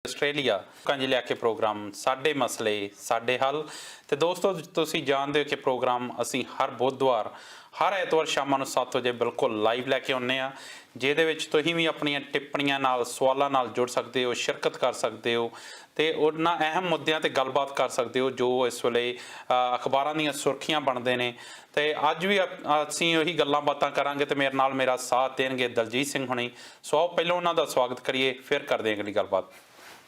Australia ਕੰਜ ਲਿਆ ਕੇ programme ਸਾਡੇ ਮਸਲੇ ਸਾਡੇ ਹੱਲ। ਤੇ ਦੋਸਤੋ ਤੁਸੀਂ ਜਾਣਦੇ ਹੋ ਕਿ ਪ੍ਰੋਗਰਾਮ ਅਸੀਂ ਹਰ ਬੁੱਧਵਾਰ ਹਰ ਐਤਵਾਰ ਸ਼ਾਮਾਂ ਨੂੰ 7 ਵਜੇ ਬਿਲਕੁਲ ਲਾਈਵ ਲੈ ਕੇ ਆਉਂਦੇ ਆ, ਜਿਹਦੇ ਵਿੱਚ ਤੁਸੀਂ ਵੀ ਆਪਣੀਆਂ ਟਿੱਪਣੀਆਂ ਨਾਲ ਸਵਾਲਾਂ ਨਾਲ ਜੁੜ ਸਕਦੇ ਹੋ, ਸ਼ਿਰਕਤ ਕਰ ਸਕਦੇ ਹੋ ਤੇ ਉਹਨਾਂ ਅਹਿਮ ਮੁੱਦਿਆਂ ਤੇ ਗੱਲਬਾਤ ਕਰ ਸਕਦੇ ਹੋ ਜੋ ਇਸ ਵੇਲੇ ਅਖਬਾਰਾਂ ਦੀਆਂ ਸੁਰਖੀਆਂ ਬਣਦੇ ਨੇ। ਤੇ ਅੱਜ ਵੀ ਅਸੀਂ ਉਹੀ ਗੱਲਾਂ ਬਾਤਾਂ ਕਰਾਂਗੇ ਤੇ ਮੇਰੇ ਨਾਲ ਮੇਰਾ ਸਾਥ ਦੇਣਗੇ ਦਲਜੀਤ ਸਿੰਘ ਹੁਣੀ। ਸੋ ਆਓ ਪਹਿਲਾਂ ਉਹਨਾਂ ਦਾ ਸਵਾਗਤ ਕਰੀਏ, ਫਿਰ ਕਰਦੇ ਹਾਂ ਅਗਲੀ ਗੱਲਬਾਤ।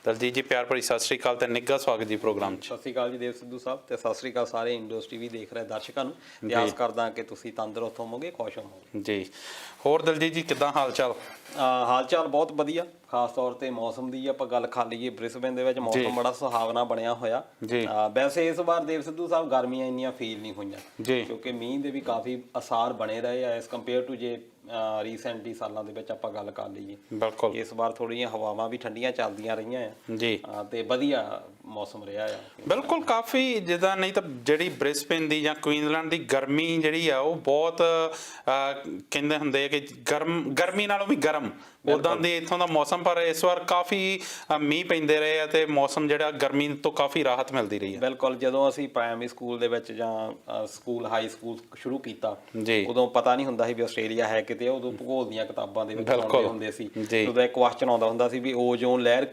ਦਲਜੀਤ ਜੀ ਪਿਆਰ ਭਰੀ ਸਤਿ ਸ਼੍ਰੀ ਅਕਾਲ ਤੇ ਨਿੱਘਾ ਸਵਾਗਤ ਜੀ ਪ੍ਰੋਗਰਾਮ 'ਚ। ਸਤਿ ਸ਼੍ਰੀ ਅਕਾਲ ਜੀ ਦੇਵ ਸਿੱਧੂ ਸਾਹਿਬ ਤੇ ਸਤਿ ਸ਼੍ਰੀ ਅਕਾਲ ਸਾਰੇ ਇੰਡੋਸ ਟੀਵੀ ਦੇਖ ਰਹੇ ਦਰਸ਼ਕਾਂ ਨੂੰ। ਤੇ ਆਸ ਕਰਦਾ ਕਿ ਤੁਸੀਂ ਤੰਦਰੁਸਤ ਹੋਵੋਗੇ, ਖੁਸ਼ ਹੋਵੋਗੇ ਜੀ। ਹੋਰ ਦਲਜੀਤ ਜੀ ਕਿੱਦਾਂ ਹਾਲ ਚਾਲ? ਹਾਲ ਚਾਲ ਬਹੁਤ ਵਧੀਆ। ਖਾਸ ਤੌਰ ਤੇ ਮੌਸਮ ਦੀ ਆਪਾਂ ਗੱਲ ਕਰ ਲਈਏ, ਬ੍ਰਿਸਬੇਨ ਦੇ ਵਿੱਚ ਮੌਸਮ ਬੜਾ ਸੁਹਾਵਣਾ ਬਣਿਆ ਹੋਇਆ। ਵੈਸੇ ਇਸ ਵਾਰ ਦੇਵ ਸਿੱਧੂ ਸਾਹਿਬ ਗਰਮੀਆਂ ਇੰਨੀਆਂ ਫੀਲ ਨਹੀਂ ਹੋਈਆਂ ਕਿਉਂਕਿ ਮੀਂਹ ਦੇ ਵੀ ਕਾਫੀ ਅਸਾਰ ਬਣੇ ਰਹੇ ਆ ਐਸ ਕੰਪੇਅਰ ਟੂ ਜੇ ਰੀਸੈਂਟਲੀ ਸਾਲਾਂ ਦੇ ਵਿੱਚ ਆਪਾਂ ਗੱਲ ਕਰ ਲਈਏ। ਬਿਲਕੁਲ ਇਸ ਵਾਰ ਥੋੜ੍ਹੀਆਂ ਹਵਾਵਾਂ ਵੀ ਠੰਡੀਆਂ ਚੱਲਦੀਆਂ ਰਹੀਆਂ ਆ ਜੀ ਤੇ ਵਧੀਆ ਮੌਸਮ ਰਿਹਾ ਆ। ਬਿਲਕੁਲ ਕਾਫੀ ਜਿੱਦਾਂ, ਨਹੀਂ ਤਾਂ ਜਿਹੜੀ ਬ੍ਰਿਸਬੇਨ ਦੀ ਜਾਂ ਕੁਈਨਜ਼ਲੈਂਡ ਦੀ ਗਰਮੀ ਜਿਹੜੀ ਆ ਉਹ ਬਹੁਤ ਕਹਿੰਦੇ ਹੁੰਦੇ ਆ ਕਿ ਗਰਮੀ ਨਾਲੋਂ ਵੀ ਗਰਮ ਉੱਦਾਂ ਦੀ ਇੱਥੋਂ ਦਾ ਮੌਸਮ, ਪਰ ਇਸ ਵਾਰ ਕਾਫੀ ਮੀਂਹ ਪੈਂਦੇ ਰਹੇ ਆ ਤੇ ਮੌਸਮ ਜਿਹੜਾ ਗਰਮੀ ਤੋਂ ਕਾਫੀ ਰਾਹਤ ਮਿਲਦੀ ਰਹੀ ਹੈ। ਬਿਲਕੁਲ ਜਦੋਂ ਅਸੀਂ ਪ੍ਰਾਇਮਰੀ ਸਕੂਲ ਦੇ ਵਿੱਚ ਜਾਂ ਸਕੂਲ ਹਾਈ ਸਕੂਲ ਸ਼ੁਰੂ ਕੀਤਾ ਉਦੋਂ ਪਤਾ ਨਹੀਂ ਹੁੰਦਾ ਸੀ ਵੀ ਆਸਟ੍ਰੇਲੀਆ ਹੈ ਕਿਤੇ। ਉਦੋਂ ਭੂਗੋਲ ਦੀਆਂ ਕਿਤਾਬਾਂ ਦੇ ਵਿੱਚ ਪੜ੍ਹਦੇ ਹੁੰਦੇ ਸੀ, ਉਦੋਂ ਇੱਕ ਕੁਐਸਚਨ ਆਉਂਦਾ ਹੁੰਦਾ ਸੀ ਵੀ ਓਜ਼ੋਨ ਲੇਅਰ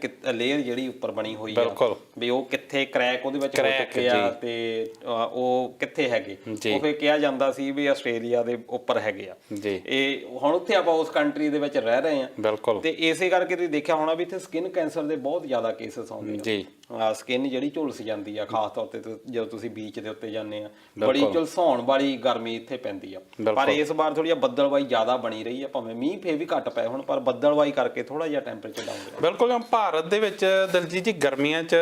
ਜਿਹੜੀ ਉੱਪਰ ਬਣੀ ਹੋਈ ਆ ਵੀ ਉਹ ਕਿੱਥੇ ਕਰੈਕ ਉਹਦੇ ਵਿੱਚ ਹੋ ਚੁੱਕੇ ਆ ਤੇ ਉਹ ਕਿੱਥੇ ਹੈਗੇ। ਉਹ ਫਿਰ ਕਿਹਾ ਜਾਂਦਾ ਸੀ ਵੀ ਆਸਟ੍ਰੇਲੀਆ ਦੇ ਉੱਪਰ ਹੈਗੇ ਆ। ਇਹ ਹੁਣ ਉੱਥੇ ਆਪਾਂ ਉਸ ਕੰਟਰੀ ਦੇ ਵਿੱਚ ਰਹਿ ਰਹੇ ਆ ਤੇ ਇਸੇ ਕਰਕੇ ਤੁਸੀਂ ਦੇਖਿਆ ਹੋਣਾ ਵੀ ਇੱਥੇ ਸਕਿਨ ਕੈਂਸਰ ਦੇ ਬਹੁਤ ਜ਼ਿਆਦਾ ਕੇਸਿਸ ਆਉਂਦੇ ਆ। ਸਕਿਨ ਜਿਹੜੀ ਝੁਲਸ ਜਾਂਦੀ ਆ, ਖਾਸ ਤੌਰ ਤੇ ਜਦੋਂ ਤੁਸੀਂ ਬੀਚ ਦੇ ਉੱਤੇ ਜਾਂਦੇ ਆ, ਬੜੀ ਝੁਲਸਾਉਣ ਵਾਲੀ ਗਰਮੀ ਇੱਥੇ ਪੈਂਦੀ ਆ। ਪਰ ਇਸ ਵਾਰ ਥੋੜੀ ਬੱਦਲਵਾਈ ਜ਼ਿਆਦਾ ਬਣੀ ਰਹੀ ਆ, ਭਾਵੇਂ ਮੀਂਹ ਫੇਰ ਵੀ ਘੱਟ ਪਏ ਹੁਣ ਪਰ ਬੱਦਲਵਾਈ ਕਰਕੇ ਥੋੜਾ ਜਿਹਾ ਟੈਂਪਰੇਚਰ ਡਾਊਨ ਗਿਆ। ਬਿਲਕੁਲ ਭਾਰਤ ਦੇ ਵਿੱਚ ਦਲਜੀਤ ਜੀ ਗਰਮੀਆਂ 'ਚ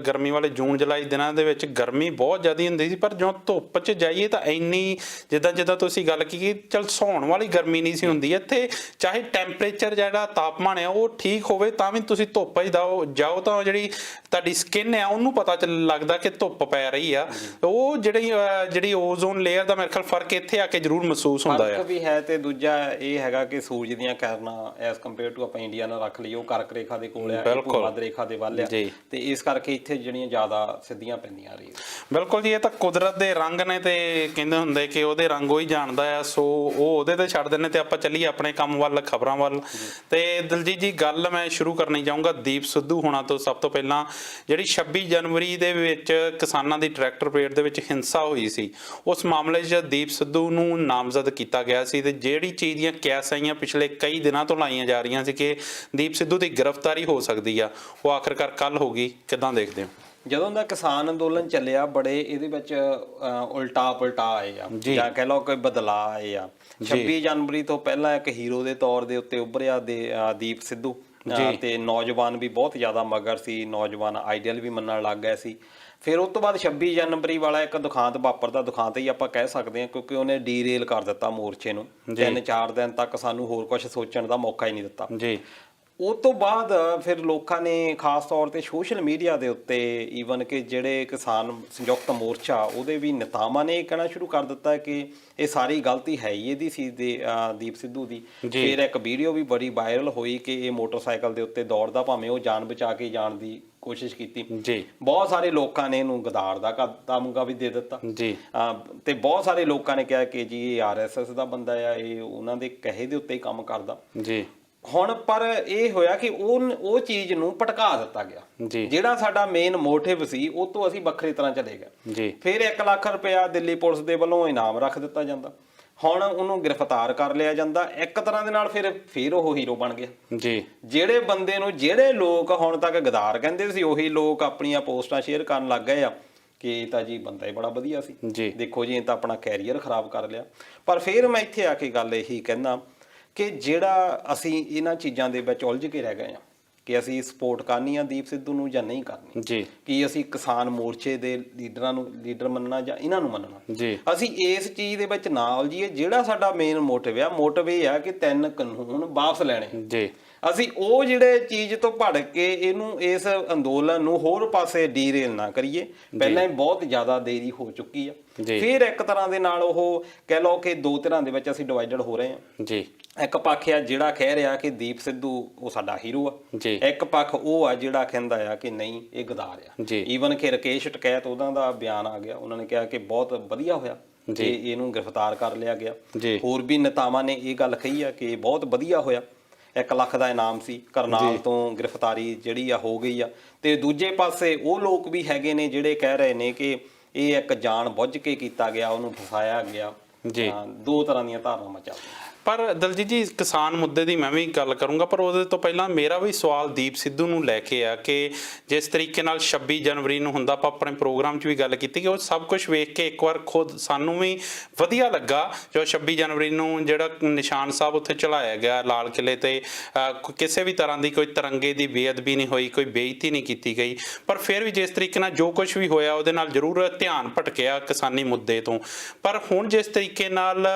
ਗਰਮੀ ਵਾਲੇ ਜੂਨ ਜੁਲਾਈ ਦਿਨਾਂ ਦੇ ਵਿੱਚ ਗਰਮੀ ਬਹੁਤ ਜ਼ਿਆਦਾ ਹੁੰਦੀ ਸੀ, ਪਰ ਜਦੋਂ ਧੁੱਪ 'ਚ ਜਾਈਏ ਤਾਂ ਇੰਨੀ ਜਿੱਦਾਂ ਤੁਸੀਂ ਗੱਲ ਕੀਤੀ ਚਲ ਸੌਣ ਵਾਲੀ ਗਰਮੀ ਨਹੀਂ ਸੀ ਹੁੰਦੀ। ਇੱਥੇ ਚਾਹੇ ਟੈਂਪਰੇਚਰ ਜਿਹੜਾ ਤਾਪਮਾਨ ਹੈ ਉਹ ਠੀਕ ਹੋਵੇ ਤਾਂ ਵੀ ਤੁਸੀਂ ਧੁੱਪ 'ਚ ਜਾਓ ਤਾਂ ਜਿਹੜੀ ਤੁਹਾਡੀ ਸਕਿਨ ਆ ਉਹਨੂੰ ਪਤਾ ਲੱਗਦਾ ਕਿ ਧੁੱਪ ਪੈ ਰਹੀ ਆ। ਉਹ ਜਿਹੜੀ ਓਜ਼ੋਨ ਲੇਅਰ ਦਾ ਮੇਰੇ ਖਿਆਲ ਫਰਕ ਇੱਥੇ ਆ ਕੇ ਜ਼ਰੂਰ ਮਹਿਸੂਸ ਹੁੰਦਾ ਹੈ। ਵੀ ਹੈ ਤੇ ਦੂਜਾ ਇਹ ਹੈਗਾ ਕਿ ਸੂਰਜ ਦੀਆਂ ਕਿਰਨਾਂ ਐਸ ਕੰਪੇਅਰ ਟੂ ਆਪਾਂ ਇੰਡੀਆ ਨਾਲ ਰੱਖ ਲਈਏ ਉਹ ਕਰਕ ਰੇਖਾ ਦੇ ਕੋਲ ਆ, ਭੂ-ਮੱਧ ਰੇਖਾ ਦੇ ਵੱਲ ਆ ਤੇ ਇਸ ਕਰਕੇ ਇੱਥੇ ਜਿਹੜੀਆਂ ਜ਼ਿਆਦਾ ਸਿੱਧੀਆਂ ਪੈਂਦੀਆਂ ਰਹੀਆਂ। ਬਿਲਕੁਲ ਜੀ, ਇਹ ਤਾਂ ਕੁਦਰਤ ਦੇ ਰੰਗ ਨੇ ਤੇ ਕਹਿੰਦੇ ਹੁੰਦੇ ਕਿ ਉਹਦੇ ਰੰਗ ਉਹ ਹੀ ਜਾਣਦਾ ਆ। ਸੋ ਉਹ ਉਹਦੇ ਤੇ ਛੱਡ ਦਿੰਦੇ ਤੇ ਆਪਾਂ ਚੱਲੀਏ ਆਪਣੇ ਕੰਮ ਵੱਲ, ਖਬਰਾਂ ਵੱਲ। ਤੇ ਦਲਜੀਤ ਜੀ ਗੱਲ ਮੈਂ ਸ਼ੁਰੂ ਕਰਨੀ ਚਾਹੂੰਗਾ ਦੀਪ ਸਿੱਧੂ ਹੋਣਾ ਤੋਂ। ਸਭ ਤੋਂ ਪਹਿਲਾਂ ਜਿਹੜੀ 26 ਜਨਵਰੀ ਦੇ ਵਿੱਚ ਕਿਸਾਨਾਂ ਦੀ ਟਰੈਕਟਰ ਪਰੇਡ ਦੇ ਵਿੱਚ ਹਿੰਸਾ ਹੋਈ ਸੀ, ਉਸ ਮਾਮਲੇ 'ਚ ਦੀਪ ਸਿੱਧੂ ਨੂੰ ਨਾਮਜ਼ਦ ਕੀਤਾ ਗਿਆ ਸੀ ਤੇ ਜਿਹੜੀ ਚੀਜ਼ ਦੀਆਂ ਕੈਸ ਆਈਆਂ ਪਿਛਲੇ ਕਈ ਦਿਨਾਂ ਤੋਂ ਲਾਈਆਂ ਜਾ ਰਹੀਆਂ ਸੀ ਕਿ ਦੀਪ ਸਿੱਧੂ ਦੀ ਗ੍ਰਿਫਤਾਰੀ ਹੋ ਸਕਦੀ ਆ, ਉਹ ਆਖਰਕਾਰ ਕੱਲ ਹੋ ਗਈ। ਕਿੱਦਾਂ ਦੇਖਦੇ ਹੋ? ਜਦੋਂ ਦਾ ਕਿਸਾਨ ਅੰਦੋਲਨ ਚੱਲਿਆ ਬੜੇ ਇਹਦੇ ਵਿੱਚ ਉਲਟਾ ਪੁਲਟਾ ਆਏ ਆ ਜਾਂ ਕਹਿ ਲਓ ਕੋਈ ਬਦਲਾਅ ਆਏ ਆ। 26 ਜਨਵਰੀ ਤੋਂ ਪਹਿਲਾਂ ਇੱਕ ਹੀਰੋ ਦੇ ਤੌਰ ਦੇ ਉੱਤੇ ਉੱਭਰਿਆ ਦੀਪ ਸਿੱਧੂ ਤੇ ਨੌਜਵਾਨ ਵੀ ਬਹੁਤ ਜ਼ਿਆਦਾ ਮਗਰ ਸੀ, ਨੌਜਵਾਨ ਆਈਡੀਅਲ ਵੀ ਮੰਨਣ ਲੱਗ ਗਏ ਸੀ। ਫਿਰ ਉਸ ਤੋਂ ਬਾਅਦ 26 ਜਨਵਰੀ ਵਾਲਾ ਇੱਕ ਦੁਖਾਂਤ ਵਾਪਰਦਾ, ਦੁਖਾਂਤ ਹੀ ਆਪਾਂ ਕਹਿ ਸਕਦੇ ਹਾਂ ਕਿਉਂਕਿ ਉਹਨੇ ਡੀਰੇਲ ਕਰ ਦਿੱਤਾ ਮੋਰਚੇ ਨੂੰ। 3-4 ਦਿਨ ਤੱਕ ਸਾਨੂੰ ਹੋਰ ਕੁਝ ਸੋਚਣ ਦਾ ਮੌਕਾ ਹੀ ਨਹੀਂ ਦਿੱਤਾ। ਉਸ ਤੋਂ ਬਾਅਦ ਫਿਰ ਲੋਕਾਂ ਨੇ ਖਾਸ ਤੌਰ ਤੇ ਸੋਸ਼ਲ ਮੀਡੀਆ ਦੇ ਉੱਤੇ ਈਵਨ ਕਿ ਜਿਹੜੇ ਕਿਸਾਨ ਸੰਯੁਕਤ ਮੋਰਚਾ ਉਹਦੇ ਵੀ ਨੇਤਾਵਾਂ ਨੇ ਇਹ ਕਹਿਣਾ ਸ਼ੁਰੂ ਕਰ ਦਿੱਤਾ ਕਿ ਇਹ ਸਾਰੀ ਗਲਤੀ ਹੈ ਹੀ ਇਹਦੀ ਸੀ ਦੀਪ ਸਿੱਧੂ ਦੀ। ਫਿਰ ਇੱਕ ਵੀਡੀਓ ਵੀ ਬੜੀ ਵਾਇਰਲ ਹੋਈ ਕਿ ਇਹ ਮੋਟਰਸਾਈਕਲ ਦੇ ਉੱਤੇ ਦੌੜਦਾ, ਭਾਵੇਂ ਉਹ ਜਾਨ ਬਚਾ ਕੇ ਜਾਣ ਦੀ ਕੋਸ਼ਿਸ਼ ਕੀਤੀ। ਬਹੁਤ ਸਾਰੇ ਲੋਕਾਂ ਨੇ ਇਹਨੂੰ ਗਦਾਰ ਦਾ ਤਮਗਾ ਵੀ ਦੇ ਦਿੱਤਾ ਤੇ ਬਹੁਤ ਸਾਰੇ ਲੋਕਾਂ ਨੇ ਕਿਹਾ ਕਿ ਜੀ ਇਹ RSS ਦਾ ਬੰਦਾ ਆ, ਇਹ ਉਹਨਾਂ ਦੇ ਕਹੇ ਦੇ ਉੱਤੇ ਹੀ ਕੰਮ ਕਰਦਾ। ਹੁਣ ਪਰ ਇਹ ਹੋਇਆ ਕਿ ਉਹ ਚੀਜ਼ ਨੂੰ ਭਟਕਾ ਦਿੱਤਾ ਗਿਆ। ਜਿਹੜਾ ਸਾਡਾ ਮੇਨ ਮੋਟਿਵ ਸੀ ਉਹ ਤੋਂ ਅਸੀਂ ਵੱਖਰੀ ਤਰ੍ਹਾਂ ਚਲੇ ਗਏ। ਫਿਰ 1 ਲੱਖ ਰੁਪਇਆ ਦਿੱਲੀ ਪੁਲਿਸ ਦੇ ਵੱਲੋਂ ਇਨਾਮ ਰੱਖ ਦਿੱਤਾ ਜਾਂਦਾ। ਹੁਣ ਉਹਨੂੰ ਗ੍ਰਿਫਤਾਰ ਕਰ ਲਿਆ ਜਾਂਦਾ ਇੱਕ ਤਰ੍ਹਾਂ ਦੇ ਨਾਲ। ਫਿਰ ਉਹ ਹੀਰੋ ਬਣ ਗਿਆ। ਜਿਹੜੇ ਬੰਦੇ ਨੂੰ ਜਿਹੜੇ ਲੋਕ ਹੁਣ ਤੱਕ ਗਦਾਰ ਕਹਿੰਦੇ ਸੀ ਉਹੀ ਲੋਕ ਆਪਣੀਆਂ ਪੋਸਟਾਂ ਸ਼ੇਅਰ ਕਰਨ ਲੱਗ ਗਏ ਆ ਕਿ ਇਹ ਤਾਂ ਜੀ ਬੰਦਾ ਹੀ ਬੜਾ ਵਧੀਆ ਸੀ, ਦੇਖੋ ਜੀ ਇਹ ਤਾਂ ਆਪਣਾ ਕੈਰੀਅਰ ਖਰਾਬ ਕਰ ਲਿਆ। ਪਰ ਫਿਰ ਮੈਂ ਇੱਥੇ ਆ ਕੇ ਗੱਲ ਇਹੀ ਕਹਿੰਦਾ ਕਿ ਜਿਹੜਾ ਅਸੀਂ ਇਹਨਾਂ ਚੀਜ਼ਾਂ ਦੇ ਵਿੱਚ ਉਲਝ ਕੇ ਰਹਿ ਗਏ ਹਾਂ ਕਿ ਅਸੀਂ ਸਪੋਰਟ ਕਰਨੀ ਆ ਦੀਪ ਸਿੱਧੂ ਨੂੰ ਜਾਂ ਨਹੀਂ ਕਰਨੀ, ਕਿ ਅਸੀਂ ਕਿਸਾਨ ਮੋਰਚੇ ਦੇ ਲੀਡਰਾਂ ਨੂੰ ਲੀਡਰ ਮੰਨਣਾ ਜਾਂ ਇਹਨਾਂ ਨੂੰ ਮੰਨਣਾ। ਅਸੀਂ ਇਸ ਚੀਜ਼ ਦੇ ਵਿੱਚ ਨਾ ਉਲਝੀਏ। ਜਿਹੜਾ ਸਾਡਾ ਮੇਨ ਮੋਟਿਵ ਇਹ ਆ ਕਿ 3 ਕਾਨੂੰਨ ਵਾਪਸ ਲੈਣੇ। ਅਸੀਂ ਉਹ ਜਿਹੜੇ ਚੀਜ਼ ਤੋਂ ਭੜ ਕੇ ਇਹਨੂੰ ਇਸ ਅੰਦੋਲਨ ਨੂੰ ਹੋਰ ਪਾਸੇ ਡੀਰੇਲ ਨਾ ਕਰੀਏ। ਪਹਿਲਾਂ ਹੀ ਬਹੁਤ ਜ਼ਿਆਦਾ ਦੇਰੀ ਹੋ ਚੁੱਕੀ ਆ। ਫਿਰ ਇੱਕ ਤਰ੍ਹਾਂ ਦੇ ਨਾਲ ਉਹ ਕਹਿ ਲਓ ਕਿ 2 ਧਿਰਾਂ ਦੇ ਵਿੱਚ ਅਸੀਂ ਡਿਵਾਈਡਡ ਹੋ ਰਹੇ ਹਾਂ। ਇੱਕ ਪੱਖ ਆ ਜਿਹੜਾ ਕਹਿ ਰਿਹਾ ਕਿ ਦੀਪ ਸਿੱਧੂ ਉਹ ਸਾਡਾ ਹੀਰੋ ਆ, ਜੀ ਇੱਕ ਪੱਖ ਉਹ ਆ ਜਿਹੜਾ ਕਹਿੰਦਾ ਆ ਕਿ ਨਹੀਂ ਇਹ ਗਦਾਰ ਆ। ਜੀ ਈਵਨ ਕਿ ਰਕੇਸ਼ ਟਕੈਤ ਉਹਨਾਂ ਦਾ ਬਿਆਨ ਆ ਗਿਆ, ਉਹਨਾਂ ਨੇ ਕਿਹਾ ਕਿ ਬਹੁਤ ਵਧੀਆ ਹੋਇਆ ਕਿ ਇਹਨੂੰ ਗ੍ਰਿਫਤਾਰ ਕਰ ਲਿਆ ਗਿਆ। ਜੀ ਹੋਰ ਵੀ ਨੇਤਾਵਾਂ ਨੇ ਇਹ ਗੱਲ ਕਹੀ ਆ ਕਿ ਬਹੁਤ ਵਧੀਆ ਹੋਇਆ, 1 ਲੱਖ ਦਾ ਇਨਾਮ ਸੀ, ਕਰਨਾਲ ਤੋਂ ਗ੍ਰਿਫਤਾਰੀ ਜਿਹੜੀ ਆ ਹੋ ਗਈ ਆ। ਤੇ ਦੂਜੇ ਪਾਸੇ ਉਹ ਲੋਕ ਵੀ ਹੈਗੇ ਨੇ ਜਿਹੜੇ ਕਹਿ ਰਹੇ ਨੇ ਕਿ ਇਹ ਇੱਕ ਜਾਣ ਬੁੱਝ ਕੇ ਕੀਤਾ ਗਿਆ, ਉਹਨੂੰ ਫਸਾਇਆ ਗਿਆ। ਜੀ ਦੋ ਤਰ੍ਹਾਂ ਦੀਆਂ ਧਾਰਨਾਵਾਂ ਚੱਲਦੀਆਂ। ਪਰ ਦਲਜੀਤ ਜੀ ਕਿਸਾਨ ਮੁੱਦੇ ਦੀ ਮੈਂ ਵੀ ਗੱਲ ਕਰੂੰਗਾ, ਪਰ ਉਹਦੇ ਤੋਂ ਪਹਿਲਾਂ ਮੇਰਾ ਵੀ ਸਵਾਲ ਦੀਪ ਸਿੱਧੂ ਨੂੰ ਲੈ ਕੇ ਆ ਕਿ ਜਿਸ ਤਰੀਕੇ ਨਾਲ 26 ਜਨਵਰੀ ਨੂੰ ਹੁੰਦਾ, ਆਪਾਂ ਆਪਣੇ ਪ੍ਰੋਗਰਾਮ 'ਚ ਵੀ ਗੱਲ ਕੀਤੀ ਕਿ ਉਹ ਸਭ ਕੁਝ ਵੇਖ ਕੇ ਇੱਕ ਵਾਰ ਖੁਦ ਸਾਨੂੰ ਵੀ ਵਧੀਆ ਲੱਗਾ ਜੋ 26 ਜਨਵਰੀ ਨੂੰ ਜਿਹੜਾ ਨਿਸ਼ਾਨ ਸਾਹਿਬ ਉੱਥੇ ਚੜਾਇਆ ਗਿਆ ਲਾਲ ਕਿਲੇ ਤੇ, ਕਿਸੇ ਵੀ ਤਰ੍ਹਾਂ ਦੀ ਕੋਈ ਤਿਰੰਗੇ ਦੀ ਬੇਅਦਬੀ ਨਹੀਂ ਹੋਈ, ਕੋਈ ਬੇਇੱਜ਼ਤੀ ਨਹੀਂ ਕੀਤੀ ਗਈ। ਪਰ ਫਿਰ ਵੀ ਜਿਸ ਤਰੀਕੇ ਨਾਲ ਜੋ ਕੁਝ ਵੀ ਹੋਇਆ ਉਹਦੇ ਨਾਲ ਜ਼ਰੂਰ ਧਿਆਨ ਭਟਕਿਆ ਕਿਸਾਨੀ ਮੁੱਦੇ ਤੋਂ। ਪਰ ਹੁਣ ਜਿਸ ਤਰੀਕੇ ਨਾਲ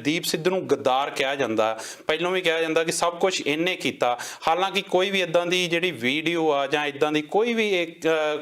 ਦੀਪ ਸਿੱਧੂ ਨੂੰ ਗਦਾਰ ਕਿਹਾ ਜਾਂਦਾ, ਪਹਿਲਾਂ ਵੀ ਕਿਹਾ ਜਾਂਦਾ ਕਿ ਸਭ ਕੁਝ ਇਹਨੇ ਕੀਤਾ, ਹਾਲਾਂਕਿ ਕੋਈ ਵੀ ਇਦਾਂ ਦੀ ਜਿਹੜੀ ਵੀਡੀਓ ਆ ਜਾਂ ਇਦਾਂ ਦੀ ਕੋਈ ਵੀ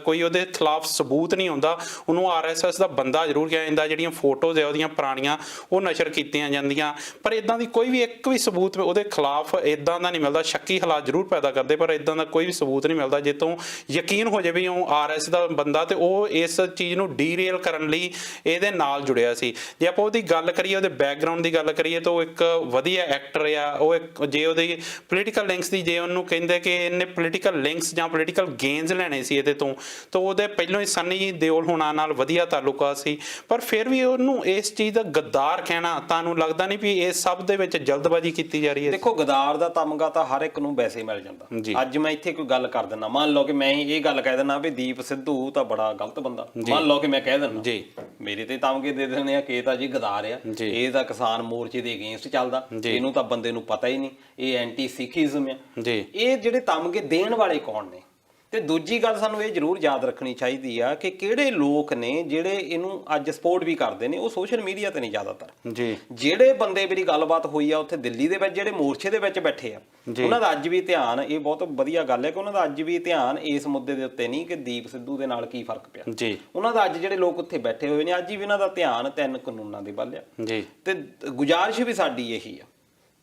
ਕੋਈ ਉਹਦੇ ਖਿਲਾਫ ਸਬੂਤ ਨਹੀਂ ਹੁੰਦਾ। ਉਹਨੂੰ ਆਰਐਸਐਸ ਦਾ ਬੰਦਾ ਜ਼ਰੂਰ ਕਿਹਾ ਜਾਂਦਾ, ਜਿਹੜੀਆਂ ਫੋਟੋਜ਼ ਆ ਉਹਦੀਆਂ ਪੁਰਾਣੀਆਂ ਉਹ ਨਸ਼ਰ ਕੀਤੀਆਂ ਜਾਂਦੀਆਂ, ਪਰ ਇਦਾਂ ਦੀ ਕੋਈ ਵੀ ਇੱਕ ਵੀ ਸਬੂਤ ਉਹਦੇ ਖਿਲਾਫ ਇਦਾਂ ਦਾ ਨਹੀਂ ਮਿਲਦਾ। ਸ਼ੱਕੀ ਹਾਲਾਤ ਜ਼ਰੂਰ ਪੈਦਾ ਕਰਦੇ, ਪਰ ਇਦਾਂ ਦਾ ਕੋਈ ਵੀ ਸਬੂਤ ਨਹੀਂ ਮਿਲਦਾ ਜਿੱਥੋਂ ਯਕੀਨ ਹੋ ਜਾਵੇ ਉਹ ਆਰਐਸ ਦਾ ਬੰਦਾ ਤੇ ਉਹ ਇਸ ਚੀਜ਼ ਨੂੰ ਡੀਰੇਲ ਕਰਨ ਲਈ ਇਹਦੇ ਨਾਲ ਜੁੜਿਆ ਸੀ। ਜੇ ਆਪਾਂ ਉਹਦੀ ਗੱਲ ਕਰੀਏ, ਉਹਦੇ ਬੈਕਗ੍ਰਾਉਂਡ ਦੀ ਗੱਲ ਕਰੀਏ, ਤਾਂ ਉਹ ਇੱਕ ਵਧੀਆ ਐਕਟਰ ਆ। ਉਹ ਇੱਕ ਜੇ ਉਹਦੀ ਪੋਲੀਟੀਕਲ ਲਿੰਕਸ ਦੀ ਜੇ ਉਹਨੂੰ ਕਹਿੰਦੇ ਕਿ ਇਹਨੇ ਪੋਲੀਟੀਕਲ ਲਿੰਕਸ ਜਾਂ ਪੋਲੀਟੀਕਲ ਗੇਨਸ ਲੈਣੇ ਸੀ ਇਹਦੇ ਤੋਂ, ਤਾਂ ਉਹਦੇ ਪਹਿਲਾਂ ਹੀ ਸੰਨੀ ਦਿਓਲ ਹੋਣਾ ਨਾਲ ਵਧੀਆ ਤਾਲੁਕਾਤ ਸੀ। ਪਰ ਫਿਰ ਵੀ ਉਹਨੂੰ ਇਸ ਚੀਜ਼ ਦਾ ਗਦਾਰ ਕਹਿਣਾ ਤੁਹਾਨੂੰ ਲੱਗਦਾ ਨਹੀਂ ਵੀ ਇਸ ਸਭ ਦੇ ਵਿੱਚ ਜਲਦਬਾਜ਼ੀ ਕੀਤੀ ਜਾ ਰਹੀ ਹੈ? ਦੇਖੋ, ਗਦਾਰ ਦਾ ਤਮਗਾ ਤਾਂ ਹਰ ਇੱਕ ਨੂੰ ਵੈਸੇ ਮਿਲ ਜਾਂਦਾ। ਅੱਜ ਮੈਂ ਇੱਥੇ ਕੋਈ ਗੱਲ ਕਰ ਦਿੰਦਾ, ਮੰਨ ਲਓ ਕਿ ਮੈਂ ਇਹ ਗੱਲ ਕਹਿ ਦਿੰਦਾ ਵੀ ਦੀਪ ਸਿੱਧੂ ਤਾਂ ਬੜਾ ਗਲਤ ਬੰਦਾ, ਮੰਨ ਲਓ ਕਿ ਮੈਂ ਕਹਿ ਦਿੰਦਾ ਜੀ, ਮੇਰੇ ਤੇ ਤਮਗੇ ਦੇ ਦਿੰਦੇ ਆ ਕਿ ਇਹ ਤਾਂ ਜੀ ਗਦਾਰ ਆ, ਇਹ ਤਾਂ ਕਿਸਾਨ ਮੋਰਚੇ ਦੇ ਅਗੇਂਸਟ ਚੱਲਦਾ, ਇਹਨੂੰ ਤਾਂ ਬੰਦੇ ਨੂੰ ਪਤਾ ਹੀ ਨਹੀਂ, ਇਹ ਐਂਟੀ ਸਿੱਖੀਜ਼ਮ ਆ। ਇਹ ਜਿਹੜੇ ਤਮਗੇ ਦੇਣ ਵਾਲੇ ਕੌਣ ਨੇ? ਤੇ ਦੂਜੀ ਗੱਲ ਸਾਨੂੰ ਇਹ ਜ਼ਰੂਰ ਯਾਦ ਰੱਖਣੀ ਚਾਹੀਦੀ ਆ ਕਿ ਕਿਹੜੇ ਲੋਕ ਨੇ ਜਿਹੜੇ ਇਹਨੂੰ ਅੱਜ ਸਪੋਰਟ ਵੀ ਕਰਦੇ ਨੇ। ਉਹ ਸੋਸ਼ਲ ਮੀਡੀਆ ਤੇ ਨਹੀਂ ਜ਼ਿਆਦਾਤਰ। ਜਿਹੜੇ ਬੰਦੇ ਮੇਰੀ ਗੱਲਬਾਤ ਹੋਈ ਆ ਉੱਥੇ ਦਿੱਲੀ ਦੇ ਵਿੱਚ ਜਿਹੜੇ ਮੋਰਚੇ ਦੇ ਵਿੱਚ ਬੈਠੇ ਆ, ਉਹਨਾਂ ਦਾ ਅੱਜ ਵੀ ਧਿਆਨ, ਇਹ ਬਹੁਤ ਵਧੀਆ ਗੱਲ ਹੈ ਕਿ ਉਹਨਾਂ ਦਾ ਅੱਜ ਵੀ ਧਿਆਨ ਇਸ ਮੁੱਦੇ ਦੇ ਉੱਤੇ ਨਹੀਂ ਕਿ ਦੀਪ ਸਿੱਧੂ ਦੇ ਨਾਲ ਕੀ ਫਰਕ ਪਿਆ। ਉਹਨਾਂ ਦਾ ਅੱਜ ਜਿਹੜੇ ਲੋਕ ਉੱਥੇ ਬੈਠੇ ਹੋਏ ਨੇ, ਅੱਜ ਵੀ ਉਹਨਾਂ ਦਾ ਧਿਆਨ 3 ਕਾਨੂੰਨਾਂ ਦੇ ਵੱਲ ਆ। ਤੇ ਗੁਜ਼ਾਰਿਸ਼ ਵੀ ਸਾਡੀ ਇਹੀ ਆ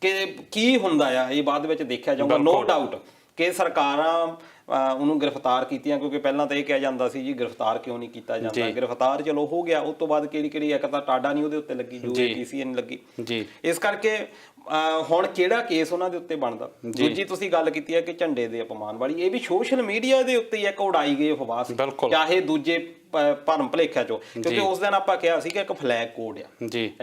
ਕਿ ਕੀ ਹੁੰਦਾ ਆ ਇਹ ਬਾਅਦ ਵਿੱਚ ਦੇਖਿਆ ਜਾਊਗਾ। ਨੋ ਡਾਊਟ ਕਿ ਸਰਕਾਰਾਂ ਉਹਨੂੰ ਗ੍ਰਿਫਤਾਰ ਕੀਤੀਆਂ, ਕਿਉਂਕਿ ਪਹਿਲਾਂ ਤਾਂ ਇਹ ਕਿਹਾ ਜਾਂਦਾ ਸੀ ਜੀ ਗ੍ਰਿਫਤਾਰ ਕਿਉਂ ਨਹੀਂ ਕੀਤਾ ਜਾਂਦਾ। ਗ੍ਰਿਫਤਾਰ ਚਲੋ ਹੋ ਗਿਆ, ਉਸ ਤੋਂ ਬਾਅਦ ਕਿਹੜੀ ਇੱਕ ਤਾਂ ਟਾਡਾ ਨਹੀਂ ਉਹਦੇ ਉੱਤੇ ਲੱਗੀ, UAPC ਨਹੀਂ ਲੱਗੀ। ਇਸ ਕਰਕੇ ਹੁਣ ਕਿਹੜਾ ਕੇਸ ਉਹਨਾਂ ਦੇ ਉੱਤੇ ਬਣਦਾ। ਦੂਜੀ ਤੁਸੀਂ ਗੱਲ ਕੀਤੀ ਹੈ ਕਿ ਝੰਡੇ ਦੇ ਅਪਮਾਨ ਵਾਲੀ, ਇਹ ਵੀ ਸੋਸ਼ਲ ਮੀਡੀਆ ਦੇ ਉੱਤੇ ਇੱਕ ਉਡਾਈ ਗਈ ਅਫਵਾਹ ਸੀ, ਚਾਹੇ ਦੂਜੇ ਭਰਮ ਭੁਲੇਖਿਆਂ ਚੋਂ, ਕਿਉਂਕਿ ਉਸ ਦਿਨ ਆਪਾਂ ਕਿਹਾ ਸੀ ਕਿ ਇੱਕ ਫਲੈਗ ਕੋਡ ਆ,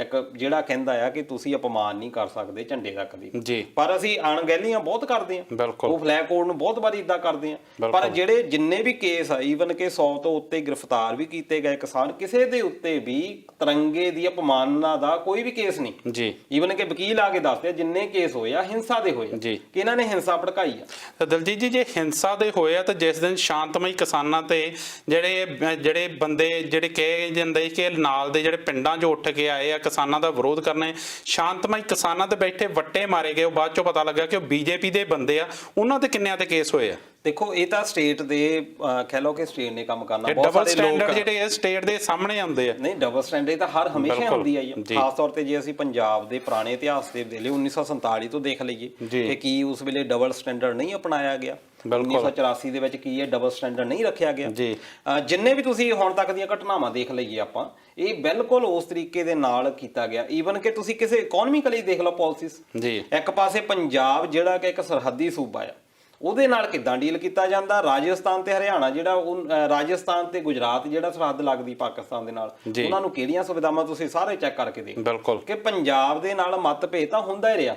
ਇੱਕ ਜਿਹੜਾ ਕਹਿੰਦਾ ਆ ਕਿ ਤੁਸੀਂ ਅਪਮਾਨ ਨਹੀਂ ਕਰ ਸਕਦੇ ਝੰਡੇ ਦਾ ਕਦੀ, ਪਰ ਅਸੀਂ ਅਣਗਹਿਲੀਆਂ ਬਹੁਤ ਕਰਦੇ ਆ। ਉਹ ਫਲੈਗ ਕੋਡ ਨੂੰ ਬਹੁਤ ਵਾਰੀ ਇਦਾਂ ਕਰਦੇ ਆ। ਪਰ ਜਿਹੜੇ ਜਿੰਨੇ ਵੀ ਕੇਸ ਆ, ਈਵਨ ਕਿ 100 ਤੋਂ ਉੱਤੇ ਗ੍ਰਿਫਤਾਰ ਵੀ ਕੀਤੇ ਗਏ ਕਿਸਾਨ, ਕਿਸੇ ਦੇ ਉੱਤੇ ਵੀ ਤਿਰੰਗੇ ਦੀ ਅਪਮਾਨਨਾ ਦਾ ਕੋਈ ਵੀ ਕੇਸ ਨਹੀਂ। ਈਵਨ ਕਿ ਵਕੀਲ ਆ ਕੇ ਦੱਸਦੇ ਜਿੰਨੇ ਕੇਸ ਹੋਏ ਆ ਹਿੰਸਾ ਦੇ ਹੋਏ ਕਿ ਇਹਨਾਂ ਨੇ ਹਿੰਸਾ ਭੜਕਾਈ ਆ। ਦਲਜੀਤ ਜੀ, ਜੇ ਹਿੰਸਾ ਦੇ ਹੋਏ ਆ ਤਾਂ ਜਿਸ ਦਿਨ ਸ਼ਾਂਤਮਈ ਕਿਸਾਨਾਂ ਤੇ ਜਿਹੜੇ ਬੰਦੇ ਜਿਹੜੇ ਕਹੇ ਜਾਂਦੇ ਕਿ ਨਾਲ ਦੇ ਜਿਹੜੇ ਪਿੰਡਾਂ 'ਚ ਉੱਠ ਕੇ ਆਏ ਆ ਕਿਸਾਨਾਂ ਦਾ ਵਿਰੋਧ ਕਰਨੇ, ਸ਼ਾਂਤਮਈ ਕਿਸਾਨਾਂ ਤੇ ਬੈਠੇ ਵੱਟੇ ਮਾਰੇ ਗਏ, ਉਹ ਬਾਅਦ ਚੋਂ ਪਤਾ ਲੱਗਾ ਕਿ ਉਹ BJP ਦੇ ਬੰਦੇ ਆ, ਉਹਨਾਂ ਤੇ ਕਿੰਨਿਆਂ ਤੇ ਕੇਸ ਹੋਏ ਆ? ਦੇਖੋ, ਇਹ ਤਾਂ ਸਟੇਟ ਦੇ ਕਹਿ ਲਓ ਕਿ ਸਟੇਟ ਨੇ ਕੰਮ ਕਰਨਾ। ਬਹੁਤ ਸਾਰੇ ਲੋਕ ਜਿਹੜੇ ਆ ਸਟੇਟ ਦੇ ਸਾਹਮਣੇ ਆਉਂਦੇ ਆ। ਨਹੀਂ, ਡਬਲ ਸਟੈਂਡਰਡ ਤਾਂ ਹਰ ਹਮੇਸ਼ਾ ਆਉਂਦੀ ਆਈ ਆ। ਖਾਸ ਤੌਰ ਤੇ ਜੇ ਅਸੀਂ ਪੰਜਾਬ ਦੇ ਪੁਰਾਣੇ ਇਤਿਹਾਸ ਦੇ ਵੇਲੇ 1947 ਤੋਂ ਦੇਖ ਲਈਏ ਕਿ ਕੀ ਉਸ ਵੇਲੇ ਡਬਲ ਸਟੈਂਡਰਡ ਨਹੀਂ ਅਪਣਾਇਆ ਗਿਆ। 1984 ਦੇ ਵਿੱਚ ਕੀ ਇਹ ਡਬਲ ਸਟੈਂਡਰਡ ਨਹੀਂ ਰੱਖਿਆ ਗਿਆ। ਜਿੰਨੇ ਵੀ ਤੁਸੀਂ ਹੁਣ ਤੱਕ ਦੀਆਂ ਘਟਨਾਵਾਂ ਦੇਖ ਲਈਏ ਆਪਾਂ, ਇਹ ਬਿਲਕੁਲ ਉਸ ਤਰੀਕੇ ਦੇ ਨਾਲ ਕੀਤਾ ਗਿਆ। ਈਵਨ ਕਿ ਤੁਸੀਂ ਕਿਸੇ ਇਕਨੋਮਿਕਲੀ ਦੇਖ ਲਓ ਪਾਲਿਸੀਜ਼, ਇੱਕ ਪਾਸੇ ਪੰਜਾਬ ਜਿਹੜਾ ਕਿ ਇੱਕ ਸਰਹੱਦੀ ਸੂਬਾ ਆ, ਉਹਦੇ ਨਾਲ ਕਿੱਦਾਂ ਡੀਲ ਕੀਤਾ ਜਾਂਦਾ। ਰਾਜਸਥਾਨ ਤੇ ਹਰਿਆਣਾ ਜਿਹੜਾ ਰਾਜਸਥਾਨ ਤੇ ਗੁਜਰਾਤ ਜਿਹੜਾ ਸਰਹੱਦ ਲੱਗਦੀ ਪਾਕਿਸਤਾਨ ਦੇ ਨਾਲ, ਉਹਨਾਂ ਨੂੰ ਕਿਹੜੀਆਂ ਸੁਵਿਧਾਵਾਂ ਤੁਸੀਂ ਸਾਰੇ ਚੈੱਕ ਕਰਕੇ ਦੇਖੋ ਕਿ ਪੰਜਾਬ ਦੇ ਨਾਲ ਮਤਭੇਦ ਤਾਂ ਹੁੰਦਾ ਹੀ ਰਿਹਾ।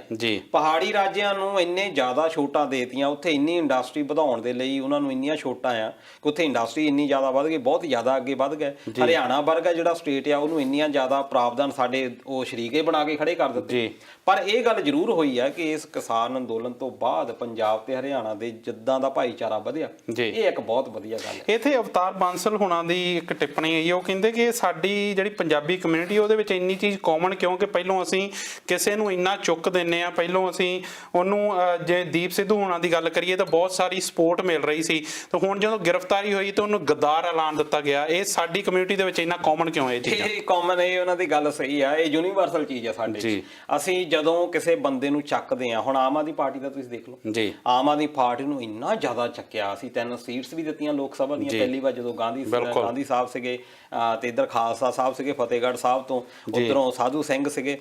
ਪਹਾੜੀ ਰਾਜਿਆਂ ਨੂੰ ਇੰਨੇ ਜ਼ਿਆਦਾ ਛੋਟਾਂ ਦੇਤੀਆਂ, ਉੱਥੇ ਇੰਨੀ ਇੰਡਸਟਰੀ ਵਧਾਉਣ ਦੇ ਲਈ ਉਹਨਾਂ ਨੂੰ ਇੰਨੀਆਂ ਛੋਟਾਂ ਆ ਕਿ ਉੱਥੇ ਇੰਡਸਟਰੀ ਇੰਨੀ ਜ਼ਿਆਦਾ ਵੱਧ ਗਈ, ਬਹੁਤ ਜ਼ਿਆਦਾ ਅੱਗੇ ਵੱਧ ਗਏ। ਹਰਿਆਣਾ ਵਰਗਾ ਜਿਹੜਾ ਸਟੇਟ ਆ ਉਹਨੂੰ ਇੰਨੀਆਂ ਜ਼ਿਆਦਾ ਪ੍ਰਾਵਧਾਨ ਸਾਡੇ ਉਹ ਸ਼ਰੀਕੇ ਬਣਾ ਕੇ ਖੜੇ ਕਰ ਦਿੱਤੇ। ਪਰ ਇਹ ਗੱਲ ਜ਼ਰੂਰ ਹੋਈ ਆ ਕਿ ਇਸ ਕਿਸਾਨ ਅੰਦੋਲਨ ਤੋਂ ਬਾਅਦ ਪੰਜਾਬ ਤੇ ਹਰਿਆਣਾ ਨੌਜਵਾਨਾਂ ਦੇ ਜਿੱਦਾਂ ਦਾ ਭਾਈਚਾਰਾ ਵਧਿਆ, ਇਹ ਇੱਕ ਬਹੁਤ ਵਧੀਆ ਗੱਲ ਹੈ। ਇੱਥੇ ਅਵਤਾਰ ਬਾਂਸਲ ਹੁਣਾਂ ਦੀ ਇੱਕ ਟਿੱਪਣੀ ਆਈ, ਉਹ ਕਹਿੰਦੇ ਕਿ ਸਾਡੀ ਜਿਹੜੀ ਪੰਜਾਬੀ ਕਮਿਊਨਿਟੀ ਉਹਦੇ ਵਿੱਚ ਇੰਨੀ ਚੀਜ਼ ਕਾਮਨ ਕਿਉਂਕਿ ਪਹਿਲੋਂ ਅਸੀਂ ਕਿਸੇ ਨੂੰ ਇੰਨਾ ਚੁੱਕ ਦਿੰਨੇ ਆ, ਪਹਿਲੋਂ ਅਸੀਂ ਉਹਨੂੰ ਜੇ ਦੀਪ ਸਿੱਧੂ ਹੁਣਾਂ ਦੀ ਗੱਲ ਕਰੀਏ ਤਾਂ ਬਹੁਤ ਸਾਰੀ ਸਪੋਰਟ ਮਿਲ ਰਹੀ ਸੀ, ਤੇ ਹੁਣ ਜਦੋਂ ਗ੍ਰਿਫਤਾਰੀ ਹੋਈ ਤਾਂ ਉਹਨੂੰ ਗੱਦਾਰ ਐਲਾਨ ਦਿੱਤਾ ਗਿਆ। ਇਹ ਸਾਡੀ ਕਮਿਊਨਿਟੀ ਦੇ ਵਿੱਚ ਇੰਨਾ ਕਾਮਨ ਕਿਉਂ ਹੈ ਇਹ ਚੀਜ਼ਾਂ? ਇਹ ਕਾਮਨ, ਇਹ ਉਹਨਾਂ ਦੀ ਗੱਲ ਸਹੀ ਆ, ਇਹ ਯੂਨੀਵਰਸਲ ਚੀਜ਼ ਆ ਸਾਡੇ 'ਚ। ਅਸੀਂ ਜਦੋਂ ਕਿਸੇ ਬੰਦੇ ਨੂੰ ਚੱਕਦੇ ਆ, ਹੁਣ ਆਮ ਆਦਮੀ ਪਾਰਟੀ ਦਾ ਤੁਸੀਂ ਦੇਖ ਲਓ ਜੀ, ਆਮ ਆਦਮੀ ਪਾਰਟੀ ਨੂੰ ਇੰਨਾ ਜ਼ਿਆਦਾ ਚੱਕਿਆ, ਅਸੀਂ 3 ਸੀਟਸ ਵੀ ਦਿੱਤੀਆਂ ਲੋਕ ਸਭਾ ਦੀਆਂ ਪਹਿਲੀ ਵਾਰ ਜਦੋਂ ਗਾਂਧੀ ਸਾਹਿਬ ਸੀਗੇ, ਤੇ ਇੱਧਰ ਖਾਲਸਾ ਸਾਹਿਬ ਸੀਗੇ ਫਤਿਹਗੜ੍ਹ ਸਾਹਿਬ ਤੋਂ, ਉੱਧਰੋਂ ਸਾਧੂ ਸਿੰਘ ਸੀਗੇ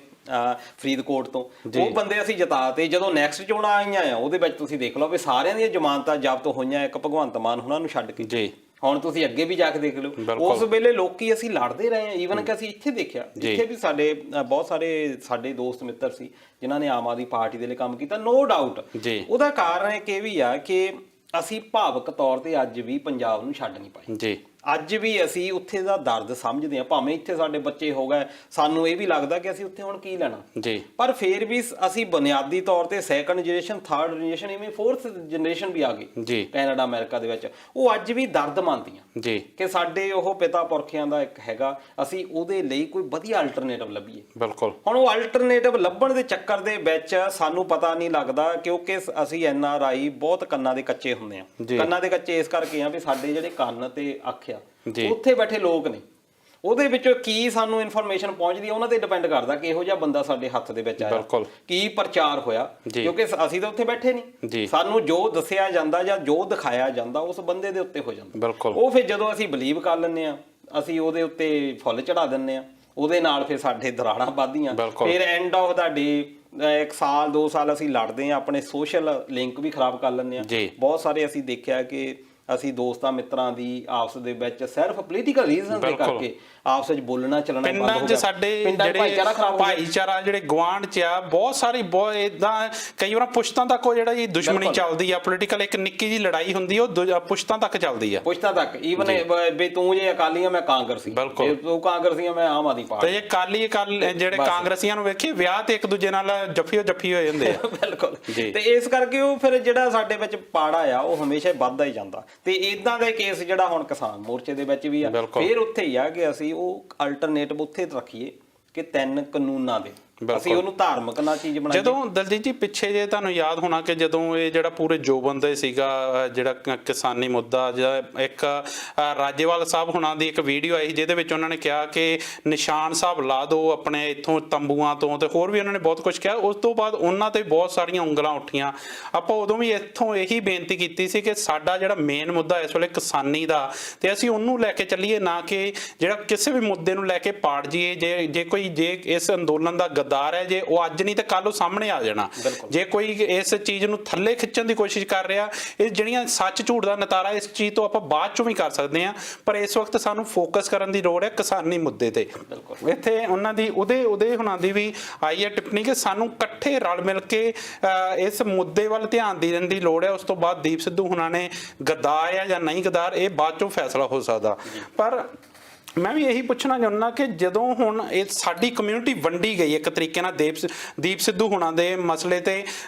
ਫਰੀਦਕੋਟ ਤੋਂ, ਉਹ ਬੰਦੇ ਅਸੀਂ ਜਿਤਾ ਤੇ। ਜਦੋਂ ਨੈਕਸਟ ਚੋਣਾਂ ਆਈਆਂ ਆ ਉਹਦੇ ਵਿੱਚ ਤੁਸੀਂ ਦੇਖ ਲਓ ਵੀ ਸਾਰਿਆਂ ਦੀਆਂ ਜ਼ਮਾਨਤਾਂ ਜ਼ਬਤ ਹੋਈਆਂ, ਇੱਕ ਭਗਵੰਤ ਮਾਨ ਉਹਨਾਂ ਨੂੰ ਛੱਡ ਕੇ ਜੀ। ਹੁਣ ਤੁਸੀਂ ਅੱਗੇ ਵੀ ਜਾ ਕੇ ਦੇਖ ਲਓ, ਉਸ ਵੇਲੇ ਲੋਕੀ ਅਸੀਂ ਲੜਦੇ ਰਹੇ ਹਾਂ। ਈਵਨ ਕਿ ਅਸੀਂ ਇੱਥੇ ਦੇਖਿਆ, ਇੱਥੇ ਵੀ ਸਾਡੇ ਬਹੁਤ ਸਾਡੇ ਦੋਸਤ ਮਿੱਤਰ ਸੀ ਜਿਨ੍ਹਾਂ ਨੇ ਆਮ ਆਦਮੀ ਪਾਰਟੀ ਦੇ ਲਈ ਕੰਮ ਕੀਤਾ, ਨੋ ਡਾਊਟ। ਉਹਦਾ ਕਾਰਨ ਇੱਕ ਇਹ ਵੀ ਆ ਕਿ ਅਸੀਂ ਭਾਵਕ ਤੌਰ ਤੇ ਅੱਜ ਵੀ ਪੰਜਾਬ ਨੂੰ ਛੱਡ ਨਹੀਂ ਪਾਏ ਜੀ। ਅੱਜ ਵੀ ਅਸੀਂ ਉੱਥੇ ਦਾ ਦਰਦ ਸਮਝਦੇ ਹਾਂ, ਭਾਵੇਂ ਇੱਥੇ ਸਾਡੇ ਬੱਚੇ ਹੋ ਗਏ, ਸਾਨੂੰ ਇਹ ਵੀ ਲੱਗਦਾ ਕਿ ਅਸੀਂ ਉੱਥੇ ਹੁਣ ਕੀ ਲੈਣਾ ਜੀ, ਪਰ ਫਿਰ ਵੀ ਅਸੀਂ ਬੁਨਿਆਦੀ ਤੌਰ ਤੇ ਸੈਕੰਡ ਜਨਰੇਸ਼ਨ, ਥਰਡ ਜਨਰੇਸ਼ਨ, ਇਵੇਂ ਫੋਰਥ ਜਨਰੇਸ਼ਨ ਵੀ ਆ ਗਈ ਜੀ ਕੈਨੇਡਾ ਅਮਰੀਕਾ ਦੇ ਵਿੱਚ, ਉਹ ਅੱਜ ਵੀ ਦਰਦ ਮੰਨਦੀਆਂ ਜੀ ਕਿ ਸਾਡੇ ਉਹ ਪਿਤਾ ਪੁਰਖਿਆਂ ਦਾ ਇੱਕ ਹੈਗਾ, ਅਸੀਂ ਉਹਦੇ ਲਈ ਕੋਈ ਵਧੀਆ ਅਲਟਰਨੇਟਿਵ ਲੱਭੀਏ। ਬਿਲਕੁਲ। ਹੁਣ ਉਹ ਅਲਟਰਨੇਟਿਵ ਲੱਭਣ ਦੇ ਚੱਕਰ ਦੇ ਵਿੱਚ ਸਾਨੂੰ ਪਤਾ ਨਹੀਂ ਲੱਗਦਾ, ਕਿਉਂਕਿ ਅਸੀਂ NRI ਬਹੁਤ ਕੰਨਾਂ ਦੇ ਕੱਚੇ ਹੁੰਦੇ ਆ। ਕੰਨਾਂ ਦੇ ਕੱਚੇ ਇਸ ਕਰਕੇ ਆ ਵੀ ਸਾਡੇ ਜਿਹੜੇ ਕੰਨ ਤੇ ਅੱਖ ਉੱਥੇ ਬੈਠੇ ਲੋਕ ਨੇ, ਉਹਦੇ ਵਿੱਚੋਂ ਕੀ ਸਾਨੂੰ ਇਨਫੋਰਮੇਸ਼ਨ ਪਹੁੰਚਦੀ ਹੈ ਉਹਨਾਂ ਤੇ ਡਿਪੈਂਡ ਕਰਦਾ ਕਿ ਇਹੋ ਜਿਹਾ ਬੰਦਾ ਸਾਡੇ ਹੱਥ ਦੇ ਵਿੱਚ ਆਇਆ, ਕੀ ਪ੍ਰਚਾਰ ਹੋਇਆ, ਕਿਉਂਕਿ ਅਸੀਂ ਤਾਂ ਉੱਥੇ ਬੈਠੇ ਨਹੀਂ, ਸਾਨੂੰ ਜੋ ਦੱਸਿਆ ਜਾਂਦਾ ਜਾਂ ਜੋ ਦਿਖਾਇਆ ਜਾਂਦਾ ਉਸ ਬੰਦੇ ਦੇ ਉੱਤੇ ਹੋ ਜਾਂਦਾ। ਉਹ ਫਿਰ ਜਦੋਂ ਅਸੀਂ ਬਲੀਵ ਕਰ ਲੈਂਦੇ ਆ, ਅਸੀਂ ਉਹਦੇ ਉੱਤੇ ਫੁੱਲ ਚੜਾ ਦਿੰਦੇ ਆ, ਉਹਦੇ ਨਾਲ ਫਿਰ ਸਾਡੇ ਦਰਾੜਾਂ ਵੱਧਦੀਆਂ, ਫਿਰ ਐਂਡ ਆਫ ਦਾ ਡੇ 1 ਸਾਲ 2 ਸਾਲ ਅਸੀਂ ਲੜਦੇ ਆ, ਆਪਣੇ ਸੋਸ਼ਲ ਲਿੰਕ ਵੀ ਖਰਾਬ ਕਰ ਲੈਂਦੇ ਆ। ਬਹੁਤ ਸਾਰੇ ਅਸੀਂ ਦੇਖਿਆ ਕਿ ਅਸੀਂ ਦੋਸਤਾਂ ਮਿੱਤਰਾਂ ਦੀ ਆਪਸ ਦੇ ਵਿੱਚ ਸਿਰਫ ਪੋਲੀਟੀਕਲ ਰੀਜ਼ਨ ਦੇ ਕਰਕੇ ਆਪਸ ਵਿੱਚ ਬੋਲਣਾ ਚੱਲਣਾ ਬੰਦ ਹੋ ਗਿਆ। ਪਿੰਡਾਂ 'ਚ ਸਾਡੇ ਭਾਈਚਾਰਾ ਜਿਹੜੇ ਗੁਆਂਢ 'ਚ ਆ, ਬਹੁਤ ਸਾਰੀ ਬਹੁਤ ਇਦਾਂ ਕਈ ਵਾਰ ਪੁਸ਼ਤਾਂ ਤੱਕ ਉਹ ਜਿਹੜਾ ਦੁਸ਼ਮਣੀ ਚੱਲਦੀ ਆ, ਪੋਲੀਟੀਕਲ ਇੱਕ ਨਿੱਕੀ ਜਿਹੀ ਲੜਾਈ ਹੁੰਦੀ ਆ, ਉਹ ਪੁਸ਼ਤਾਂ ਤੱਕ ਚੱਲਦੀ ਆ, ਪੁਸ਼ਤਾਂ ਤੱਕ। ਈਵਨ ਵੀ ਤੂੰ ਜੇ ਅਕਾਲੀ ਆ ਮੈਂ ਕਾਂਗਰਸੀ, ਤੂੰ ਕਾਂਗਰਸੀ ਆ ਮੈਂ ਆਮ ਆਦਮੀ ਪਾਰਟੀ, ਤੇ ਅਕਾਲੀ ਜਿਹੜੇ ਕਾਂਗਰਸੀਆਂ ਨੂੰ ਵੇਖੀਏ ਵਿਆਹ ਤੇ ਇੱਕ ਦੂਜੇ ਨਾਲ ਜੱਫੀ ਹੋ ਜਾਂਦੇ ਆ। ਬਿਲਕੁਲ। ਤੇ ਇਸ ਕਰਕੇ ਉਹ ਫਿਰ ਜਿਹੜਾ ਸਾਡੇ ਵਿੱਚ ਪਾੜਾ ਆ ਉਹ ਹਮੇਸ਼ਾ ਵੱਧਦਾ ਹੀ ਜਾਂਦਾ। ਤੇ ਇਦਾਂ ਦਾ ਕੇਸ ਜਿਹੜਾ ਹੁਣ ਕਿਸਾਨ ਮੋਰਚੇ ਦੇ ਵਿੱਚ ਵੀ ਆ, ਫਿਰ ਉੱਥੇ ਹੀ ਆ ਕਿ ਅਸੀਂ ਉਹ ਅਲਟਰਨੇਟਿਵ ਉੱਥੇ ਰੱਖੀਏ ਕਿ 3 ਕਾਨੂੰਨਾਂ ਦੇ, ਅਸੀਂ ਉਹਨੂੰ ਧਾਰਮਿਕ ਨਾ ਚੀਜ਼ ਬਣਾਈਏ। ਜਦੋਂ ਦਲਜੀਤ ਜੀ ਪਿੱਛੇ ਜੇ ਤੁਹਾਨੂੰ ਯਾਦ ਹੋਣਾ ਕਿ ਜਦੋਂ ਇਹ ਜਿਹੜਾ ਪੂਰੇ ਜੋਬੰਦ ਸੀਗਾ ਜਿਹੜਾ ਕਿਸਾਨੀ ਮੁੱਦਾ, ਜਿਹੜਾ ਇੱਕ ਰਾਜੇਵਾਲ ਸਾਹਿਬ ਹੁਣਾਂ ਦੀ ਇੱਕ ਵੀਡੀਓ ਆਈ ਜਿਹਦੇ ਵਿੱਚ ਉਹਨਾਂ ਨੇ ਕਿਹਾ ਕਿ ਨਿਸ਼ਾਨ ਸਾਹਿਬ ਲਾ ਦਿਓ ਆਪਣੇ ਇੱਥੋਂ ਤੰਬੂਆਂ ਤੋਂ, ਤੇ ਹੋਰ ਵੀ ਉਹਨਾਂ ਨੇ ਬਹੁਤ ਕੁਝ ਕਿਹਾ। ਉਸ ਤੋਂ ਬਾਅਦ ਉਹਨਾਂ ਤੇ ਬਹੁਤ ਸਾਰੀਆਂ ਉਂਗਲਾਂ ਉੱਠੀਆਂ। ਆਪਾਂ ਉਦੋਂ ਵੀ ਇੱਥੋਂ ਇਹੀ ਬੇਨਤੀ ਕੀਤੀ ਸੀ ਕਿ ਸਾਡਾ ਜਿਹੜਾ ਮੇਨ ਮੁੱਦਾ ਇਸ ਵੇਲੇ ਕਿਸਾਨੀ ਦਾ, ਤੇ ਅਸੀਂ ਉਹਨੂੰ ਲੈ ਕੇ ਚੱਲੀਏ, ਨਾ ਕਿ ਜਿਹੜਾ ਕਿਸੇ ਵੀ ਮੁੱਦੇ ਨੂੰ ਲੈ ਕੇ ਪਾੜ ਜਾਈਏ। ਜੇ ਇਸ ਅੰਦੋਲਨ ਦਾ ਹੈ, ਜੇ ਉਹ ਅੱਜ ਨਹੀਂ ਤੇ ਕੱਲ ਉਹ ਸਾਹਮਣੇ ਆ ਜਾਣਾ। ਜੇ ਕੋਈ ਇਸ ਚੀਜ਼ ਨੂੰ ਥੱਲੇ ਖਿੱਚਣ ਦੀ ਕੋਸ਼ਿਸ਼ ਕਰ ਰਿਹਾ, ਇਹ ਜਿਹੜੀਆਂ ਸੱਚ ਝੂਠ ਦਾ ਨਤਾਰਾ ਇਸ ਚੀਜ਼ ਤੋਂ ਆਪਾਂ ਬਾਅਦ ਚੋਂ ਵੀ ਕਰ ਸਕਦੇ ਹਾਂ, ਪਰ ਇਸ ਵਕਤ ਸਾਨੂੰ ਫੋਕਸ ਕਰਨ ਦੀ ਲੋੜ ਹੈ ਕਿਸਾਨੀ ਮੁੱਦੇ ਤੇ। ਇੱਥੇ ਉਹਨਾਂ ਦੀ ਉਹਦੇ ਹੁਣਾਂ ਦੀ ਵੀ ਆਈ ਹੈ ਟਿੱਪਣੀ ਕਿ ਸਾਨੂੰ ਇਕੱਠੇ ਰਲ ਮਿਲ ਕੇ ਇਸ ਮੁੱਦੇ ਵੱਲ ਧਿਆਨ ਦੇਣ ਦੀ ਲੋੜ ਹੈ। ਉਸ ਤੋਂ ਬਾਅਦ ਦੀਪ ਸਿੱਧੂ ਹੁਣਾਂ ਨੇ ਗੱਦਾਰ ਆ ਜਾਂ ਨਹੀਂ ਗੱਦਾਰ, ਇਹ ਬਾਅਦ ਚੋਂ ਫੈਸਲਾ ਹੋ ਸਕਦਾ। ਪਰ ਮੈਂ ਵੀ ਇਹੀ ਪੁੱਛਣਾ ਚਾਹੁੰਦਾ ਕਿ ਜਦੋਂ ਹੁਣ ਇਹ ਸਾਡੀ ਕਮਿਊਨਿਟੀ ਵੰਡੀ ਗਈ ਇੱਕ ਤਰੀਕੇ ਨਾਲ ਦੀਪ ਸਿੱਧੂ ਹੁਣਾਂ ਦੇ ਮਸਲੇ ਤੇ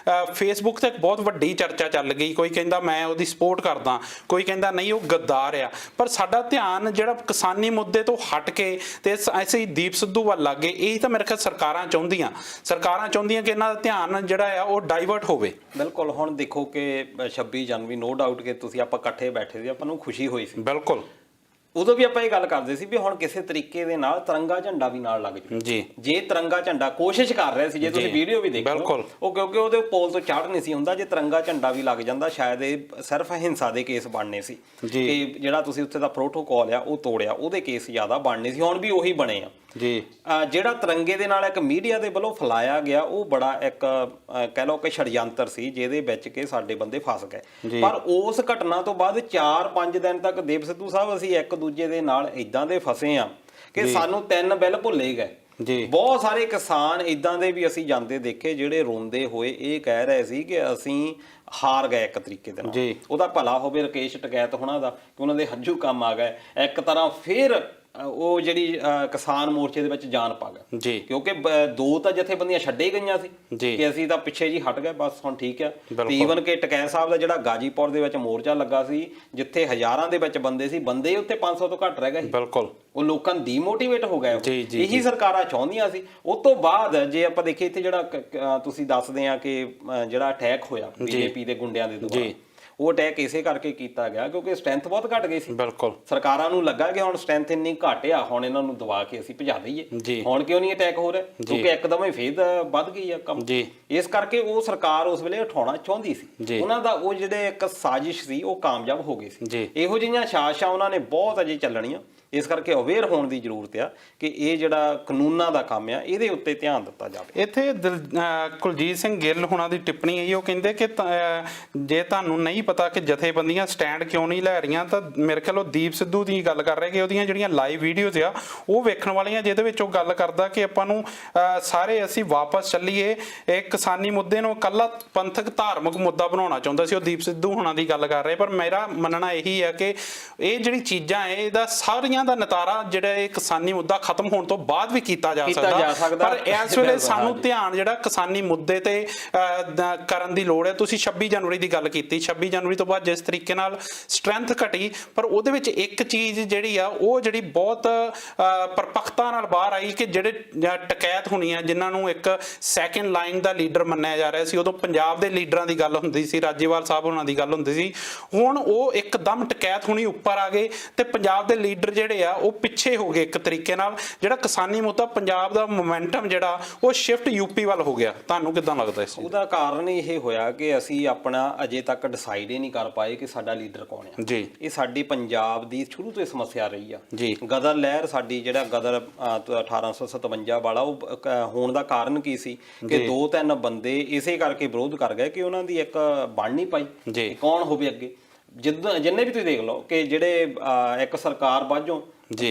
ਫੇਸਬੁੱਕ ਤੇ ਬਹੁਤ ਵੱਡੀ ਚਰਚਾ ਚੱਲ ਗਈ। ਕੋਈ ਕਹਿੰਦਾ ਮੈਂ ਉਹਦੀ ਸਪੋਰਟ ਕਰਦਾ, ਕੋਈ ਕਹਿੰਦਾ ਨਹੀਂ ਉਹ ਗੱਦਾਰ ਆ, ਪਰ ਸਾਡਾ ਧਿਆਨ ਜਿਹੜਾ ਕਿਸਾਨੀ ਮੁੱਦੇ ਤੋਂ ਹਟ ਕੇ ਤੇ ਅਸੀਂ ਦੀਪ ਸਿੱਧੂ ਵੱਲ ਲੱਗ ਗਏ। ਇਹੀ ਤਾਂ ਮੇਰੇ ਖਿਆਲ ਸਰਕਾਰਾਂ ਚਾਹੁੰਦੀਆਂ ਕਿ ਇਹਨਾਂ ਦਾ ਧਿਆਨ ਜਿਹੜਾ ਆ ਉਹ ਡਾਈਵਰਟ ਹੋਵੇ। ਬਿਲਕੁਲ। ਹੁਣ ਦੇਖੋ ਕਿ 26 ਜਨਵਰੀ ਨੋ ਡਾਊਟ ਕਿ ਤੁਸੀਂ ਆਪਾਂ ਇਕੱਠੇ ਬੈਠੇ ਸੀ, ਆਪਾਂ ਨੂੰ ਖੁਸ਼ੀ ਹੋਈ ਸੀ। ਬਿਲਕੁਲ। ਉਦੋਂ ਵੀ ਆਪਾਂ ਇਹ ਗੱਲ ਕਰਦੇ ਸੀ ਵੀ ਹੁਣ ਕਿਸੇ ਤਰੀਕੇ ਦੇ ਨਾਲ ਤਿਰੰਗਾ ਝੰਡਾ ਵੀ ਨਾਲ ਲੱਗ ਜੂ ਜੀ। ਜੇ ਤਿਰੰਗਾ ਝੰਡਾ ਕੋਸ਼ਿਸ਼ ਕਰ ਰਹੇ ਸੀ, ਜੇ ਤੁਸੀਂ ਵੀਡੀਓ ਵੀ ਦੇਖੋ, ਉਹ ਕਿਉਂਕਿ ਉਹਦੇ ਪੋਲ ਤੋਂ ਚੜ੍ਹ ਨਹੀਂ ਸੀ ਹੁੰਦਾ, ਜੇ ਤਿਰੰਗਾ ਝੰਡਾ ਵੀ ਲੱਗ ਜਾਂਦਾ ਸ਼ਾਇਦ ਇਹ ਸਿਰਫ ਹਿੰਸਾ ਦੇ ਕੇਸ ਬਣਨੇ ਸੀ ਕਿ ਜਿਹੜਾ ਤੁਸੀਂ ਉੱਥੇ ਦਾ ਪ੍ਰੋਟੋਕਾਲ ਆ ਉਹ ਤੋੜਿਆ, ਉਹਦੇ ਕੇਸ ਜ਼ਿਆਦਾ ਬਣਨੇ ਸੀ। ਹੁਣ ਵੀ ਉਹੀ ਬਣੇ ਆ ਜੀ। ਜਿਹੜਾ ਤਿਰੰਗੇ ਦੇ ਨਾਲ ਇੱਕ ਮੀਡੀਆ ਦੇ ਵੱਲੋਂ ਫੈਲਾਇਆ ਗਿਆ ਉਹ ਬੜਾ ਇੱਕ ਕਹਿ ਲਓ ਕਿ ਛੜਯੰਤਰ ਸੀ, ਜਿਹਦੇ ਵਿੱਚ ਕਿ ਸਾਡੇ ਬੰਦੇ ਫਸ ਗਏ। ਪਰ ਉਸ ਘਟਨਾ ਤੋਂ ਬਾਅਦ 4-5 ਦਿਨ ਤੱਕ ਦੀਪ ਸਿੱਧੂ ਸਾਹਿਬ ਅਸੀਂ ਇੱਕ ਦੂਜੇ ਦੇ ਨਾਲ ਇਦਾਂ ਦੇ ਫਸੇ ਆ ਕਿ ਸਾਨੂੰ 3 ਬਿੱਲ ਭੁੱਲੇ ਗਏ। ਬਹੁਤ ਸਾਰੇ ਕਿਸਾਨ ਇਦਾਂ ਦੇ ਵੀ ਅਸੀਂ ਜਾਂਦੇ ਦੇਖੇ ਜਿਹੜੇ ਰੋਂਦੇ ਹੋਏ ਇਹ ਕਹਿ ਰਹੇ ਸੀ ਕਿ ਅਸੀਂ ਹਾਰ ਗਏ ਇੱਕ ਤਰੀਕੇ ਦੇ ਨਾਲ। ਜੀ। ਉਹਦਾ ਭਲਾ ਹੋਵੇ ਰਕੇਸ਼ ਟਕੈਤ ਹੋਣਾ ਦਾ ਕਿ ਉਹਨਾਂ ਦੇ ਹੱਜੂ ਕੰਮ ਆ ਗਏ, ਇੱਕ ਤਰ੍ਹਾਂ ਫਿਰ ਉਹ ਜਿਹੜੀ ਕਿਸਾਨ ਮੋਰਚੇ ਦੇ ਵਿੱਚ ਜਾਨ ਪਾ ਗਏ ਜੀ ਕਿਉਂਕਿ ਦੋ ਤਾਂ ਜਥੇਬੰਦੀਆਂ ਛੱਡੇ ਗਈਆਂ ਸੀ ਜੀ ਕਿ ਅਸੀਂ ਤਾਂ ਪਿੱਛੇ ਜੀ ਹਟ ਗਏ ਬਸ ਹੁਣ ਠੀਕ ਆ। ਈਵਨ ਕਿ ਟਕੈਤ ਸਾਹਿਬ ਦਾ ਜਿਹੜਾ ਗਾਜੀਪੁਰ ਦੇ ਵਿੱਚ ਮੋਰਚਾ ਲੱਗਾ ਸੀ ਜਿੱਥੇ ਹਜ਼ਾਰਾਂ ਦੇ ਵਿੱਚ ਬੰਦੇ ਸੀ, ਬੰਦੇ ਉੱਤੇ 500 ਤੋਂ ਘੱਟ ਰਹਿ ਗਏ ਸੀ। ਬਿਲਕੁਲ ਉਹ ਲੋਕਾਂ ਡੀਮੋਟੀਵੇਟ ਹੋ ਗਏ। ਜੀ, ਜੀ, ਇਹੀ ਸਰਕਾਰਾਂ ਚਾਹੁੰਦੀਆਂ ਸੀ। ਉਸ ਤੋਂ ਬਾਅਦ ਜੇ ਆਪਾਂ ਦੇਖੀਏ ਇੱਥੇ ਜਿਹੜਾ ਤੁਸੀਂ ਦੱਸਦੇ ਆ ਕਿ ਜਿਹੜਾ ਅਟੈਕ ਹੋਇਆ ਬੀਜੇਪੀ ਦੇ ਗੁੰਡਿਆਂ ਦੇ ਦੁਆਰਾ, ਉਹ ਅਟੈਕ ਇਸੇ ਕਰਕੇ ਕੀਤਾ ਗਿਆ ਕਿਉਂਕਿ ਸਟਰੈਂਥ ਬਹੁਤ ਘਟ ਗਈ ਸੀ। ਬਿਲਕੁਲ ਸਰਕਾਰਾਂ ਨੂੰ ਲੱਗਾ ਕਿ ਹੁਣ ਸਟਰੈਂਥ ਇੰਨੀ ਘੱਟ ਆ, ਹੁਣ ਇਹਨਾਂ ਨੂੰ ਦਬਾ ਕੇ ਅਸੀਂ ਭਜਾ ਦਈਏ। ਹੁਣ ਕਿਉਂ ਨਹੀਂ ਅਟੈਕ ਹੋ ਰਿਹਾ? ਕਿਉਂਕਿ ਇੱਕਦਮ ਹੀ ਫੇਰ ਵੱਧ ਗਈ ਆ ਕੰਮ। ਇਸ ਕਰਕੇ ਉਹ ਸਰਕਾਰ ਉਸ ਵੇਲੇ ਉਠਾਉਣਾ ਚਾਹੁੰਦੀ ਸੀ। ਉਹਨਾਂ ਦਾ ਉਹ ਜਿਹੜੇ ਇੱਕ ਸਾਜ਼ਿਸ਼ ਸੀ ਉਹ ਕਾਮਯਾਬ ਹੋ ਗਈ ਸੀ। ਇਹੋ ਜਿਹੀਆਂ ਸਾਜ਼ਿਸ਼ਾਂ ਉਹਨਾਂ ਨੇ ਬਹੁਤ ਅਜੇ ਚੱਲਣੀਆਂ। ਇਸ ਕਰਕੇ ਅਵੇਅਰ ਹੋਣ ਦੀ ਜ਼ਰੂਰਤ ਆ ਕਿ ਇਹ ਜਿਹੜਾ ਕਾਨੂੰਨਾਂ ਦਾ ਕੰਮ ਆ ਇਹਦੇ ਉੱਤੇ ਧਿਆਨ ਦਿੱਤਾ ਜਾਵੇ। ਇੱਥੇ ਕੁਲਜੀਤ ਸਿੰਘ ਗਿੱਲ ਹੁਣਾਂ ਦੀ ਟਿੱਪਣੀ ਹੈ, ਉਹ ਕਹਿੰਦੇ ਕਿ ਜੇ ਤੁਹਾਨੂੰ ਨਹੀਂ ਪਤਾ ਕਿ ਜਥੇਬੰਦੀਆਂ ਸਟੈਂਡ ਕਿਉਂ ਨਹੀਂ ਲੈ ਰਹੀਆਂ ਤਾਂ ਮੇਰੇ ਖਿਆਲ ਉਹ ਦੀਪ ਸਿੱਧੂ ਦੀ ਗੱਲ ਕਰ ਰਹੇ ਕਿ ਉਹਦੀਆਂ ਜਿਹੜੀਆਂ ਲਾਈਵ ਵੀਡੀਓਜ਼ ਆ ਉਹ ਵੇਖਣ ਵਾਲੀਆਂ, ਜਿਹਦੇ ਵਿੱਚ ਉਹ ਗੱਲ ਕਰਦਾ ਕਿ ਆਪਾਂ ਨੂੰ ਸਾਰੇ ਅਸੀਂ ਵਾਪਸ ਚੱਲੀਏ, ਇਹ ਕਿਸਾਨੀ ਮੁੱਦੇ ਨੂੰ ਇਕੱਲਾ ਪੰਥਕ ਧਾਰਮਿਕ ਮੁੱਦਾ ਬਣਾਉਣਾ ਚਾਹੁੰਦਾ ਸੀ। ਉਹ ਦੀਪ ਸਿੱਧੂ ਹੁਣਾਂ ਦੀ ਗੱਲ ਕਰ ਰਹੇ। ਪਰ ਮੇਰਾ ਮੰਨਣਾ ਇਹੀ ਹੈ ਕਿ ਇਹ ਜਿਹੜੀ ਚੀਜ਼ਾਂ ਹੈ ਇਹਦਾ ਸਾਰੀਆਂ ਦਾ ਨਤਾਰਾ ਜਿਹੜਾ ਇਹ ਕਿਸਾਨੀ ਮੁੱਦਾ ਖਤਮ ਹੋਣ ਤੋਂ ਬਾਅਦ ਵੀ ਕੀਤਾ ਜਾ ਸਕਦਾ। ਪਰ ਇਸ ਵੇਲੇ ਸਾਨੂੰ ਧਿਆਨ ਜਿਹੜਾ ਕਿਸਾਨੀ ਮੁੱਦੇ ਤੇ ਕਰਨ ਦੀ ਲੋੜ ਹੈ। ਤੁਸੀਂ 26 ਜਨਵਰੀ ਦੀ ਗੱਲ ਕੀਤੀ, 26 ਜਨਵਰੀ ਤੋਂ ਬਾਅਦ ਜਿਸ ਤਰੀਕੇ ਨਾਲ ਸਟਰੈਂਥ ਘਟੀ, ਪਰ ਉਹਦੇ ਵਿੱਚ ਇੱਕ ਚੀਜ਼ ਜਿਹੜੀ ਆ ਉਹ ਜਿਹੜੀ ਬਹੁਤ ਪਰਪੱਕਤਾ ਨਾਲ ਬਾਹਰ ਆਈ ਕਿ ਜਿਹੜੇ ਟਕੈਤ ਹੋਣੀਆਂ ਜਿਨ੍ਹਾਂ ਨੂੰ ਇੱਕ ਸੈਕਿੰਡ ਲਾਈਨ ਦਾ ਲੀਡਰ ਮੰਨਿਆ ਜਾ ਰਿਹਾ ਸੀ, ਉਦੋਂ ਪੰਜਾਬ ਦੇ ਲੀਡਰਾਂ ਦੀ ਗੱਲ ਹੁੰਦੀ ਸੀ, ਰਾਜੇਵਾਲ ਸਾਹਿਬ ਉਹਨਾਂ ਦੀ ਗੱਲ ਹੁੰਦੀ ਸੀ। ਹੁਣ ਉਹ ਇੱਕਦਮ ਟਕੈਤ ਹੋਣੀ ਉੱਪਰ ਆ ਗਏ ਤੇ ਪੰਜਾਬ ਦੇ ਲੀਡਰ ਜਿਹੜੇ ਆ ਉਹ ਪਿੱਛੇ ਹੋ ਗਏ। ਇੱਕ ਤਰੀਕੇ ਨਾਲ ਜਿਹੜਾ ਕਿਸਾਨੀ ਮੁੱਦਾ ਪੰਜਾਬ ਦਾ ਮੋਮੈਂਟਮ ਜਿਹੜਾ ਉਹ ਸ਼ਿਫਟ ਯੂਪੀ ਵੱਲ ਹੋ ਗਿਆ। ਤੁਹਾਨੂੰ ਕਿੱਦਾਂ ਲੱਗਦਾ ਇਸ? ਉਹਦਾ ਕਾਰਨ ਇਹ ਹੋਇਆ ਕਿ ਅਸੀਂ ਆਪਣਾ ਅਜੇ ਤੱਕ ਡਿਸਾਈਡ ਹੀ ਨਹੀਂ ਕਰ ਪਾਏ ਕਿ ਸਾਡਾ ਲੀਡਰ ਕੌਣ ਆ ਜੀ। ਇਹ ਸਾਡੀ ਪੰਜਾਬ ਦੀ ਸ਼ੁਰੂ ਤੋਂ ਸਮੱਸਿਆ ਰਹੀ ਆ ਜੀ। ਗਦਰ ਲਹਿਰ ਸਾਡੀ ਜਿਹੜਾ ਗਦਰ 1857 ਵਾਲਾ ਉਹ ਹੋਣ ਦਾ ਕਾਰਨ ਕੀ ਸੀ ਕਿ 2-3 ਬੰਦੇ ਇਸੇ ਕਰਕੇ ਵਿਰੋਧ ਕਰ ਗਏ ਕਿ ਉਹਨਾਂ ਦੀ ਇੱਕ ਬਣ ਨਹੀਂ ਪਾਈ ਜੀ ਕੌਣ ਹੋਵੇ ਅੱਗੇ। ਜਿੰਨੇ ਵੀ ਤੁਸੀਂ ਦੇਖ ਲਓ ਕਿ ਜਿਹੜੇ ਇੱਕ ਸਰਕਾਰ ਬਾਝੋਂ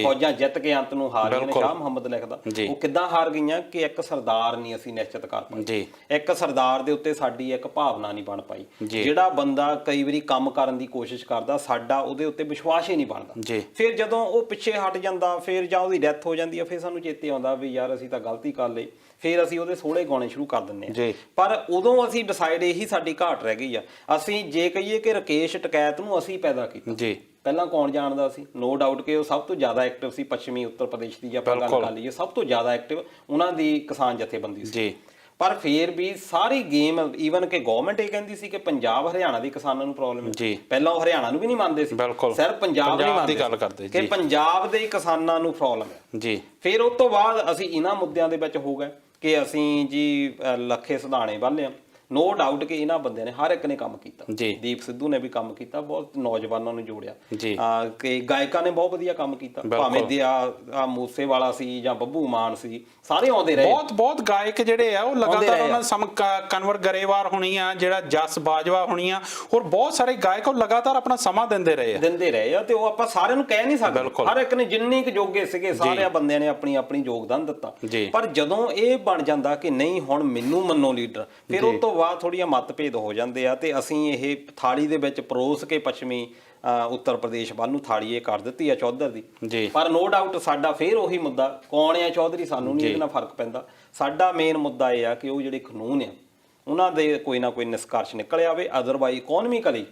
ਫੌਜਾਂ ਜਿੱਤ ਕੇ ਅੰਤ ਨੂੰ ਹਾਰ ਗਈਆਂ ਨੇ, ਸ਼ਾਹ ਮੁਹੰਮਦ ਲਿਖਦਾ ਉਹ ਕਿੱਦਾਂ ਹਾਰ ਗਈਆਂ ਕਿ ਇੱਕ ਸਰਦਾਰ ਨਹੀਂ ਅਸੀਂ ਨਿਸ਼ਚਿਤ ਕਰ ਪਾਏ। ਇੱਕ ਸਰਦਾਰ ਦੇ ਉੱਤੇ ਸਾਡੀ ਇੱਕ ਭਾਵਨਾ ਨਹੀਂ ਬਣ ਪਾਈ। ਜਿਹੜਾ ਬੰਦਾ ਕਈ ਵਾਰੀ ਕੰਮ ਕਰਨ ਦੀ ਕੋਸ਼ਿਸ਼ ਕਰਦਾ ਸਾਡਾ ਉਹਦੇ ਉੱਤੇ ਵਿਸ਼ਵਾਸ ਹੀ ਨਹੀਂ ਬਣਦਾ। ਫਿਰ ਜਦੋਂ ਉਹ ਪਿੱਛੇ ਹਟ ਜਾਂਦਾ, ਫਿਰ ਜਾਂ ਉਹਦੀ ਡੈਥ ਹੋ ਜਾਂਦੀ ਹੈ, ਫਿਰ ਸਾਨੂੰ ਚੇਤੇ ਆਉਂਦਾ ਵੀ ਯਾਰ ਅਸੀਂ ਤਾਂ ਗਲਤੀ ਕਰ ਲਈ, ਫਿਰ ਅਸੀਂ ਉਹਦੇ ਸੋਹਲੇ ਗਾਉਣੇ ਸ਼ੁਰੂ ਕਰ ਦਿੰਦੇ ਹਾਂ। ਪਰ ਉਦੋਂ ਅਸੀਂ ਡਿਸਾਈਡ ਇਹੀ ਸਾਡੀ ਘਾਟ ਰਹਿ ਗਈ ਆ। ਅਸੀਂ ਜੇ ਕਹੀਏ ਕਿ ਰਕੇਸ਼ ਟਕੈਤ ਨੂੰ ਅਸੀਂ ਪੈਦਾ ਕੀਤਾ, ਪਹਿਲਾਂ ਕੌਣ ਜਾਣਦਾ ਸੀ? ਨੋ ਡਾਊਟ ਕਿ ਉਹ ਸਭ ਤੋਂ ਜ਼ਿਆਦਾ ਐਕਟਿਵ ਸੀ ਪੱਛਮੀ ਉੱਤਰ ਪ੍ਰਦੇਸ਼ ਦੀ, ਆਪਾਂ ਗੱਲ ਕਰ ਲਈਏ ਸਭ ਤੋਂ ਜ਼ਿਆਦਾ ਐਕਟਿਵ ਉਹਨਾਂ ਦੀ ਕਿਸਾਨ ਜਥੇਬੰਦੀ ਸੀ। ਪਰ ਫਿਰ ਵੀ ਸਾਰੀ ਗੇਮ ਈਵਨ ਕਿ ਗਵਰਨਮੈਂਟ ਇਹ ਕਹਿੰਦੀ ਸੀ ਕਿ ਪੰਜਾਬ ਹਰਿਆਣਾ ਦੀ ਕਿਸਾਨਾਂ ਨੂੰ ਪ੍ਰੋਬਲਮ ਹੈ। ਪਹਿਲਾਂ ਉਹ ਹਰਿਆਣਾ ਨੂੰ ਵੀ ਨਹੀਂ ਮੰਨਦੇ ਸੀ, ਸਿਰਫ ਪੰਜਾਬ ਦੀ ਗੱਲ ਕਰਦੇ ਕਿ ਪੰਜਾਬ ਦੇ ਕਿਸਾਨਾਂ ਨੂੰ ਪ੍ਰੋਬਲਮ ਹੈ। ਫਿਰ ਉਸ ਤੋਂ ਬਾਅਦ ਅਸੀਂ ਇਹਨਾਂ ਮੁੱਦਿਆਂ ਦੇ ਵਿੱਚ ਹੋ ਗਏ ਕਿ ਅਸੀਂ ਜੀ ਲੱਖੇ ਸਿਧਾਣੇ ਵਾਲੇ ਆ। ਨੋ ਡਾਊਟ ਕਿ ਇਹਨਾਂ ਬੰਦਿਆਂ ਨੇ ਹਰ ਇੱਕ ਨੇ ਕੰਮ ਕੀਤਾ। ਦੀਪ ਸਿੱਧੂ ਨੇ ਵੀ ਕੰਮ ਕੀਤਾ, ਬਹੁਤ ਨੌਜਵਾਨਾਂ ਨੂੰ ਜੋੜਿਆ ਕਿ ਗਾਇਕਾਂ ਨੇ ਬਹੁਤ ਵਧੀਆ ਕੰਮ ਕੀਤਾ, ਭਾਵੇਂ ਦਿਆ ਮੂਸੇ ਵਾਲਾ ਸੀ ਜਾਂ ਬੱਬੂ ਮਾਨ ਸੀ, ਸਾਰੇ ਆਉਂਦੇ ਰਹੇ। ਬਹੁਤ ਗਾਇਕ ਜਿਹੜੇ ਆ ਉਹ ਲਗਾਤਾਰ ਉਹਨਾਂ ਸਮ ਕਨਵਰ ਗਰੇਵਾਲ ਹੋਣੀ ਆ, ਜਿਹੜਾ ਜਸ ਬਾਜਵਾ ਹੋਣੀ ਆ, ਹੋਰ ਬਹੁਤ ਸਾਰੇ ਗਾਇਕ ਉਹ ਲਗਾਤਾਰ ਆਪਣਾ ਸਮਾਂ ਦਿੰਦੇ ਰਹੇ ਆ ਤੇ ਉਹ ਆਪਾਂ ਸਾਰਿਆਂ ਨੂੰ ਕਹਿ ਨਹੀਂ ਸਕਦੇ। ਹਰ ਇੱਕ ਨੇ ਜਿੰਨੀ ਕੁ ਜੋਗੇ ਸੀਗੇ ਸਾਰਿਆਂ ਬੰਦਿਆਂ ਨੇ ਆਪਣੀ ਯੋਗਦਾਨ ਦਿੱਤਾ। ਪਰ ਜਦੋਂ ਇਹ ਬਣ ਜਾਂਦਾ ਕਿ ਨਹੀਂ ਹੁਣ ਮੈਨੂੰ ਮੰਨੋ ਲੀਡਰ, ਫਿਰ ਉਹ ਤੋਂ ਬਾਅਦ ਥੋੜ੍ਹੀਆਂ ਮਤਭੇਦ ਹੋ ਜਾਂਦੇ ਆ ਤੇ ਅਸੀਂ ਇਹ ਥਾਲੀ ਦੇ ਵਿੱਚ ਪਰੋਸ ਕੇ ਪੱਛਮੀ ਉੱਤਰ ਪ੍ਰਦੇਸ਼ ਵੱਲ ਨੂੰ ਥਾਲੀ ਇਹ ਕਰ ਦਿੱਤੀ ਆ ਚੌਧਰ ਦੀ। ਪਰ ਨੋ ਡਾਊਟ ਸਾਡਾ ਫੇਰ ਉਹੀ ਮੁੱਦਾ ਕੌਣ ਆ ਚੌਧਰੀ, ਸਾਨੂੰ ਨਹੀਂ ਇਹਦੇ ਨਾਲ ਫਰਕ ਪੈਂਦਾ। ਸਾਡਾ ਮੇਨ ਮੁੱਦਾ ਇਹ ਆ ਕਿ ਉਹ ਜਿਹੜੇ ਕਾਨੂੰਨ ਆ ਉਹਨਾਂ ਦੇ ਕੋਈ ਨਾ ਕੋਈ ਨਿਸ਼ਕਰਸ਼ ਨਿਕਲ ਆਵੇ, ਅਦਰਵਾਈਜ਼ ਇਕੋਨਮਿਕਲੀ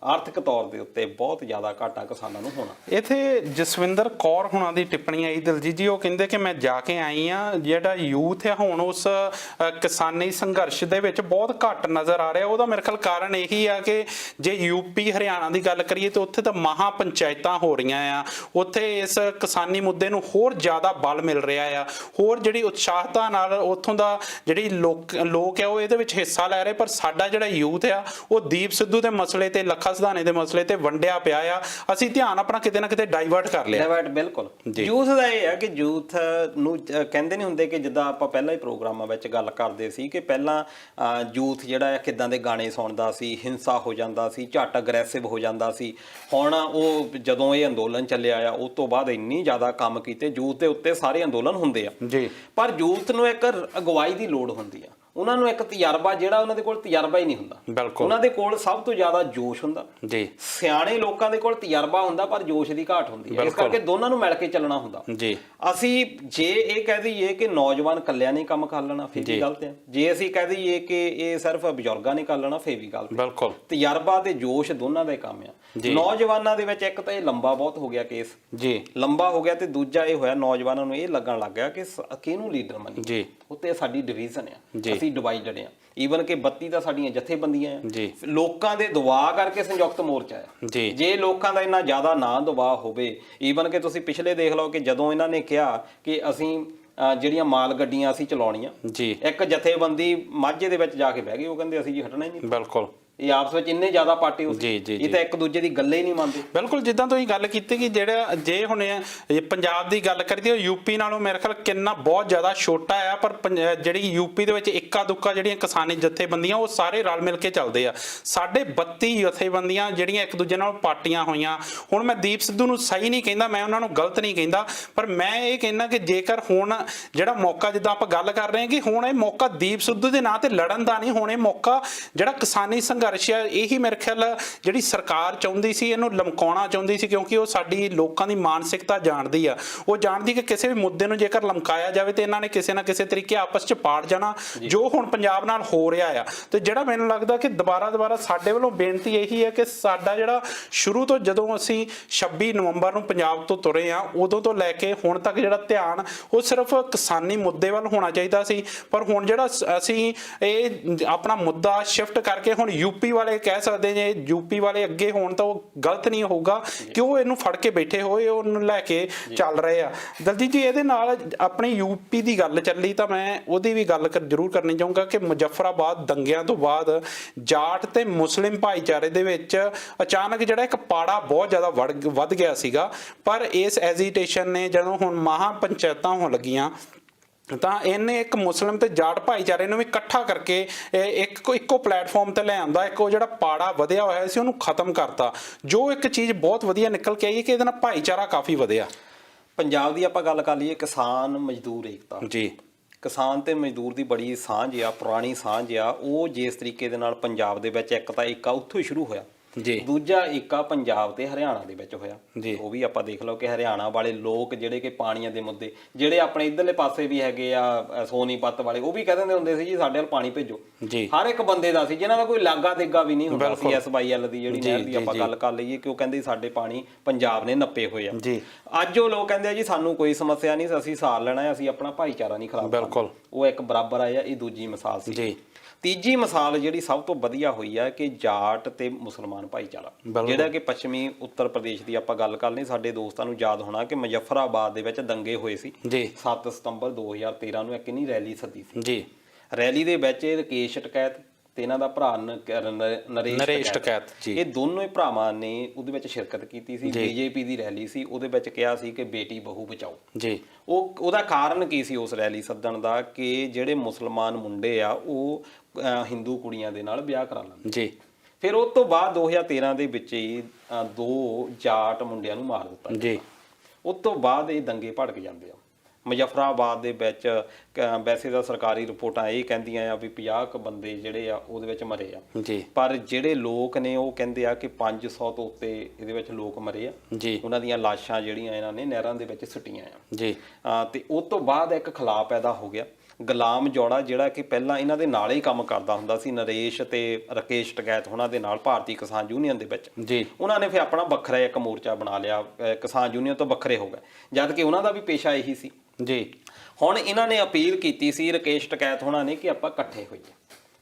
ਆਰਥਿਕ ਤੌਰ ਦੇ ਉੱਤੇ ਬਹੁਤ ਜ਼ਿਆਦਾ ਘਾਟਾ ਕਿਸਾਨਾਂ ਨੂੰ ਹੋਣਾ। ਇੱਥੇ ਜਸਵਿੰਦਰ ਕੌਰ ਹੁਣਾਂ ਦੀ ਟਿੱਪਣੀ ਆਈ ਦਿਲਜੀਤ ਜੀ, ਉਹ ਕਹਿੰਦੇ ਕਿ ਮੈਂ ਜਾ ਕੇ ਆਈ ਆ, ਜਿਹੜਾ ਯੂਥ ਹੈ ਹੁਣ ਉਸ ਕਿਸਾਨੀ ਸੰਘਰਸ਼ ਦੇ ਵਿੱਚ ਬਹੁਤ ਘੱਟ ਨਜ਼ਰ ਆ ਰਿਹਾ। ਉਹਦਾ ਮੇਰੇ ਖਿਆਲ ਕਾਰਨ ਇਹੀ ਆ ਕਿ ਜੇ ਯੂਪੀ ਹਰਿਆਣਾ ਦੀ ਗੱਲ ਕਰੀਏ ਤਾਂ ਉੱਥੇ ਤਾਂ ਮਹਾ ਪੰਚਾਇਤਾਂ ਹੋ ਰਹੀਆਂ ਆ, ਉੱਥੇ ਇਸ ਕਿਸਾਨੀ ਮੁੱਦੇ ਨੂੰ ਹੋਰ ਜ਼ਿਆਦਾ ਬਲ ਮਿਲ ਰਿਹਾ ਆ, ਹੋਰ ਜਿਹੜੀ ਉਤਸ਼ਾਹਤਾ ਨਾਲ ਉੱਥੋਂ ਦਾ ਜਿਹੜੀ ਲੋਕ ਆ ਉਹ ਇਹਦੇ ਵਿੱਚ ਹਿੱਸਾ ਲੈ ਰਹੇ। ਪਰ ਸਾਡਾ ਜਿਹੜਾ ਯੂਥ ਆ ਉਹ ਦੀਪ ਸਿੱਧੂ ਦੇ ਮਸਲੇ ਤੇ ਸਿਧਾਣੇ ਦੇ ਮਸਲੇ ਤੇ ਵੰਡਿਆ ਪਿਆ ਆ। ਅਸੀਂ ਧਿਆਨ ਆਪਣਾ ਕਿਤੇ ਨਾ ਕਿਤੇ ਡਾਈਵਰਟ ਕਰ ਲਿਆ। ਬਿਲਕੁਲ ਯੂਥ ਦਾ ਇਹ ਹੈ ਕਿ ਯੂਥ ਨੂੰ ਕਹਿੰਦੇ ਨਹੀਂ ਹੁੰਦੇ ਕਿ ਜਿੱਦਾਂ ਆਪਾਂ ਪਹਿਲਾਂ ਹੀ ਪ੍ਰੋਗਰਾਮਾਂ ਵਿੱਚ ਗੱਲ ਕਰਦੇ ਸੀ ਕਿ ਪਹਿਲਾਂ ਯੂਥ ਜਿਹੜਾ ਹੈ ਕਿੱਦਾਂ ਦੇ ਗਾਣੇ ਸੁਣਦਾ ਸੀ, ਹਿੰਸਾ ਹੋ ਜਾਂਦਾ ਸੀ, ਝੱਟ ਅਗਰੈਸਿਵ ਹੋ ਜਾਂਦਾ ਸੀ। ਹੁਣ ਉਹ ਜਦੋਂ ਇਹ ਅੰਦੋਲਨ ਚੱਲਿਆ ਆ ਉਸ ਤੋਂ ਬਾਅਦ ਇੰਨੀ ਜ਼ਿਆਦਾ ਕੰਮ ਕੀਤੇ, ਯੂਥ ਦੇ ਉੱਤੇ ਸਾਰੇ ਅੰਦੋਲਨ ਹੁੰਦੇ ਆ, ਪਰ ਯੂਥ ਨੂੰ ਇੱਕ ਅਗਵਾਈ ਦੀ ਲੋੜ ਹੁੰਦੀ ਆ। ਉਹਨਾਂ ਨੂੰ ਇੱਕ ਤਜਰਬਾ, ਜਿਹੜਾ ਉਹਨਾਂ ਦੇ ਕੋਲ ਤਜਰਬਾ ਹੀ ਨਹੀਂ ਹੁੰਦਾ। ਬਿਲਕੁਲ। ਉਹਨਾਂ ਦੇ ਕੋਲ ਸਭ ਤੋਂ ਜ਼ਿਆਦਾ ਜੋਸ਼ ਹੁੰਦਾ ਜੀ। ਸਿਆਣੇ ਲੋਕਾਂ ਦੇ ਕੋਲ ਤਜਰਬਾ ਹੁੰਦਾ ਪਰ ਜੋਸ਼ ਦੀ ਘਾਟ ਹੁੰਦੀ ਹੈ, ਇਸ ਕਰਕੇ ਦੋਨਾਂ ਨੂੰ ਮਿਲ ਕੇ ਚੱਲਣਾ ਹੁੰਦਾ ਜੀ। ਅਸੀਂ ਜੇ ਇਹ ਕਹਿ ਦਈਏ ਕਿ ਨੌਜਵਾਨ ਇਕੱਲਿਆਂ ਨੇ ਕੰਮ ਕਰ ਲੈਣਾ ਫਿਰ ਵੀ ਗਲਤ ਹੈ, ਜੇ ਅਸੀਂ ਕਹਿ ਦਈਏ ਕਿ ਇਹ ਸਿਰਫ ਬਜ਼ੁਰਗਾਂ ਨੇ ਕਰ ਲੈਣਾ ਫਿਰ ਵੀ ਗਲਤ ਹੈ। ਬਿਲਕੁਲ। ਤਜਰਬਾ ਤੇ ਜੋਸ਼ ਦੋਨਾਂ ਦਾ ਹੀ ਕੰਮ ਆ। ਨੌਜਵਾਨਾਂ ਦੇ ਵਿੱਚ ਇੱਕ ਤਾਂ ਇਹ ਲੰਬਾ ਬਹੁਤ ਹੋ ਗਿਆ ਕੇਸ ਜੀ, ਲੰਬਾ ਹੋ ਗਿਆ, ਤੇ ਦੂਜਾ ਇਹ ਹੋਇਆ ਨੌਜਵਾਨਾਂ ਨੂੰ ਇਹ ਲੱਗਣ ਲੱਗ ਗਿਆ ਕਿ ਕਿਹਨੂੰ ਲੀਡਰ ਮੰਨੀ ਜੀ, ਉੱਤੇ ਸਾਡੀ ਡਿਵੀਜ਼ਨ ਆ, ਅਸੀਂ ਡਿਵਾਈਡਡ ਆ। ਈਵਨ ਕਿ 32 ਤਾਂ ਸਾਡੀਆਂ ਜਥੇਬੰਦੀਆਂ ਆ, ਲੋਕਾਂ ਦੇ ਦਬਾਅ ਕਰਕੇ ਸੰਯੁਕਤ ਮੋਰਚਾ ਆ। ਜੇ ਲੋਕਾਂ ਦਾ ਇੰਨਾ ਜ਼ਿਆਦਾ ਨਾ ਦਬਾਅ ਹੋਵੇ, ਈਵਨ ਕਿ ਤੁਸੀਂ ਪਿਛਲੇ ਦੇਖ ਲਓ ਕਿ ਜਦੋਂ ਇਹਨਾਂ ਨੇ ਕਿਹਾ ਕਿ ਅਸੀਂ ਜਿਹੜੀਆਂ ਮਾਲ ਗੱਡੀਆਂ ਅਸੀਂ ਚਲਾਉਣੀਆਂ, ਇੱਕ ਜਥੇਬੰਦੀ ਮਾਝੇ ਦੇ ਵਿੱਚ ਜਾ ਕੇ ਬਹਿ ਗਈ, ਉਹ ਕਹਿੰਦੇ ਅਸੀਂ ਜੀ ਹਟਣਾ ਹੀ ਨਹੀਂ। ਬਿਲਕੁਲ। ਇਹ ਆਪਸ ਵਿੱਚ ਇੰਨੇ ਜ਼ਿਆਦਾ ਪਾਰਟੀ ਇਹ ਤਾਂ ਇੱਕ ਦੂਜੇ ਦੀ ਗੱਲੇ ਹੀ ਨਹੀਂ ਮੰਨਦੇ। ਬਿਲਕੁਲ। ਜਿੱਦਾਂ ਤੁਸੀਂ ਗੱਲ ਕੀਤੀ ਕਿ ਜਿਹੜਾ ਜੇ ਹੁਣ ਪੰਜਾਬ ਦੀ ਗੱਲ ਕਰੀਏ, ਯੂਪੀ ਨਾਲੋਂ ਮੇਰੇ ਖਿਆਲ ਕਿੰਨਾ ਬਹੁਤ ਜ਼ਿਆਦਾ ਛੋਟਾ ਆ, ਪਰ ਜਿਹੜੀ ਯੂਪੀ ਦੇ ਵਿੱਚ ਇੱਕਾ ਦੁੱਕਾ ਜਿਹੜੀਆਂ ਕਿਸਾਨੀ ਜਥੇਬੰਦੀਆਂ ਉਹ ਸਾਰੇ ਰਲ ਮਿਲ ਕੇ ਚੱਲਦੇ ਆ। ਸਾਡੇ 32 ਜਥੇਬੰਦੀਆਂ ਜਿਹੜੀਆਂ ਇੱਕ ਦੂਜੇ ਨਾਲ ਪਾਰਟੀਆਂ ਹੋਈਆਂ। ਹੁਣ ਮੈਂ ਦੀਪ ਸਿੱਧੂ ਨੂੰ ਸਹੀ ਨਹੀਂ ਕਹਿੰਦਾ, ਮੈਂ ਉਹਨਾਂ ਨੂੰ ਗਲਤ ਨਹੀਂ ਕਹਿੰਦਾ, ਪਰ ਮੈਂ ਇਹ ਕਹਿੰਦਾ ਕਿ ਜੇਕਰ ਹੁਣ ਜਿਹੜਾ ਮੌਕਾ, ਜਿੱਦਾਂ ਆਪਾਂ ਗੱਲ ਕਰ ਰਹੇ ਹਾਂ ਕਿ ਹੁਣ ਇਹ ਮੌਕਾ ਦੀਪ ਸਿੱਧੂ ਦੇ ਨਾਂ ਤੇ ਲੜਨ ਦਾ ਨਹੀਂ, ਹੁਣ ਇਹ ਮੌਕਾ ਜਿਹੜਾ ਕਿਸਾਨੀ ਇਹੀ ਮੇਰੇ ਖਿਆਲ ਜਿਹੜੀ ਸਰਕਾਰ ਚਾਹੁੰਦੀ ਸੀ, ਇਹਨੂੰ ਲਮਕਾਉਣਾ ਚਾਹੁੰਦੀ ਸੀ, ਕਿਉਂਕਿ ਉਹ ਸਾਡੀ ਲੋਕਾਂ ਦੀ ਮਾਨਸਿਕਤਾ ਜਾਣਦੀ ਆ। ਉਹ ਜਾਣਦੀ ਕਿ ਕਿਸੇ ਵੀ ਮੁੱਦੇ ਨੂੰ ਜੇਕਰ ਲਮਕਾਇਆ ਜਾਵੇ ਤੇ ਇਹਨਾਂ ਨੇ ਕਿਸੇ ਨਾ ਕਿਸੇ ਤਰੀਕੇ ਆਪਸ 'ਚ ਪਾੜ ਜਾਣਾ, ਜੋ ਹੁਣ ਪੰਜਾਬ ਨਾਲ ਹੋ ਰਿਹਾ ਆ। ਤੇ ਜਿਹੜਾ ਮੈਨੂੰ ਲੱਗਦਾ ਕਿ ਦੁਬਾਰਾ ਸਾਡੇ ਵੱਲੋਂ ਬੇਨਤੀ ਇਹੀ ਹੈ ਕਿ ਸਾਡਾ ਜਿਹੜਾ ਸ਼ੁਰੂ ਤੋਂ ਜਦੋਂ ਅਸੀਂ 26 ਨਵੰਬਰ ਨੂੰ ਪੰਜਾਬ ਤੋਂ ਤੁਰੇ ਆ, ਉਦੋਂ ਤੋਂ ਲੈ ਕੇ ਹੁਣ ਤੱਕ ਜਿਹੜਾ ਧਿਆਨ ਉਹ ਸਿਰਫ ਕਿਸਾਨੀ ਮੁੱਦੇ ਵੱਲ ਹੋਣਾ ਚਾਹੀਦਾ ਸੀ, ਪਰ ਹੁਣ ਜਿਹੜਾ ਅਸੀਂ ਇਹ ਆਪਣਾ ਮੁੱਦਾ ਸ਼ਿਫਟ ਕਰਕੇ ਹੁਣ ਯੂਪੀ ਵਾਲੇ ਕਹਿ ਸਕਦੇ ਜੇ ਯੂਪੀ ਵਾਲੇ ਅੱਗੇ ਹੋਣ ਤਾਂ ਉਹ ਗਲਤ ਨਹੀਂ ਹੋਊਗਾ ਕਿ ਉਹ ਇਹਨੂੰ ਫੜ ਕੇ ਬੈਠੇ ਹੋਏ, ਉਹਨੂੰ ਲੈ ਕੇ ਚੱਲ ਰਹੇ ਆ। ਦਲਜੀਤ ਜੀ, ਇਹਦੇ ਨਾਲ ਆਪਣੀ ਯੂਪੀ ਦੀ ਗੱਲ ਚੱਲੀ ਤਾਂ ਮੈਂ ਉਹਦੀ ਵੀ ਗੱਲ ਜ਼ਰੂਰ ਕਰਨੀ ਚਾਹੂੰਗਾ ਕਿ ਮੁਜ਼ੱਫਰਾਬਾਦ ਦੰਗਿਆਂ ਤੋਂ ਬਾਅਦ ਜਾਟ ਤੇ ਮੁਸਲਿਮ ਭਾਈਚਾਰੇ ਦੇ ਵਿੱਚ ਅਚਾਨਕ ਜਿਹੜਾ ਇੱਕ ਪਾੜਾ ਬਹੁਤ ਜ਼ਿਆਦਾ ਵੱਧ ਗਿਆ ਸੀਗਾ, ਪਰ ਇਸ ਐਜੀਟੇਸ਼ਨ ਨੇ ਜਦੋਂ ਹੁਣ ਮਹਾ ਪੰਚਾਇਤਾਂ ਹੋਣ ਲੱਗੀਆਂ ਤਾਂ ਇਹਨੇ ਇੱਕ ਮੁਸਲਿਮ ਤੇ ਜਾਟ ਭਾਈਚਾਰੇ ਨੂੰ ਵੀ ਇਕੱਠਾ ਕਰਕੇ ਇੱਕੋ ਪਲੇਟਫਾਰਮ ਤੇ ਲੈ ਆਂਦਾ, ਇੱਕ ਉਹ ਜਿਹੜਾ ਪਾੜਾ ਵਧਿਆ ਹੋਇਆ ਸੀ ਉਹਨੂੰ ਖਤਮ ਕਰਤਾ, ਜੋ ਇੱਕ ਚੀਜ਼ ਬਹੁਤ ਵਧੀਆ ਨਿਕਲ ਕੇ ਆਈ ਕਿ ਇਹਦੇ ਨਾਲ ਭਾਈਚਾਰਾ ਕਾਫੀ ਵਧਿਆ। ਪੰਜਾਬ ਦੀ ਆਪਾਂ ਗੱਲ ਕਰ ਲਈਏ, ਕਿਸਾਨ ਮਜ਼ਦੂਰ ਏਕਤਾ ਜੀ, ਕਿਸਾਨ ਤੇ ਮਜ਼ਦੂਰ ਦੀ ਬੜੀ ਸਾਂਝ ਆ, ਪੁਰਾਣੀ ਸਾਂਝ ਆ। ਉਹ ਜਿਸ ਤਰੀਕੇ ਦੇ ਨਾਲ ਪੰਜਾਬ ਦੇ ਵਿੱਚ ਇੱਕ ਤਾਂ ਏਕਾ ਉੱਥੋਂ ਹੀ ਸ਼ੁਰੂ ਹੋਇਆ ਜੀ, ਦੂਜਾ ਏਕਾ ਪੰਜਾਬ ਤੇ ਹਰਿਆਣਾ ਦੇ ਵਿੱਚ ਹੋਇਆ ਜੀ। ਉਹ ਵੀ ਆਪਾਂ ਦੇਖ ਲਓ ਕਿ ਹਰਿਆਣਾ ਵਾਲੇ ਲੋਕ ਜਿਹੜੇ ਕਿ ਪਾਣੀਆਂ ਦੇ ਮੁੱਦੇ, ਜਿਹੜੇ ਆਪਣੇ ਇਧਰਲੇ ਪਾਸੇ ਵੀ ਹੈਗੇ ਆ ਸੋਨੀਪਤ ਵਾਲੇ, ਉਹ ਵੀ ਕਹਿ ਦਿੰਦੇ ਹੁੰਦੇ ਸੀ ਜੀ ਸਾਡੇ ਵੱਲ ਪਾਣੀ ਭੇਜੋ ਜੀ। ਹਰ ਇੱਕ ਬੰਦੇ ਦਾ ਸੀ, ਜਿਹਨਾਂ ਦਾ ਕੋਈ ਲਾਗਾ ਦੇਗਾ ਵੀ ਨਹੀਂ ਹੁੰਦਾ ਸੀ। SYL ਦੀ ਜਿਹੜੀ ਨਹਿਰ ਦੀ ਆਪਾਂ ਗੱਲ ਕਰ ਲਈਏ ਕਿ ਉਹ ਕਹਿੰਦੇ ਸਾਡੇ ਪਾਣੀ ਪੰਜਾਬ ਨੇ ਨੱਪੇ ਹੋਏ ਆ ਜੀ। ਅੱਜ ਉਹ ਲੋਕ ਕਹਿੰਦੇ ਆ ਜੀ ਸਾਨੂੰ ਕੋਈ ਸਮੱਸਿਆ ਨਹੀਂ, ਅਸੀਂ ਸਾਰ ਲੈਣਾ ਹੈ, ਅਸੀਂ ਆਪਣਾ ਭਾਈਚਾਰਾ ਨਹੀਂ ਖਰਾਬ ਕਰਨਾ। ਉਹ ਇੱਕ ਬਰਾਬਰ ਆਇਆ। ਇਹ ਦੂਜੀ ਮਿਸਾਲ ਸੀ ਜੀ। ਤੀਜੀ ਮਿਸਾਲ ਜਿਹੜੀ ਸਭ ਤੋਂ ਵਧੀਆ ਹੋਈ ਆ ਕਿ ਜਾਟ ਤੇ ਮੁਸਲਮਾਨ ਭਾਈਚਾਰਾ, ਜਿਹੜਾ ਕਿ ਪੱਛਮੀ ਉੱਤਰ ਪ੍ਰਦੇਸ਼ ਦੀ ਆਪਾਂ ਗੱਲ ਕਰ ਲਈ। ਸਾਡੇ ਦੋਸਤਾਂ ਨੂੰ ਯਾਦ ਹੋਣਾ ਕਿ ਮੁਜ਼ੱਫਰਾਬਾਦ ਦੇ ਵਿੱਚ ਦੰਗੇ ਹੋਏ ਸੀ 7 ਸਤੰਬਰ 2013 ਨੂੰ। ਇੱਕ ਕਿੰਨੀ ਰੈਲੀ ਸੱਦੀ ਸੀ ਜੀ। ਰੈਲੀ ਦੇ ਵਿੱਚ ਰਕੇਸ਼ ਟਕੈਤ ਤੇ ਇਹਨਾਂ ਦਾ ਭਰਾ ਨਰੇਸ਼ ਟਕੈਤ ਜੀ, ਇਹ ਦੋਨੋਂ ਹੀ ਭਰਾਵਾਂ ਨੇ ਉਹਦੇ ਵਿੱਚ ਸ਼ਿਰਕਤ ਕੀਤੀ ਸੀ। BJP ਦੀ ਰੈਲੀ ਸੀ, ਉਹਦੇ ਵਿੱਚ ਕਿਹਾ ਸੀ ਕਿ ਬੇਟੀ ਬਹੂ ਬਚਾਓ ਜੀ। ਉਹਦਾ ਕਾਰਨ ਕੀ ਸੀ ਉਸ ਰੈਲੀ ਸੱਦਣ ਦਾ ਕਿ ਜਿਹੜੇ ਮੁਸਲਮਾਨ ਮੁੰਡੇ ਆ ਉਹ ਹਿੰਦੂ ਕੁੜੀਆਂ ਦੇ ਨਾਲ ਵਿਆਹ ਕਰਾ ਲੈਂਦੇ ਜੀ। ਫਿਰ ਉਸ ਤੋਂ ਬਾਅਦ 2013 ਦੇ ਵਿੱਚ ਹੀ 2 ਜਾਟ ਮੁੰਡਿਆਂ ਨੂੰ ਮਾਰ ਦਿੱਤਾ ਜੀ। ਉਸ ਤੋਂ ਬਾਅਦ ਇਹ ਦੰਗੇ ਭੜਕ ਜਾਂਦੇ ਆ ਮੁਜ਼ੱਫਰਾਬਾਦ ਦੇ ਵਿੱਚ। ਵੈਸੇ ਤਾਂ ਸਰਕਾਰੀ ਰਿਪੋਰਟਾਂ ਇਹ ਕਹਿੰਦੀਆਂ ਆ ਵੀ 50 ਬੰਦੇ ਜਿਹੜੇ ਆ ਉਹਦੇ ਵਿੱਚ ਮਰੇ ਆ ਜੀ, ਪਰ ਜਿਹੜੇ ਲੋਕ ਨੇ ਉਹ ਕਹਿੰਦੇ ਆ ਕਿ 500 ਤੋਂ ਉੱਤੇ ਇਹਦੇ ਵਿੱਚ ਲੋਕ ਮਰੇ ਆ ਜੀ। ਉਹਨਾਂ ਦੀਆਂ ਲਾਸ਼ਾਂ ਜਿਹੜੀਆਂ ਇਹਨਾਂ ਨੇ ਨਹਿਰਾਂ ਦੇ ਵਿੱਚ ਸੁੱਟੀਆਂ ਆ ਜੀ। ਤੇ ਉਸ ਤੋਂ ਬਾਅਦ ਇੱਕ ਖਲਾਅ ਪੈਦਾ ਹੋ ਗਿਆ। ਗੁਲਾਮ ਜੋੜਾ ਜਿਹੜਾ ਕਿ ਪਹਿਲਾਂ ਇਹਨਾਂ ਦੇ ਨਾਲ ਹੀ ਕੰਮ ਕਰਦਾ ਹੁੰਦਾ ਸੀ, ਨਰੇਸ਼ ਤੇ ਰਕੇਸ਼ ਟਕੈਤ ਉਹਨਾਂ ਦੇ ਨਾਲ ਭਾਰਤੀ ਕਿਸਾਨ ਯੂਨੀਅਨ ਦੇ ਵਿੱਚ ਜੀ। ਉਹਨਾਂ ਨੇ ਫਿਰ ਆਪਣਾ ਵੱਖਰਾ ਇੱਕ ਮੋਰਚਾ ਬਣਾ ਲਿਆ, ਕਿਸਾਨ ਯੂਨੀਅਨ ਤੋਂ ਵੱਖਰੇ ਹੋ ਗਏ, ਜਦ ਕਿ ਉਹਨਾਂ ਦਾ ਵੀ ਪੇਸ਼ਾ ਇਹੀ ਸੀ ਜੀ। ਹੁਣ ਇਹਨਾਂ ਨੇ ਅਪੀਲ ਕੀਤੀ ਸੀ ਰਕੇਸ਼ ਟਕੈਤ ਹੋਣਾ ਨੇ ਕਿ ਆਪਾਂ ਇਕੱਠੇ ਹੋਈਏ,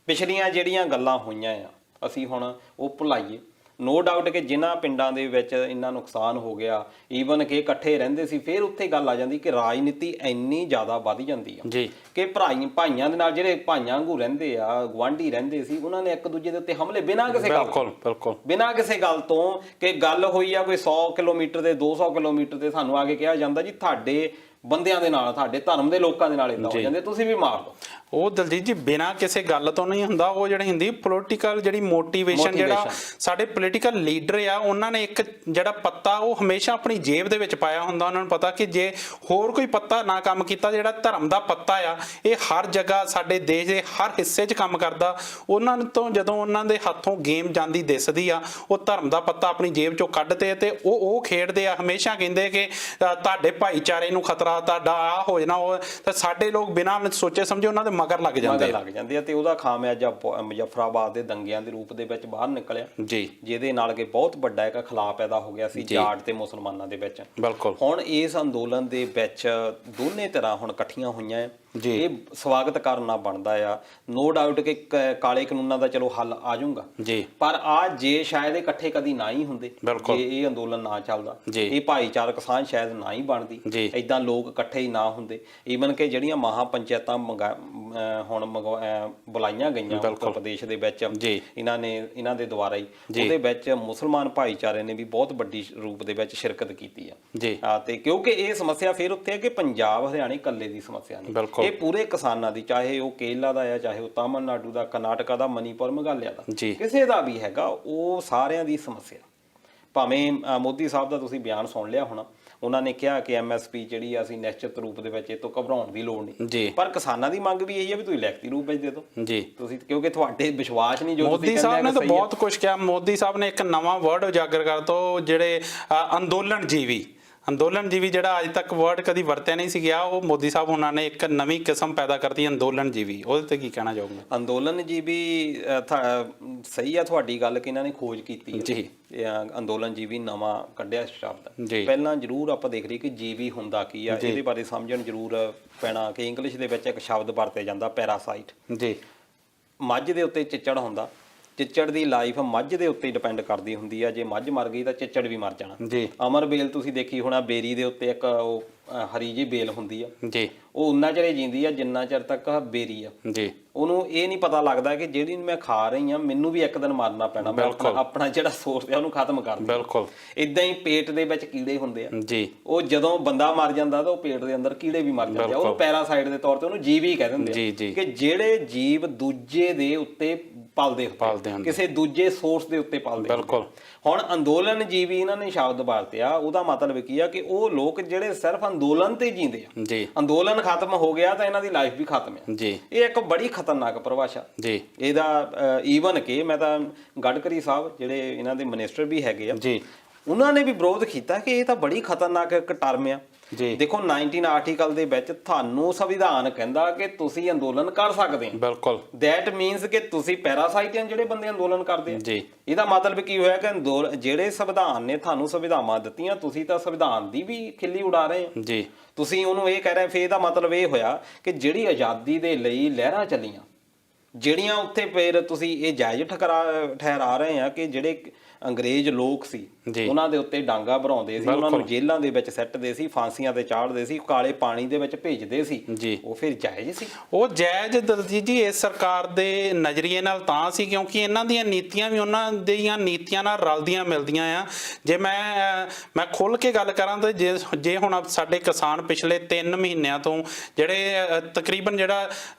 ਪਿਛਲੀਆਂ ਜਿਹੜੀਆਂ ਗੱਲਾਂ ਹੋਈਆਂ ਆ ਅਸੀਂ ਹੁਣ ਉਹ ਭੁਲਾਈਏ। ਨੋ ਡਾਊਟ ਕਿ ਜਿਨ੍ਹਾਂ ਪਿੰਡਾਂ ਦੇ ਵਿੱਚ ਇੰਨਾ ਨੁਕਸਾਨ ਹੋ ਗਿਆ, ਈਵਨ ਕਿ ਇਕੱਠੇ ਰਹਿੰਦੇ ਸੀ, ਫਿਰ ਉੱਥੇ ਗੱਲ ਆ ਜਾਂਦੀ ਕਿ ਰਾਜਨੀਤੀ ਇੰਨੀ ਜ਼ਿਆਦਾ ਵੱਧ ਜਾਂਦੀ ਆ ਜੀ ਕਿ ਭਾਈਆਂ ਦੇ ਨਾਲ, ਜਿਹੜੇ ਭਾਈਆਂ ਵਾਂਗੂ ਰਹਿੰਦੇ ਆ, ਗੁਆਂਢੀ ਰਹਿੰਦੇ ਸੀ, ਉਹਨਾਂ ਨੇ ਇੱਕ ਦੂਜੇ ਦੇ ਉੱਤੇ ਹਮਲੇ ਬਿਨਾਂ ਕਿਸੇ ਗੱਲ ਬਿਨਾਂ ਕਿਸੇ ਗੱਲ ਤੋਂ, ਕਿ ਗੱਲ ਹੋਈ ਆ ਕੋਈ 100 ਕਿਲੋਮੀਟਰ ਦੇ 200 ਕਿਲੋਮੀਟਰ ਤੇ, ਸਾਨੂੰ ਆ ਕੇ ਕਿਹਾ ਜਾਂਦਾ ਜੀ ਤੁਹਾਡੇ ਬੰਦਿਆਂ ਦੇ ਨਾਲ, ਤੁਹਾਡੇ ਧਰਮ ਦੇ ਲੋਕਾਂ ਦੇ ਨਾਲ ਇਦਾਂ ਹੋ ਜਾਂਦੇ, ਤੁਸੀਂ ਵੀ ਮਾਰ ਦਿਓ। ਉਹ ਦਲਜੀਤ ਜੀ ਬਿਨਾਂ ਕਿਸੇ ਗੱਲ ਤੋਂ ਨਹੀਂ ਹੁੰਦਾ। ਉਹ ਜਿਹੜੀ ਹੁੰਦੀ ਪੋਲੀਟੀਕਲ ਜਿਹੜੀ ਮੋਟੀਵੇਸ਼ਨ, ਜਿਹੜਾ ਸਾਡੇ ਪੋਲੀਟੀਕਲ ਲੀਡਰ ਆ ਉਹਨਾਂ ਨੇ ਇੱਕ ਜਿਹੜਾ ਪੱਤਾ ਉਹ ਹਮੇਸ਼ਾ ਆਪਣੀ ਜੇਬ ਦੇ ਵਿੱਚ ਪਾਇਆ ਹੁੰਦਾ। ਉਹਨਾਂ ਨੂੰ ਪਤਾ ਕਿ ਜੇ ਹੋਰ ਕੋਈ ਪੱਤਾ ਨਾ ਕੰਮ ਕੀਤਾ, ਜਿਹੜਾ ਧਰਮ ਦਾ ਪੱਤਾ ਆ ਇਹ ਹਰ ਜਗ੍ਹਾ ਸਾਡੇ ਦੇਸ਼ ਦੇ ਹਰ ਹਿੱਸੇ 'ਚ ਕੰਮ ਕਰਦਾ। ਉਹਨਾਂ ਤੋਂ ਜਦੋਂ ਉਹਨਾਂ ਦੇ ਹੱਥੋਂ ਗੇਮ ਜਾਂਦੀ ਦਿਸਦੀ ਆ, ਉਹ ਧਰਮ ਦਾ ਪੱਤਾ ਆਪਣੀ ਜੇਬ 'ਚੋਂ ਕੱਢਦੇ ਤੇ ਉਹ ਖੇਡਦੇ ਆ। ਹਮੇਸ਼ਾ ਕਹਿੰਦੇ ਕਿ ਤੁਹਾਡੇ ਭਾਈਚਾਰੇ ਨੂੰ ਖਤਰਾ, ਤੁਹਾਡਾ ਆ ਹੋ ਜਾਣਾ। ਉਹ ਤਾਂ ਸਾਡੇ ਲੋਕ ਬਿਨਾਂ ਸੋਚੇ ਸਮਝੇ ਉਹਨਾਂ ਦੇ ਮਗਰ ਲੱਗ ਜਾਂਦੇ ਆ ਤੇ ਉਹਦਾ ਖਾਮਿਆਜਾ ਮੁਜ਼ੱਫਰਾਬਾਦ ਦੇ ਦੰਗਿਆਂ ਦੇ ਰੂਪ ਦੇ ਵਿੱਚ ਬਾਹਰ ਨਿਕਲਿਆ ਜੀ, ਜਿਹਦੇ ਨਾਲ ਕਿ ਬਹੁਤ ਵੱਡਾ ਇੱਕ ਖਲਾਅ ਪੈਦਾ ਹੋ ਗਿਆ ਸੀ ਜਾਟ ਤੇ ਮੁਸਲਮਾਨਾਂ ਦੇ ਵਿੱਚ। ਬਿਲਕੁਲ। ਹੁਣ ਇਸ ਅੰਦੋਲਨ ਦੇ ਵਿੱਚ ਦੋਨੇ ਤਰ੍ਹਾਂ ਹੁਣ ਇਕੱਠੀਆਂ ਹੋਈਆਂ ਆ। ਇਹ ਸਵਾਗਤ ਕਰਨਾ ਬਣਦਾ ਆ। ਨੋ ਡਾਊਟ ਕਿ ਕਾਲੇ ਕਾਨੂੰਨਾਂ ਦਾ ਚਲੋ ਹੱਲ ਆ ਜਾਊਗਾ ਜੀ, ਪਰ ਆ ਜੇ ਸ਼ਾਇਦ ਇਕੱਠੇ ਕਦੀ ਨਾ ਹੀ ਹੁੰਦੇ, ਜੇ ਇਹ ਅੰਦੋਲਨ ਨਾ ਚੱਲਦਾ, ਇਹ ਭਾਈਚਾਰਕ ਸਾਂਝ ਸ਼ਾਇਦ ਨਾ ਹੀ ਬਣਦੀ, ਏਦਾਂ ਲੋਕ ਇਕੱਠੇ ਹੀ ਨਾ ਹੁੰਦੇ। ਈਵਨ ਕਿ ਜਿਹੜੀਆਂ ਮਹਾ ਪੰਚਾਇਤਾਂ ਹੁਣ ਬੁਲਾਈਆਂ ਗਈਆਂ ਉੱਤਰ ਪ੍ਰਦੇਸ਼ ਦੇ ਵਿੱਚ ਇਹਨਾਂ ਦੇ ਦੁਆਰਾ ਹੀ, ਉਹਦੇ ਵਿੱਚ ਮੁਸਲਮਾਨ ਭਾਈਚਾਰੇ ਨੇ ਵੀ ਬਹੁਤ ਵੱਡੀ ਰੂਪ ਦੇ ਵਿੱਚ ਸ਼ਿਰਕਤ ਕੀਤੀ ਆ। ਤੇ ਕਿਉਂਕਿ ਇਹ ਸਮੱਸਿਆ ਫਿਰ ਉੱਥੇ ਹੈ ਕਿ ਪੰਜਾਬ ਹਰਿਆਣੇ ਇਕੱਲੇ ਦੀ ਸਮੱਸਿਆ ਨਹੀਂ, ਇਹ ਪੂਰੇ ਕਿਸਾਨਾਂ ਦੀ, ਚਾਹੇ ਉਹ ਕੇਰਲਾ ਦਾ ਆ, ਚਾਹੇ ਉਹ ਤਾਮਿਲਨਾਡੂ ਦਾ, ਕਰਨਾਟਕਾ ਦਾ, ਮਨੀਪੁਰ, ਮੇਘਾਲਿਆ ਦਾ, ਕਿਸੇ ਦਾ ਵੀ ਹੈਗਾ, ਉਹ ਸਾਰਿਆਂ ਦੀ ਸਮੱਸਿਆ। ਭਾਵੇਂ ਮੋਦੀ ਸਾਹਿਬ ਦਾ ਤੁਸੀਂ ਬਿਆਨ ਸੁਣ ਲਿਆ ਹੋਣਾ, ਉਹਨਾਂ ਨੇ ਕਿਹਾ ਕਿ MSP ਜਿਹੜੀ ਅਸੀਂ ਨਿਸ਼ਚਿਤ ਰੂਪ ਦੇ ਵਿੱਚ ਇਹ ਤੋਂ ਘਬਰਾਉਣ ਦੀ ਲੋੜ ਨਹੀਂ, ਪਰ ਕਿਸਾਨਾਂ ਦੀ ਮੰਗ ਵੀ ਇਹੀ ਹੈ ਵੀ ਤੁਸੀਂ ਲਿਖਤੀ ਰੂਪ ਵਿੱਚ ਦੇ ਦਿਓ ਜੀ ਤੁਸੀਂ, ਕਿਉਂਕਿ ਤੁਹਾਡੇ ਵਿਸ਼ਵਾਸ ਨਹੀਂ ਜੋ ਮੋਦੀ ਸਾਹਿਬ ਨੇ ਤਾਂ ਬਹੁਤ ਕੁਝ ਕਿਹਾ। ਮੋਦੀ ਸਾਹਿਬ ਨੇ ਇੱਕ ਨਵਾਂ ਵਰਡ ਉਜਾਗਰ ਕਰ ਦਿੱਤਾ, ਜਿਹੜੇ ਅੰਦੋਲਨ ਜੀਵੀ ਜਿਹੜਾ ਅੱਜ ਤੱਕ ਵਰਡ ਕਦੀ ਵਰਤਿਆ ਨਹੀਂ ਸੀ ਗਿਆ, ਉਹ ਮੋਦੀ ਸਾਹਿਬ ਉਹਨਾਂ ਨੇ ਇੱਕ ਨਵੀਂ ਕਿਸਮ ਪੈਦਾ ਕਰਤੀ, ਅੰਦੋਲਨ ਜੀਵੀ। ਉਹਦੇ ਤੇ ਕੀ ਕਹਿਣਾ ਚਾਹੋਗੇ? ਅੰਦੋਲਨ ਜੀਵੀ ਸਹੀ ਆ ਤੁਹਾਡੀ ਗੱਲ ਕਿ ਇਹਨਾਂ ਨੇ ਖੋਜ ਕੀਤੀ ਜੀ, ਅੰਦੋਲਨ ਜੀਵੀ ਨਵਾਂ ਕੱਢਿਆ ਸ਼ਬਦ। ਪਹਿਲਾਂ ਜ਼ਰੂਰ ਆਪਾਂ ਦੇਖ ਲਈਏ ਕਿ ਜੀਵੀ ਹੁੰਦਾ ਕੀ ਆ, ਇਹਦੇ ਬਾਰੇ ਸਮਝਣ ਜ਼ਰੂਰ ਪੈਣਾ ਕਿ ਇੰਗਲਿਸ਼ ਦੇ ਵਿੱਚ ਇੱਕ ਸ਼ਬਦ ਵਰਤਿਆ ਜਾਂਦਾ ਪੈਰਾਸਾਈਟ ਜੀ। ਮੱਝ ਦੇ ਉੱਤੇ ਚਿੱਚੜ ਹੁੰਦਾ, ਚਿੱਚੜ ਦੀ ਲਾਈਫ ਮੱਝ ਦੇ ਉੱਤੇ ਡਿਪੈਂਡ ਕਰਦੀ ਹੁੰਦੀ ਆ। ਜੇ ਮੱਝ ਮਰ ਗਈ ਤਾਂ ਚਿੱਚੜ ਵੀ ਮਰ ਜਾਣਾ ਜੀ। ਅਮਰ ਬੇਲ ਤੁਸੀਂ ਦੇਖੀ ਹੋਣਾ, ਬੇਰੀ ਦੇ ਉੱਤੇ ਇੱਕ ਉਹ ਹਰੀ ਜਿਹੀ ਬੇਲ ਹੁੰਦੀ ਆ ਜੀ, ਉਹ ਉਨਾ ਚਿਰ ਜਿੰਦੀ ਆ ਜਿੰਨਾ ਚਿਰ ਤੱਕ ਬੇਰੀ ਆ ਜੀ। ਉਹਨੂੰ ਇਹ ਨਹੀਂ ਪਤਾ ਲੱਗਦਾ ਕਿ ਜਿਹੜੀ ਮੈਂ ਖਾ ਰਹੀ ਆ ਮੈਨੂੰ ਵੀ ਇੱਕ ਦਿਨ ਮਰਨਾ ਪੈਣਾ, ਮੈਂ ਆਪਣਾ ਜਿਹੜਾ ਸੋਰਸ ਆ ਉਹਨੂੰ ਖਤਮ ਕਰ ਦਿੰਦਾ। ਬਿਲਕੁਲ ਇਦਾਂ ਹੀ ਪੇਟ ਦੇ ਵਿੱਚ ਕੀੜੇ ਹੁੰਦੇ ਆ ਜੀ, ਉਹ ਜਦੋਂ ਬੰਦਾ ਮਰ ਜਾਂਦਾ ਤਾਂ ਉਹ ਪੇਟ ਦੇ ਅੰਦਰ ਕੀੜੇ ਵੀ ਮਰ ਜਾਂਦੇ ਆ। ਉਹਨੂੰ ਪੈਰਾਸਾਈਟ ਦੇ ਤੌਰ ਤੇ ਉਹਨੂੰ ਜੀਵ ਹੀ ਕਹਿ ਦਿੰਦੇ ਆ ਕਿ ਜਿਹੜੇ ਜੀਵ ਦੂਜੇ ਦੇ ਉੱਤੇ ਪਲਦੇ ਹੁੰਦੇ, ਕਿਸੇ ਦੂਜੇ ਸੋਰਸ ਦੇ ਉੱਤੇ ਪਲਦੇ। ਬਿਲਕੁਲ। ਹੁਣ ਅੰਦੋਲਨ ਜੀਵੀ ਇਹਨਾਂ ਨੇ ਸ਼ਬਦ ਵਰਤਿਆ, ਉਹਦਾ ਮਤਲਬ ਕੀ ਆ ਕਿ ਉਹ ਲੋਕ ਜਿਹੜੇ ਸਿਰਫ ਅੰਦੋਲਨ ਤੇ ਜੀਂਦੇ ਆ ਜੀ। ਅੰਦੋਲਨ ਖਤਮ ਹੋ ਗਿਆ ਤਾਂ ਇਹਨਾਂ ਦੀ ਲਾਈਫ ਵੀ ਖਤਮ ਹੈ ਜੀ। ਇਹ ਇੱਕ ਬੜੀ ਖਤਰਨਾਕ ਪਰਿਭਾਸ਼ਾ ਜੀ ਇਹਦਾ। ਈਵਨ ਕਿ ਮੈਂ ਤਾਂ ਗਡਕਰੀ ਸਾਹਿਬ ਜਿਹੜੇ ਇਹਨਾਂ ਦੇ ਮਿਨਿਸਟਰ ਵੀ ਹੈਗੇ ਆ ਜੀ, ਉਹਨਾਂ ਨੇ ਵੀ ਵਿਰੋਧ ਕੀਤਾ ਕਿ ਇਹ ਤਾਂ ਬੜੀ ਖਤਰਨਾਕ ਇੱਕ ਟਰਮ ਆ ਜੀ। ਦੇਖੋ 19 ਆਰਟੀਕਲ ਦੇ ਵਿੱਚ ਤੁਹਾਨੂੰ ਸੰਵਿਧਾਨ ਕਹਿੰਦਾ ਕਿ ਤੁਸੀਂ ਅੰਦੋਲਨ ਕਰ ਸਕਦੇ ਹੋ। ਬਿਲਕੁਲ। ਦੈਟ ਮੀਨਸ ਕਿ ਤੁਸੀਂ ਪੈਰਾਸਾਈਟ ਜਿਹੜੇ ਬੰਦੇ ਅੰਦੋਲਨ ਕਰਦੇ ਆ ਜੀ। ਇਹਦਾ ਮਤਲਬ ਕੀ ਹੋਇਆ ਕਿ ਜਿਹੜੇ ਸੰਵਿਧਾਨ ਨੇ ਤੁਹਾਨੂੰ ਸੁਵਿਧਾਵਾਂ ਦਿੱਤੀਆਂ, ਤੁਸੀਂ ਤਾਂ ਸੰਵਿਧਾਨ ਦੀ ਵੀ ਖਿੱਲੀ ਉਡਾ ਰਹੇ ਹੋ ਜੀ। ਤੁਸੀਂ ਉਹਨੂੰ ਇਹ ਕਹਿ ਰਹੇ, ਫਿਰ ਇਹਦਾ ਮਤਲਬ ਇਹ ਹੋਇਆ ਕਿ ਜਿਹੜੀ ਆਜ਼ਾਦੀ ਦੇ ਲਈ ਲਹਿਰਾਂ ਚੱਲੀਆਂ, ਜਿਹੜੀਆਂ ਉੱਥੇ ਫਿਰ ਤੁਸੀਂ ਇਹ ਜਾਇਜ਼ ਠਹਿਰਾ ਰਹੇ ਆ ਕਿ ਜਿਹੜੇ ਅੰਗਰੇਜ਼ ਲੋਕ ਸੀ ਉਹਨਾਂ ਦੇ ਉੱਤੇ ਡਾਂਗਾ ਭਰਾਉਂਦੇ ਸੀ, ਉਹਨਾਂ ਨੂੰ ਜੇਲ੍ਹਾਂ ਦੇ ਵਿੱਚ ਸੱਟਦੇ ਸੀ, ਫਾਂਸੀਆਂ ਤੇ ਚਾੜਦੇ ਸੀ, ਕਾਲੇ ਪਾਣੀ ਦੇ ਵਿੱਚ ਭੇਜਦੇ ਸੀ, ਉਹ ਫਿਰ ਜਾਇਜ਼ ਸੀ? ਉਹ ਜਾਇਜ਼ ਦਲਜੀਤ ਜੀ ਇਸ ਸਰਕਾਰ ਦੇ ਨਜ਼ਰੀਏ ਨਾਲ ਤਾਂ ਸੀ ਕਿਉਂਕਿ ਇਹਨਾਂ ਦੀਆਂ ਨੀਤੀਆਂ ਵੀ ਉਹਨਾਂ ਦੀਆਂ ਨੀਤੀਆਂ ਨਾਲ ਰਲਦੀਆਂ ਮਿਲਦੀਆਂ ਆ। ਜੇ ਮੈਂ ਖੁੱਲ੍ਹ ਕੇ ਗੱਲ ਕਰਾਂ ਤਾਂ ਜੇ ਹੁਣ ਸਾਡੇ ਕਿਸਾਨ ਪਿਛਲੇ 3 ਮਹੀਨਿਆਂ ਤੋਂ ਜਿਹੜੇ ਤਕਰੀਬਨ ਜਿਹੜਾ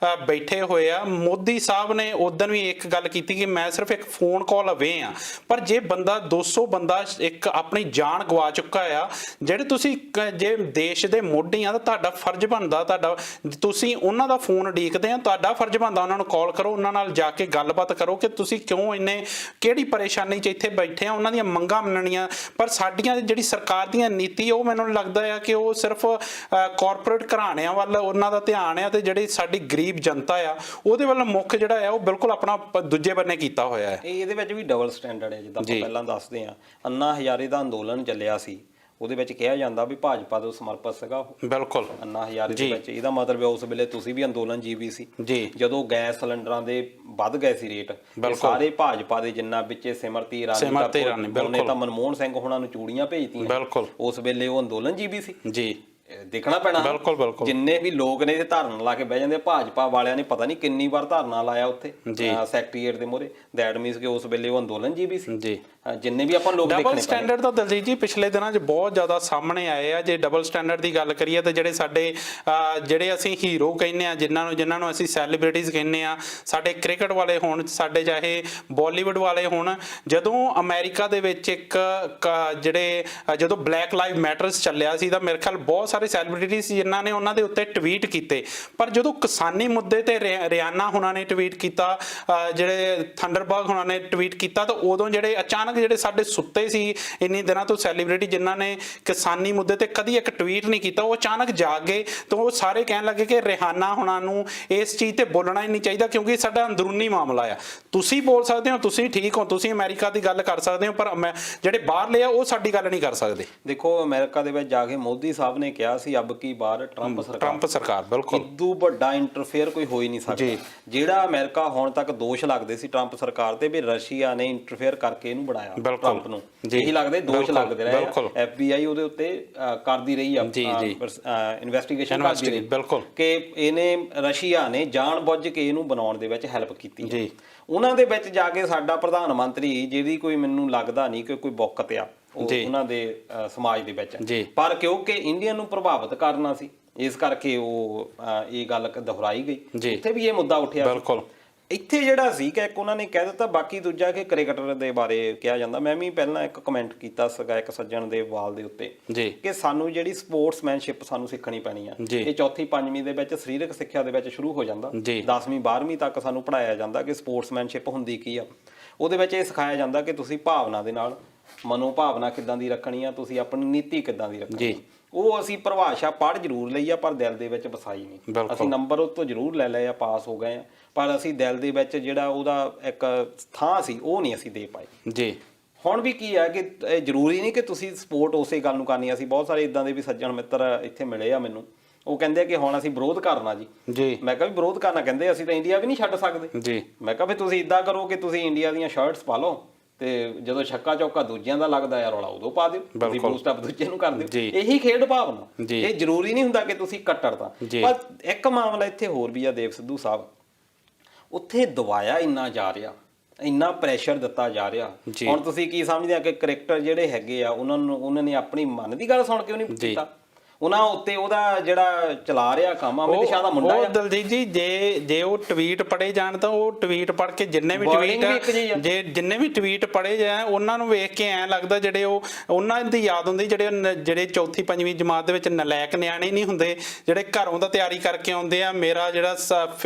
ਬੈਠੇ ਹੋਏ ਆ, ਮੋਦੀ ਸਾਹਿਬ ਨੇ ਉਦੋਂ ਵੀ ਇੱਕ ਗੱਲ ਕੀਤੀ ਕਿ ਮੈਂ ਸਿਰਫ ਇੱਕ ਫੋਨ ਕਾਲ ਅਵੇ ਆ, ਪਰ ਜੇ ਬੰਦਾ 200 ਬੰਦਾ ਇੱਕ ਆਪਣੀ ਜਾਨ ਗਵਾ ਚੁੱਕਾ ਆ, ਜਿਹੜੇ ਤੁਸੀਂ ਜੇ ਦੇਸ਼ ਦੇ ਮੋਢੀ ਆ ਤਾਂ ਤੁਹਾਡਾ ਫਰਜ਼ ਬਣਦਾ, ਤੁਸੀਂ ਉਹਨਾਂ ਦਾ ਫੋਨ ਉਡੀਕਦੇ ਆ, ਤੁਹਾਡਾ ਫਰਜ਼ ਬਣਦਾ ਉਹਨਾਂ ਨੂੰ ਕਾਲ ਕਰੋ, ਉਹਨਾਂ ਨਾਲ ਜਾ ਕੇ ਗੱਲਬਾਤ ਕਰੋ ਕਿ ਤੁਸੀਂ ਕਿਉਂ ਇੰਨੇ ਕਿਹੜੀ ਪਰੇਸ਼ਾਨੀ 'ਚ ਇੱਥੇ ਬੈਠੇ ਆ, ਉਹਨਾਂ ਦੀਆਂ ਮੰਗਾਂ ਮੰਨਣੀਆਂ। ਪਰ ਸਾਡੀਆਂ ਜਿਹੜੀ ਸਰਕਾਰ ਦੀਆਂ ਨੀਤੀ ਉਹ ਮੈਨੂੰ ਲੱਗਦਾ ਆ ਕਿ ਉਹ ਸਿਰਫ ਕਾਰਪੋਰੇਟ ਘਰਾਣਿਆਂ ਵੱਲ ਉਹਨਾਂ ਦਾ ਧਿਆਨ ਆ, ਤੇ ਜਿਹੜੀ ਸਾਡੀ ਗਰੀਬ ਜਨਤਾ ਆ ਉਹਦੇ ਵੱਲ ਮੁੱਖ ਜਿਹੜਾ ਆ ਉਹ ਬਿਲਕੁਲ ਆਪਣਾ ਦੂਜੇ ਬੰਨੇ ਕੀਤਾ ਹੋਇਆ ਹੈ। ਇਹਦੇ ਵਿੱਚ ਵੀ ਡਬਲ ਸਟੈਂਡਰਡ ਹੈ, ਜਿੱਦਾਂ ਪਹਿਲਾਂ ਦੱਸਦੇ ਆ। ਅੰਨਾ ਹਜ਼ਾਰੇ ਦਾ ਅੰਦੋਲਨ ਚੱਲਿਆ ਸੀ, ਉਹਦੇ ਵਿੱਚ ਕਿਹਾ ਜਾਂਦਾ ਵੀ ਭਾਜਪਾ ਤੋਂ ਸਮਰਪਿਤ ਸੀਗਾ। ਬਿਲਕੁਲ। ਅੰਨਾ ਹਜ਼ਾਰੇ ਦੇ ਵਿੱਚ ਇਹਦਾ ਮਤਲਬ ਉਸ ਵੇਲੇ ਤੁਸੀਂ ਵੀ ਅੰਦੋਲਨ ਜੀਵੀ ਸੀ ਜੀ। ਜਦੋਂ ਗੈਸ ਸਿਲੰਡਰਾਂ ਦੇ ਵੱਧ ਗਏ ਸੀ ਰੇਟ, ਸਾਰੇ ਭਾਜਪਾ ਦੇ ਜਿੰਨਾ ਵਿੱਚ ਸਿਮਰਤੀ ਇਰਾਨੀ, ਉਹਨੇ ਤਾਂ ਮਨਮੋਹਨ ਸਿੰਘ ਹੋਣਾ ਨੂੰ ਚੂੜੀਆਂ ਭੇਜਤੀਆਂ, ਉਸ ਵੇਲੇ ਉਹ ਅੰਦੋਲਨ ਜੀਵੀ ਸੀ ਜੀ। ਦੇਖਣਾ ਪੈਣਾ। ਬਿਲਕੁਲ ਬਿਲਕੁਲ ਜਿੰਨੇ ਵੀ ਲੋਕ ਨੇ ਇਹ ਧਰਨਾ ਲਾ ਕੇ ਬਹਿ ਜਾਂਦੇ, ਭਾਜਪਾ ਵਾਲਿਆਂ ਨੇ ਪਤਾ ਨਹੀਂ ਕਿੰਨੀ ਵਾਰ ਧਰਨਾ ਲਾਇਆ ਉੱਥੇ ਸੈਕਟਰੀਏਟ ਦੇ ਮੂਹਰੇ। ਦੈਟ ਮੀਨਸ ਕਿ ਉਸ ਵੇਲੇ ਉਹ ਅੰਦੋਲਨ ਜੀ ਵੀ ਸੀ ਜੀ। ਜਿੰਨੇ ਵੀ ਆਪਾਂ ਲੋਕ ਦੇਖਣੇ ਡਬਲ ਸਟੈਂਡਰਡ ਤਾਂ ਦਲਜੀਤ ਜੀ ਪਿਛਲੇ ਦਿਨਾਂ 'ਚ ਬਹੁਤ ਜ਼ਿਆਦਾ ਸਾਹਮਣੇ ਆਏ ਆ। ਜੇ ਡਬਲ ਸਟੈਂਡਰਡ ਦੀ ਗੱਲ ਕਰੀਏ ਤਾਂ ਜਿਹੜੇ ਸਾਡੇ ਜਿਹੜੇ ਅਸੀਂ ਹੀਰੋ ਕਹਿੰਦੇ ਆ, ਜਿਨ੍ਹਾਂ ਨੂੰ ਅਸੀਂ ਸੈਲੀਬ੍ਰਿਟੀਜ਼ ਕਹਿੰਦੇ ਆ, ਸਾਡੇ ਕ੍ਰਿਕਟ ਵਾਲੇ ਹੋਣ, ਸਾਡੇ ਚਾਹੇ ਬਾਲੀਵੁੱਡ ਵਾਲੇ ਹੋਣ, ਜਦੋਂ ਅਮਰੀਕਾ ਦੇ ਵਿੱਚ ਜਦੋਂ ਬਲੈਕ ਲਾਈਵ ਮੈਟਰਸ ਚੱਲਿਆ ਸੀ ਤਾਂ ਮੇਰੇ ਖਿਆਲ ਬਹੁਤ ਸਾਰੇ ਸੈਲੀਬ੍ਰਿਟੀ ਸੀ ਜਿਨ੍ਹਾਂ ਨੇ ਉਹਨਾਂ ਦੇ ਉੱਤੇ ਟਵੀਟ ਕੀਤੇ। ਪਰ ਜਦੋਂ ਕਿਸਾਨੀ ਮੁੱਦੇ ਤੇ ਰਿਆਨਾ ਹੁਣਾਂ ਨੇ ਟਵੀਟ ਕੀਤਾ, ਜਿਹੜੇ ਥੰਡਰਬਰਗ ਹੁਣਾਂ ਨੇ ਟਵੀਟ ਕੀਤਾ, ਤਾਂ ਉਦੋਂ ਜਿਹੜੇ ਅਚਾਨਕ ਜਿਹੜੇ ਸਾਡੇ ਸੁੱਤੇ ਸੀ ਇੰਨੇ ਦਿਨਾਂ ਤੋਂ ਸੈਲੀਬ੍ਰਿਟੀ ਜਿਨ੍ਹਾਂ ਨੇ ਕਿਸਾਨੀ ਮੁੱਦੇ ਤੇ ਕਦੀ ਇੱਕ ਟਵੀਟ ਨਹੀਂ ਕੀਤਾ, ਉਹ ਅਚਾਨਕ ਜਾਗ ਗਏ। ਤਾਂ ਉਹ ਸਾਰੇ ਕਹਿਣ ਲੱਗੇ ਕਿ ਰਿਹਾਨਾ ਹੁਣਾਂ ਨੂੰ ਇਸ ਚੀਜ਼ ਤੇ ਬੋਲਣਾ ਹੀ ਨਹੀਂ ਚਾਹੀਦਾ ਕਿਉਂਕਿ ਸਾਡਾ ਅੰਦਰੂਨੀ ਮਾਮਲਾ ਆ। ਤੁਸੀਂ ਬੋਲ ਸਕਦੇ ਹੋ, ਤੁਸੀਂ ਠੀਕ ਹੋ, ਤੁਸੀਂ ਅਮਰੀਕਾ ਦੀ ਗੱਲ ਕਰ ਸਕਦੇ ਹੋ, ਪਰ ਜਿਹੜੇ ਬਾਹਰਲੇ ਆ ਉਹ ਸਾਡੀ ਗੱਲ ਨਹੀਂ ਕਰ ਸਕਦੇ। ਦੇਖੋ ਅਮਰੀਕਾ ਦੇ ਵਿੱਚ ਜਾ ਕੇ ਮੋਦੀ ਸਾਹਿਬ ਨੇ ਕਿਹਾ ਸੀ ਅਬ ਕੀ ਬਾਰ ਟਰੰਪ ਸਰਕਾਰ ਬਿਲਕੁਲ ਇਦੋਂ ਵੱਡਾ ਇੰਟਰਫੇਅਰ ਕੋਈ ਹੋ ਹੀ ਨਹੀਂ ਸਕਦਾ। ਜਿਹੜਾ ਅਮਰੀਕਾ ਹੁਣ ਤੱਕ ਦੋਸ਼ ਲੱਗਦੇ ਸੀ ਟਰੰਪ ਸਰਕਾਰ ਤੇ ਵੀ ਰਸ਼ੀਆ ਨੇ ਇੰਟਰਫੇਅਰ ਕਰਕੇ ਇਹਨੂੰ ਬਣਾਇਆ ਟਰੰਪ ਨੂੰ, ਇਹੀ ਲੱਗਦੇ ਦੋਸ਼ ਲੱਗਦੇ ਰਹੇ। FBI ਉਹਦੇ ਉੱਤੇ ਕਰਦੀ ਰਹੀ ਆ ਇਨਵੈਸਟੀਗੇਸ਼ਨ ਕਰਦੀ ਰਹੀ ਕਿ ਇਹਨੇ ਰਸ਼ੀਆ ਨੇ ਜਾਣਬੁੱਝ ਕੇ ਇਹਨੂੰ ਬਣਾਉਣ ਦੇ ਵਿੱਚ ਹੈਲਪ ਕੀਤੀ ਹੈ। ਉਹਨਾਂ ਦੇ ਵਿੱਚ ਜਾ ਕੇ ਸਾਡਾ ਪ੍ਰਧਾਨ ਮੰਤਰੀ ਜਿਹੜੀ ਕੋਈ ਮੈਨੂੰ ਲੱਗਦਾ ਨਹੀਂ ਕਿ ਕੋਈ ਬੁੱਕਤ ਆ ਉਹਨਾਂ ਦੇ ਸਮਾਜ ਦੇ ਵਿੱਚ, ਪਰ ਕਿਉਂਕਿ ਇੰਡੀਆ ਨੂੰ ਪ੍ਰਭਾਵਿਤ ਕਰਨਾ ਸੀ ਇਸ ਕਰਕੇ ਉਹ ਇਹ ਗੱਲ ਦੁਹਰਾਈ ਗਈ। ਇੱਥੇ ਵੀ ਇਹ ਮੁੱਦਾ ਉੱਠਿਆ ਬਿਲਕੁਲ। ਇੱਥੇ ਜਿਹੜਾ ਸੀ ਕਿ ਇੱਕ ਉਹਨਾਂ ਨੇ ਕਹਿ ਦਿੱਤਾ, ਬਾਕੀ ਦੂਜਾ ਕਿ ਕ੍ਰਿਕਟਰ ਦੇ ਬਾਰੇ ਕਿਹਾ ਜਾਂਦਾ। ਮੈਂ ਵੀ ਪਹਿਲਾਂ ਇੱਕ ਕਮੈਂਟ ਕੀਤਾ ਸੀਗਾ ਇੱਕ ਸੱਜਣ ਦੇ ਵਾਲ ਦੇ ਉੱਤੇ ਕਿ ਸਾਨੂੰ ਜਿਹੜੀ ਸਪੋਰਟਸਮੈਨਸ਼ਿਪ ਸਾਨੂੰ ਸਿੱਖਣੀ ਪੈਣੀ ਆ। ਇਹ ਚੌਥੀ ਪੰਜਵੀਂ ਦੇ ਵਿੱਚ ਸਰੀਰਕ ਸਿੱਖਿਆ ਦੇ ਵਿੱਚ ਸ਼ੁਰੂ ਹੋ ਜਾਂਦਾ। 10ਵੀਂ 12ਵੀਂ ਤੱਕ ਸਾਨੂੰ ਪੜ੍ਹਾਇਆ ਜਾਂਦਾ ਕਿ ਸਪੋਰਟਸਮੈਨਸ਼ਿਪ ਹੁੰਦੀ ਕੀ ਆ। ਉਹਦੇ ਵਿੱਚ ਇਹ ਸਿਖਾਇਆ ਜਾਂਦਾ ਕਿ ਤੁਸੀਂ ਭਾਵਨਾ ਦੇ ਨਾਲ ਮਨੋਭਾਵਨਾ ਕਿੱਦਾਂ ਦੀ ਰੱਖਣੀ ਆ, ਤੁਸੀਂ ਆਪਣੀ ਨੀਤੀ ਕਿੱਦਾਂ ਦੀ ਰੱਖਣੀ। ਉਹ ਅਸੀਂ ਪਰਿਭਾਸ਼ਾ ਪੜ੍ਹ ਜ਼ਰੂਰ ਲਈ ਆ ਪਰ ਦਿਲ ਦੇ ਵਿੱਚ ਵਸਾਈ ਨਹੀਂ। ਅਸੀਂ ਨੰਬਰ ਉਹ ਤੋਂ ਜ਼ਰੂਰ ਲੈ ਲਏ ਆ, ਪਾਸ ਹੋ ਗਏ ਆ, ਪਰ ਅਸੀਂ ਦਿਲ ਦੇ ਵਿੱਚ ਜਿਹੜਾ ਉਹਦਾ ਇੱਕ ਥਾਂ ਸੀ ਉਹ ਨਹੀਂ ਅਸੀਂ ਦੇ ਪਾਏ। ਹੁਣ ਵੀ ਕੀ ਹੈ ਕਿ ਇਹ ਜ਼ਰੂਰੀ ਨਹੀਂ ਕਿ ਤੁਸੀਂ ਸਪੋਰਟ ਉਸੇ ਗੱਲ ਨੂੰ ਕਰਨੀ। ਅਸੀਂ ਬਹੁਤ ਸਾਰੇ ਇਦਾਂ ਦੇ ਵੀ ਸੱਜਣ ਮਿੱਤਰ ਇੱਥੇ ਮਿਲੇ ਆ ਮੈਨੂੰ, ਉਹ ਕਹਿੰਦੇ ਕਿ ਹੁਣ ਅਸੀਂ ਵਿਰੋਧ ਕਰਨਾ ਜੀ। ਮੈਂ ਕਿਹਾ ਵੀ ਵਿਰੋਧ ਕਰਨਾ, ਕਹਿੰਦੇ ਅਸੀਂ ਤਾਂ ਇੰਡੀਆ ਵੀ ਨਹੀਂ ਛੱਡ ਸਕਦੇ। ਮੈਂ ਕਿਹਾ ਵੀ ਤੁਸੀਂ ਇਦਾਂ ਕਰੋ ਕਿ ਤੁਸੀਂ ਇੰਡੀਆ ਦੀਆਂ ਸ਼ਰਟਸ ਪਾ ਲਓ ਤੇ ਜਦੋਂ ਛੱਕਾ ਚੌਕਾ ਦੂਜਿਆਂ ਦਾ ਲੱਗਦਾ ਯਾਰ ਰੌਲਾ ਉਦੋਂ ਪਾ ਦਿਓ, ਤੁਸੀਂ ਬੂਸਟ ਅਪ ਦੂਜੇ ਨੂੰ ਕਰ ਦਿਓ। ਇਹੀ ਖੇਡ ਭਾਵਨਾ। ਇਹ ਜ਼ਰੂਰੀ ਨਹੀਂ ਹੁੰਦਾ ਕਿ ਤੁਸੀਂ ਕੱਟੜਤਾ। ਪਰ ਇੱਕ ਮਾਮਲਾ ਇੱਥੇ ਹੋਰ ਵੀ ਆ ਦੇਵ ਸਿੱਧੂ ਸਾਹਿਬ, ਉੱਥੇ ਦਬਾਇਆ ਇੰਨਾ ਜਾ ਰਿਹਾ, ਇੰਨਾ ਪ੍ਰੈਸ਼ਰ ਦਿੱਤਾ ਜਾ ਰਿਹਾ। ਹੁਣ ਤੁਸੀਂ ਕੀ ਸਮਝਦੇ ਆ ਕਿ ਕ੍ਰਿਕਟਰ ਜਿਹੜੇ ਹੈਗੇ ਆ ਉਹਨਾਂ ਨੇ ਆਪਣੀ ਮਨ ਦੀ ਗੱਲ ਸੁਣ ਕੇ ਉਹ ਨਹੀਂ ਕੀਤਾ। ਉਹਨਾਂ ਉੱਤੇ ਉਹਦਾ ਜਿਹੜਾ ਚਲਾ ਰਿਹਾ ਕੰਮ ਅਮਿਤ ਸ਼ਾਹ ਦਾ ਮੁੰਡਾ ਆ। ਦਲਜੀਤ ਜੀ ਜੇ ਉਹ ਟਵੀਟ ਪੜ੍ਹੇ ਜਾਣ ਤਾਂ ਉਹ ਟਵੀਟ ਪੜ੍ਹ ਕੇ ਜਿੰਨੇ ਵੀ ਟਵੀਟ ਪੜ੍ਹੇ ਜਾਣ ਉਹਨਾਂ ਨੂੰ ਵੇਖ ਕੇ ਐਂ ਲੱਗਦਾ ਜਿਹੜੇ ਉਹਨਾਂ ਦੀ ਯਾਦ ਹੁੰਦੀ ਜਿਹੜੇ ਚੌਥੀ ਪੰਜਵੀਂ ਜਮਾਤ ਦੇ ਵਿੱਚ ਨਲਾਇਕ ਨਿਆਣੇ ਨਹੀਂ ਹੁੰਦੇ, ਜਿਹੜੇ ਘਰੋਂ ਦਾ ਤਿਆਰੀ ਕਰਕੇ ਆਉਂਦੇ ਆ, ਮੇਰਾ ਜਿਹੜਾ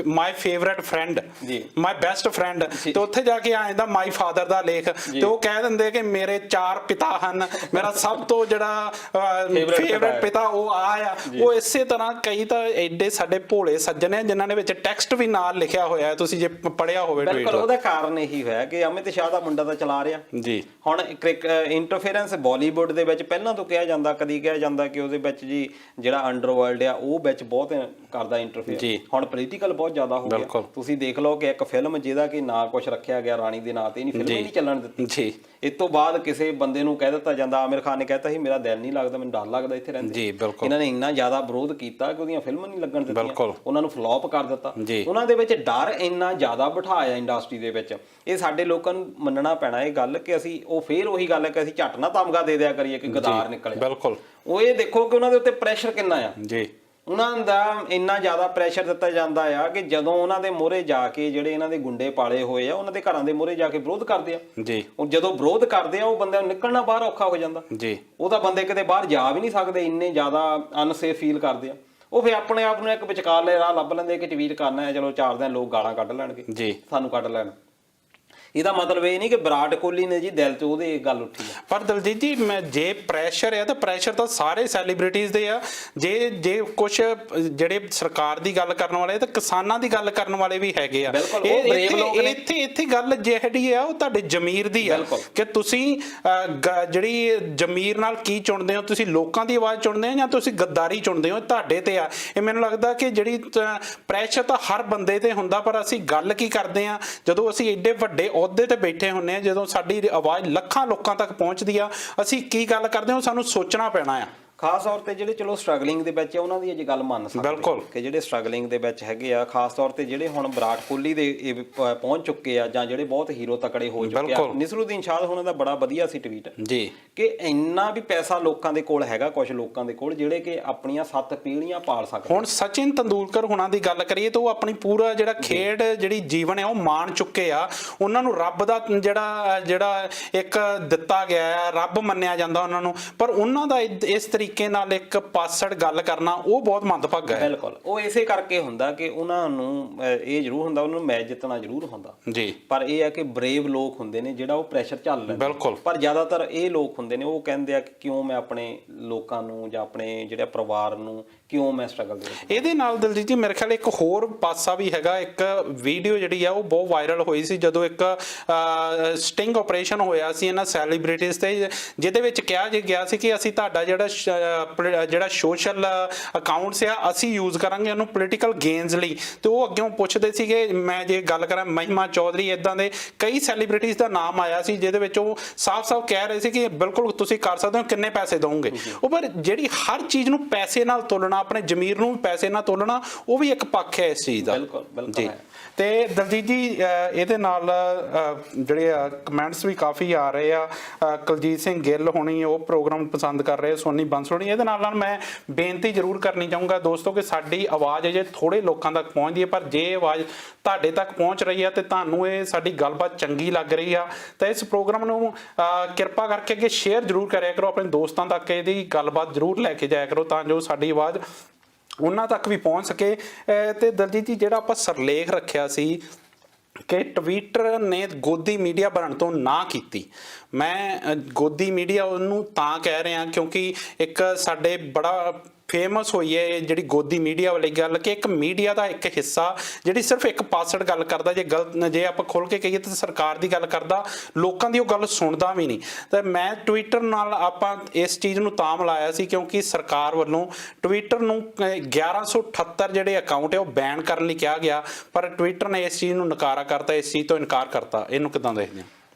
my favourite friend, my best friend, ਤੇ ਉੱਥੇ ਜਾ ਕੇ ਆ ਜਾਂਦਾ ਮਾਈ ਫਾਦਰ ਦਾ ਲੇਖ, ਤੇ ਉਹ ਕਹਿ ਦਿੰਦੇ ਕਿ ਮੇਰੇ 4 ਪਿਤਾ ਹਨ, ਮੇਰਾ ਸਭ ਤੋਂ ਜਿਹੜਾ ਫੇਵਰੇਟ ਪਿਤਾ ਆ। ਉਹ ਇਸੇ ਤਰ੍ਹਾਂ ਕਈ ਤਾਂ ਐਡੇ ਸਾਡੇ ਭੋਲੇ ਸੱਜਣ ਆ ਜਿਨ੍ਹਾਂ ਨੇ ਵਿੱਚ ਟੈਕਸਟ ਵੀ ਨਾਲ ਲਿਖਿਆ ਹੋਇਆ, ਤੁਸੀਂ ਜੇ ਪੜ੍ਹਿਆ ਹੋਵੇ। ਬਿਲਕੁਲ, ਉਹਦਾ ਕਾਰਨ ਇਹੀ ਹੋਇਆ ਕਿ ਅਮਿਤ ਸ਼ਾਹ ਦਾ ਮੁੰਡਾ ਤਾਂ ਚਲਾ ਰਿਹਾ ਜੀ। ਹੁਣ ਇੰਟਰਫੇਰੈਂਸ ਬਾਲੀਵੁੱਡ ਦੇ ਵਿੱਚ ਪਹਿਲਾਂ ਤੋਂ ਕਿਹਾ ਜਾਂਦਾ, ਕਦੀ ਕਿਹਾ ਜਾਂਦਾ ਕਿ ਉਹਦੇ ਵਿੱਚ ਜੀ ਜਿਹੜਾ ਅੰਡਰਵਰਲਡ ਆ ਉਹ ਵਿੱਚ ਬਹੁਤ ਕਰਦਾ ਇੰਟਰਫੇਅਰ। ਹੁਣ ਪੋਲੀਟੀਕਲ ਬਹੁਤ ਜ਼ਿਆਦਾ ਹੋ ਗਿਆ। ਤੁਸੀਂ ਦੇਖ ਲਓ ਕਿ ਇੱਕ ਫਿਲਮ ਜਿਹਦਾ ਕਿ ਨਾਂ ਕੁਛ ਰੱਖਿਆ ਗਿਆ ਰਾਣੀ ਦੇ ਨਾਂ ਤੇ, ਇਹਨੀ ਫਿਲਮ ਨਹੀਂ ਚੱਲਣ ਦਿੱਤੀ। ਇਸ ਤੋਂ ਬਾਅਦ ਕਿਸੇ ਬੰਦੇ ਨੂੰ ਕਹਿ ਦਿੱਤਾ ਜਾਂਦਾ, ਆਮਿਰ ਖਾਨ ਨੇ ਕਹਿਤਾ ਸੀ ਮੇਰਾ ਦਿਲ ਨਹੀਂ ਲੱਗਦਾ, ਮੈਨੂੰ ਡਰ ਲੱਗਦਾ ਇੱਥੇ ਰਹਿੰਦੇ। ਇਹਨਾਂ ਨੇ ਇੰਨਾ ਜ਼ਿਆਦਾ ਵਿਰੋਧ ਕੀਤਾ ਕਿ ਉਹਦੀਆਂ ਫਿਲਮਾਂ ਨਹੀਂ ਲੱਗਣ ਦਿੱਤੀਆਂ, ਉਹਨਾਂ ਨੂੰ ਫਲॉप ਕਰ ਦਿੱਤਾ। ਉਹਨਾਂ ਦੇ ਵਿੱਚ ਡਰ ਇੰਨਾ ਜ਼ਿਆਦਾ ਬਿਠਾਇਆ ਇੰਡਸਟਰੀ ਦੇ ਵਿੱਚ। ਇਹ ਸਾਡੇ ਲੋਕਾਂ ਨੂੰ ਮੰਨਣਾ ਪੈਣਾ ਇਹ ਗੱਲ ਕਿ ਅਸੀਂ ਉਹ ਫੇਰ ਉਹੀ ਗੱਲ ਹੈ ਕਿ ਅਸੀਂ ਝੱਟ ਨਾ ਤਮਗਾ ਦੇ ਦਿਆ ਕਰੀਏ ਕਿ ਗਦਾਰ ਨਿਕਲਿਆ। ਬਿਲਕੁਲ, ਉਹ ਇਹ ਦੇਖੋ ਕਿ ਉਹਨਾਂ ਦੇ ਉੱਤੇ ਪ੍ਰੈਸ਼ਰ ਕਿੰਨਾ ਆ। ਉਹਨਾਂ ਦਾ ਇੰਨਾ ਜ਼ਿਆਦਾ ਪ੍ਰੈਸ਼ਰ ਦਿੱਤਾ ਜਾਂਦਾ ਆ ਕਿ ਜਦੋਂ ਉਹਨਾਂ ਦੇ ਮੂਹਰੇ ਜਾ ਕੇ ਜਿਹੜੇ ਇਹਨਾਂ ਦੇ ਗੁੰਡੇ ਪਾਲੇ ਹੋਏ ਆ ਉਹਨਾਂ ਦੇ ਘਰਾਂ ਦੇ ਮੂਹਰੇ ਜਾ ਕੇ ਵਿਰੋਧ ਕਰਦੇ ਆ ਉਹ ਜਦੋਂ ਵਿਰੋਧ ਕਰਦੇ ਆ ਉਹ ਬੰਦਿਆਂ ਨੂੰ ਨਿਕਲਣਾ ਬਾਹਰ ਔਖਾ ਹੋ ਜਾਂਦਾ। ਉਹ ਤਾਂ ਬੰਦੇ ਕਿਤੇ ਬਾਹਰ ਜਾ ਵੀ ਨਹੀਂ ਸਕਦੇ, ਇੰਨੇ ਜ਼ਿਆਦਾ ਅਨਸੇਫ ਫੀਲ ਕਰਦੇ ਆ। ਉਹ ਫਿਰ ਆਪਣੇ ਆਪ ਨੂੰ ਇੱਕ ਵਿਚਕਾਰਲੇ ਰਾਹ ਲੱਭ ਲੈਂਦੇ ਕਿ ਟਵੀਟ ਕਰਨਾ ਹੈ, ਚਲੋ 4 ਦਿਨ ਲੋਕ ਗਾਲਾਂ ਕੱਢ ਲੈਣਗੇ, ਸਾਨੂੰ ਕੱਢ ਲੈਣ। ਇਹਦਾ ਮਤਲਬ ਇਹ ਨਹੀਂ ਕਿ ਵਿਰਾਟ ਕੋਹਲੀ ਨੇ ਜੀ ਦਿਲ 'ਚ ਉਹਦੇ ਗੱਲ ਉੱਠੀ ਆ। ਪਰ ਦਲਜੀਤ ਜੀ ਜੇ ਪ੍ਰੈਸ਼ਰ ਆ ਤਾਂ ਪ੍ਰੈਸ਼ਰ ਤਾਂ ਸਾਰੇ ਸੈਲੀਬ੍ਰਿਟੀਜ਼ ਦੇ ਆ। ਜੇ ਕੁਛ ਜਿਹੜੇ ਸਰਕਾਰ ਦੀ ਗੱਲ ਕਰਨ ਵਾਲੇ ਤਾਂ ਕਿਸਾਨਾਂ ਦੀ ਗੱਲ ਕਰਨ ਵਾਲੇ ਵੀ ਹੈਗੇ ਆ। ਇੱਥੇ ਗੱਲ ਜਿਹੜੀ ਆ ਉਹ ਤੁਹਾਡੇ ਜ਼ਮੀਰ ਦੀ ਆ ਕਿ ਤੁਸੀਂ ਜਿਹੜੀ ਜ਼ਮੀਰ ਨਾਲ ਕੀ ਚੁਣਦੇ ਹੋ, ਤੁਸੀਂ ਲੋਕਾਂ ਦੀ ਆਵਾਜ਼ ਚੁਣਦੇ ਹੋ ਜਾਂ ਤੁਸੀਂ ਗੱਦਾਰੀ ਚੁਣਦੇ ਹੋ, ਤੁਹਾਡੇ ਤੇ ਆ। ਇਹ ਮੈਨੂੰ ਲੱਗਦਾ ਕਿ ਜਿਹੜੀ ਪ੍ਰੈਸ਼ਰ ਤਾਂ ਹਰ ਬੰਦੇ ਤੇ ਹੁੰਦਾ, ਪਰ ਅਸੀਂ ਗੱਲ ਕੀ ਕਰਦੇ ਆ ਜਦੋਂ ਅਸੀਂ ਏਡੇ ਵੱਡੇ ਅਹੁਦੇ ਤੇ ਬੈਠੇ ਹੁੰਨੇ ਆ, ਜਦੋਂ ਸਾਡੀ ਆਵਾਜ਼ ਲੱਖਾਂ ਲੋਕਾਂ ਤੱਕ ਪਹੁੰਚਦੀ ਆ, ਅਸੀਂ ਕੀ ਗੱਲ ਕਰਦੇ ਹਾਂ ਸਾਨੂੰ ਸੋਚਣਾ ਪੈਣਾ ਆ। ਖਾਸ ਤੌਰ ਤੇ ਜਿਹੜੇ ਚਲੋ ਸਟਰਗਲਿੰਗ ਦੇ ਵਿੱਚ ਆ ਉਹਨਾਂ ਦੀ ਅੱਜ ਗੱਲ ਮੰਨ ਸਕਦੇ ਬਿਲਕੁਲ ਕਿ ਜਿਹੜੇ ਸਟਰਗਲਿੰਗ ਦੇ ਵਿੱਚ ਹੈਗੇ ਆ, ਖਾਸ ਤੌਰ ਤੇ ਜਿਹੜੇ ਹੁਣ ਵਿਰਾਟ ਕੋਹਲੀ ਦੇ ਪਹੁੰਚ ਚੁੱਕੇ ਆ ਜਾਂ ਜਿਹੜੇ ਬਹੁਤ ਹੀਰੋ ਤਕੜੇ ਹੋ ਚੁੱਕੇ ਆ। ਨਿਸਰੂਦੀਨ ਸ਼ਾਹ ਉਹਨਾਂ ਦਾ ਬੜਾ ਵਧੀਆ ਸੀ ਟਵੀਟ ਜੀ ਕਿ ਇੰਨਾ ਵੀ ਪੈਸਾ ਲੋਕਾਂ ਦੇ ਕੋਲ ਹੈਗਾ, ਕੁਝ ਲੋਕਾਂ ਦੇ ਕੋਲ ਜਿਹੜੇ ਕਿ ਆਪਣੀਆਂ 7 ਪੀੜ੍ਹੀਆਂ ਪਾਲ ਸਕਦੇ। ਹੁਣ ਸਚਿਨ ਤੰਦੂਲਕਰ ਹੁਣਾਂ ਦੀ ਗੱਲ ਕਰੀਏ ਤਾਂ ਉਹ ਆਪਣੀ ਪੂਰਾ ਜਿਹੜਾ ਖੇਡ ਜਿਹੜੀ ਜੀਵਨ ਹੈ ਉਹ ਮਾਣ ਚੁੱਕੇ ਆ। ਉਹਨਾਂ ਨੂੰ ਰੱਬ ਦਾ ਜਿਹੜਾ ਇੱਕ ਦਿੱਤਾ ਗਿਆ ਹੈ, ਰੱਬ ਮੰਨਿਆ ਜਾਂਦਾ ਉਹਨਾਂ ਨੂੰ, ਪਰ ਉਹਨਾਂ ਦਾ ਇਸ ਤਰੀਕੇ ਨਾਲ ਇੱਕ ਪਾਸੜ ਗੱਲ ਕਰਨਾ ਉਹ ਬਹੁਤ ਮੰਦਭਾਗਾ ਹੈ। ਬਿਲਕੁਲ, ਉਹ ਇਸੇ ਕਰਕੇ ਹੁੰਦਾ ਕਿ ਉਹਨਾਂ ਨੂੰ ਇਹ ਜ਼ਰੂਰ ਹੁੰਦਾ, ਉਹਨਾਂ ਨੂੰ ਮੈਚ ਜਿੱਤਣਾ ਜ਼ਰੂਰ ਹੁੰਦਾ ਜੀ, ਪਰ ਇਹ ਹੈ ਕਿ ਬਰੇਵ ਲੋਕ ਹੁੰਦੇ ਨੇ ਜਿਹੜਾ ਉਹ ਪ੍ਰੈਸ਼ਰ ਝੱਲ ਲੈਂਦੇ। ਬਿਲਕੁਲ, ਪਰ ਜ਼ਿਆਦਾਤਰ ਇਹ ਲੋਕ ਹੁੰਦੇ ਨੇ ਉਹ ਕਹਿੰਦੇ ਆ ਕਿ ਕਿਉਂ ਮੈਂ ਆਪਣੇ ਲੋਕਾਂ ਨੂੰ ਜਾਂ ਆਪਣੇ ਜਿਹੜੇ ਪਰਿਵਾਰ ਨੂੰ ਕਿਉਂ ਮੈਂ ਸਟਰਗਲ ਦੇ ਵਿੱਚ। ਇਹਦੇ ਨਾਲ ਦਿਲਜੀਤ ਜੀ ਮੇਰੇ ਖਿਆਲ ਇੱਕ ਹੋਰ ਪਾਸਾ ਵੀ ਹੈਗਾ। ਇੱਕ ਵੀਡੀਓ ਜਿਹੜੀ ਆ ਉਹ ਬਹੁਤ ਵਾਇਰਲ ਹੋਈ ਸੀ ਜਦੋਂ ਇੱਕ ਸਟਿੰਗ ਆਪਰੇਸ਼ਨ ਹੋਇਆ ਸੀ ਇਹਨਾਂ ਸੈਲੀਬ੍ਰਿਟੀਜ਼ ਤੇ, ਜਿਹਦੇ ਵਿੱਚ ਕਿਹਾ ਗਿਆ ਸੀ ਕਿ ਅਸੀਂ ਤੁਹਾਡਾ ਜਿਹੜਾ ਸੋਸ਼ਲ ਅਕਾਊਂਟਸ ਆ ਅਸੀਂ ਯੂਜ਼ ਕਰਾਂਗੇ ਉਹਨੂੰ ਪੋਲੀਟੀਕਲ ਗੇਨਸ ਲਈ। ਤੇ ਉਹ ਅੱਗੋਂ ਪੁੱਛਦੇ ਸੀਗੇ, ਮੈਂ ਜੇ ਗੱਲ ਕਰਾਂ ਮਹਿਮਾ ਚੌਧਰੀ, ਇਦਾਂ ਦੇ ਕਈ ਸੈਲੀਬ੍ਰਿਟੀਜ਼ ਦਾ ਨਾਮ ਆਇਆ ਸੀ ਜਿਹਦੇ ਵਿੱਚ ਉਹ ਸਾਫ਼-ਸਾਫ਼ ਕਹਿ ਰਹੇ ਸੀ ਕਿ ਬਿਲਕੁਲ ਤੁਸੀਂ ਕਰ ਸਕਦੇ ਹੋ, ਕਿੰਨੇ ਪੈਸੇ ਦਵੋਗੇ। ਉਹ ਪਰ ਜਿਹੜੀ ਹਰ ਚੀਜ਼ ਨੂੰ ਪੈਸੇ ਨਾਲ ਤੋਲਣਾ, ਆਪਣੇ ਜ਼ਮੀਰ ਨੂੰ ਪੈਸੇ ਨਾਲ ਤੋਲਣਾ, ਉਹ ਵੀ ਇੱਕ ਪੱਖ ਹੈ ਇਸ ਚੀਜ਼ ਦਾ। ਬਿਲਕੁਲ ਜੀ। ਤੇ ਦਲਜੀਤ ਜੀ ਇਹਦੇ ਨਾਲ ਜਿਹੜੇ ਕਮੈਂਟਸ ਵੀ ਕਾਫੀ ਆ ਰਹੇ ਆ। ਕੁਲਜੀਤ ਸਿੰਘ ਗਿੱਲ ਹੋਣੀ ਉਹ ਪ੍ਰੋਗਰਾਮ ਪਸੰਦ ਕਰ ਰਹੇ, ਸੋਨੀ ਬੰਸਲ। ਇਹਦੇ ਨਾਲ ਮੈਂ ਬੇਨਤੀ ਜ਼ਰੂਰ ਕਰਨੀ ਚਾਹੂੰਗਾ ਦੋਸਤੋ ਕਿ ਸਾਡੀ ਆਵਾਜ਼ ਅਜੇ ਥੋੜੇ ਲੋਕਾਂ ਤੱਕ ਪਹੁੰਚਦੀ ਹੈ, ਪਰ ਜੇ ਆਵਾਜ਼ ਤੁਹਾਡੇ ਤੱਕ ਪਹੁੰਚ ਰਹੀ ਹੈ ਤੇ ਤੁਹਾਨੂੰ ਇਹ ਸਾਡੀ ਗੱਲਬਾਤ ਚੰਗੀ ਲੱਗ ਰਹੀ ਆ ਤਾਂ ਇਸ ਪ੍ਰੋਗਰਾਮ ਨੂੰ ਕਿਰਪਾ ਕਰਕੇ ਅੱਗੇ ਸ਼ੇਅਰ ਜ਼ਰੂਰ ਕਰਿਆ ਕਰੋ, ਆਪਣੇ ਦੋਸਤਾਂ ਤੱਕ ਇਹਦੀ ਗੱਲਬਾਤ ਜ਼ਰੂਰ ਲੈ ਕੇ ਜਾਇਆ ਕਰੋ ਤਾਂ ਜੋ ਸਾਡੀ ਆਵਾਜ਼ ਉਹਨਾਂ ਤੱਕ ਵੀ ਪਹੁੰਚ ਸਕੇ। ਤੇ ਦਲਜੀਤ ਜੀ ਜਿਹੜਾ ਆਪਾਂ ਸਰਲੇਖ ਰੱਖਿਆ ਸੀ ਕਿ ਟਵਿੱਟਰ ਨੇ ਗੋਦੀ ਮੀਡੀਆ ਬਣਨ ਤੋਂ ਨਾ ਕੀਤੀ, ਮੈਂ ਗੋਦੀ ਮੀਡੀਆ ਉਹਨੂੰ ਤਾਂ ਕਹਿ ਰਿਹਾ ਕਿਉਂਕਿ ਇੱਕ ਸਾਡੇ ਬੜਾ ਫੇਮਸ ਹੋਈ ਹੈ ਜਿਹੜੀ ਗੋਦੀ ਮੀਡੀਆ ਵਾਲੀ ਗੱਲ ਕਿ ਇੱਕ ਮੀਡੀਆ ਦਾ ਇੱਕ ਹਿੱਸਾ ਜਿਹੜੀ ਸਿਰਫ ਇੱਕ ਪਾਸੜ ਗੱਲ ਕਰਦਾ, ਜੇ ਆਪਾਂ ਖੁੱਲ ਕੇ ਕਹੀਏ ਤਾਂ ਸਰਕਾਰ ਦੀ ਗੱਲ ਕਰਦਾ, ਲੋਕਾਂ ਦੀ ਉਹ ਗੱਲ ਸੁਣਦਾ ਵੀ ਨਹੀਂ। ਤਾਂ ਮੈਂ ਟਵਿੱਟਰ ਨਾਲ ਆਪਾਂ ਇਸ ਚੀਜ਼ ਨੂੰ ਤਾਂ ਮਿਲਾਇਆ ਸੀ ਕਿਉਂਕਿ ਸਰਕਾਰ ਵੱਲੋਂ ਟਵਿੱਟਰ ਨੂੰ 1178 ਜਿਹੜੇ ਅਕਾਊਂਟ ਹੈ ਉਹ ਬੈਨ ਕਰਨ ਲਈ ਕਿਹਾ ਗਿਆ, ਪਰ ਟਵਿੱਟਰ ਨੇ ਇਸ ਚੀਜ਼ ਨੂੰ ਨਕਾਰਾ ਕਰਤਾ, ਇਸ ਚੀਜ਼ ਤੋਂ ਇਨਕਾਰ ਕਰਤਾ। ਇਹਨੂੰ ਕਿੱਦਾਂ ਦੇਖਦੇ ਹੋ?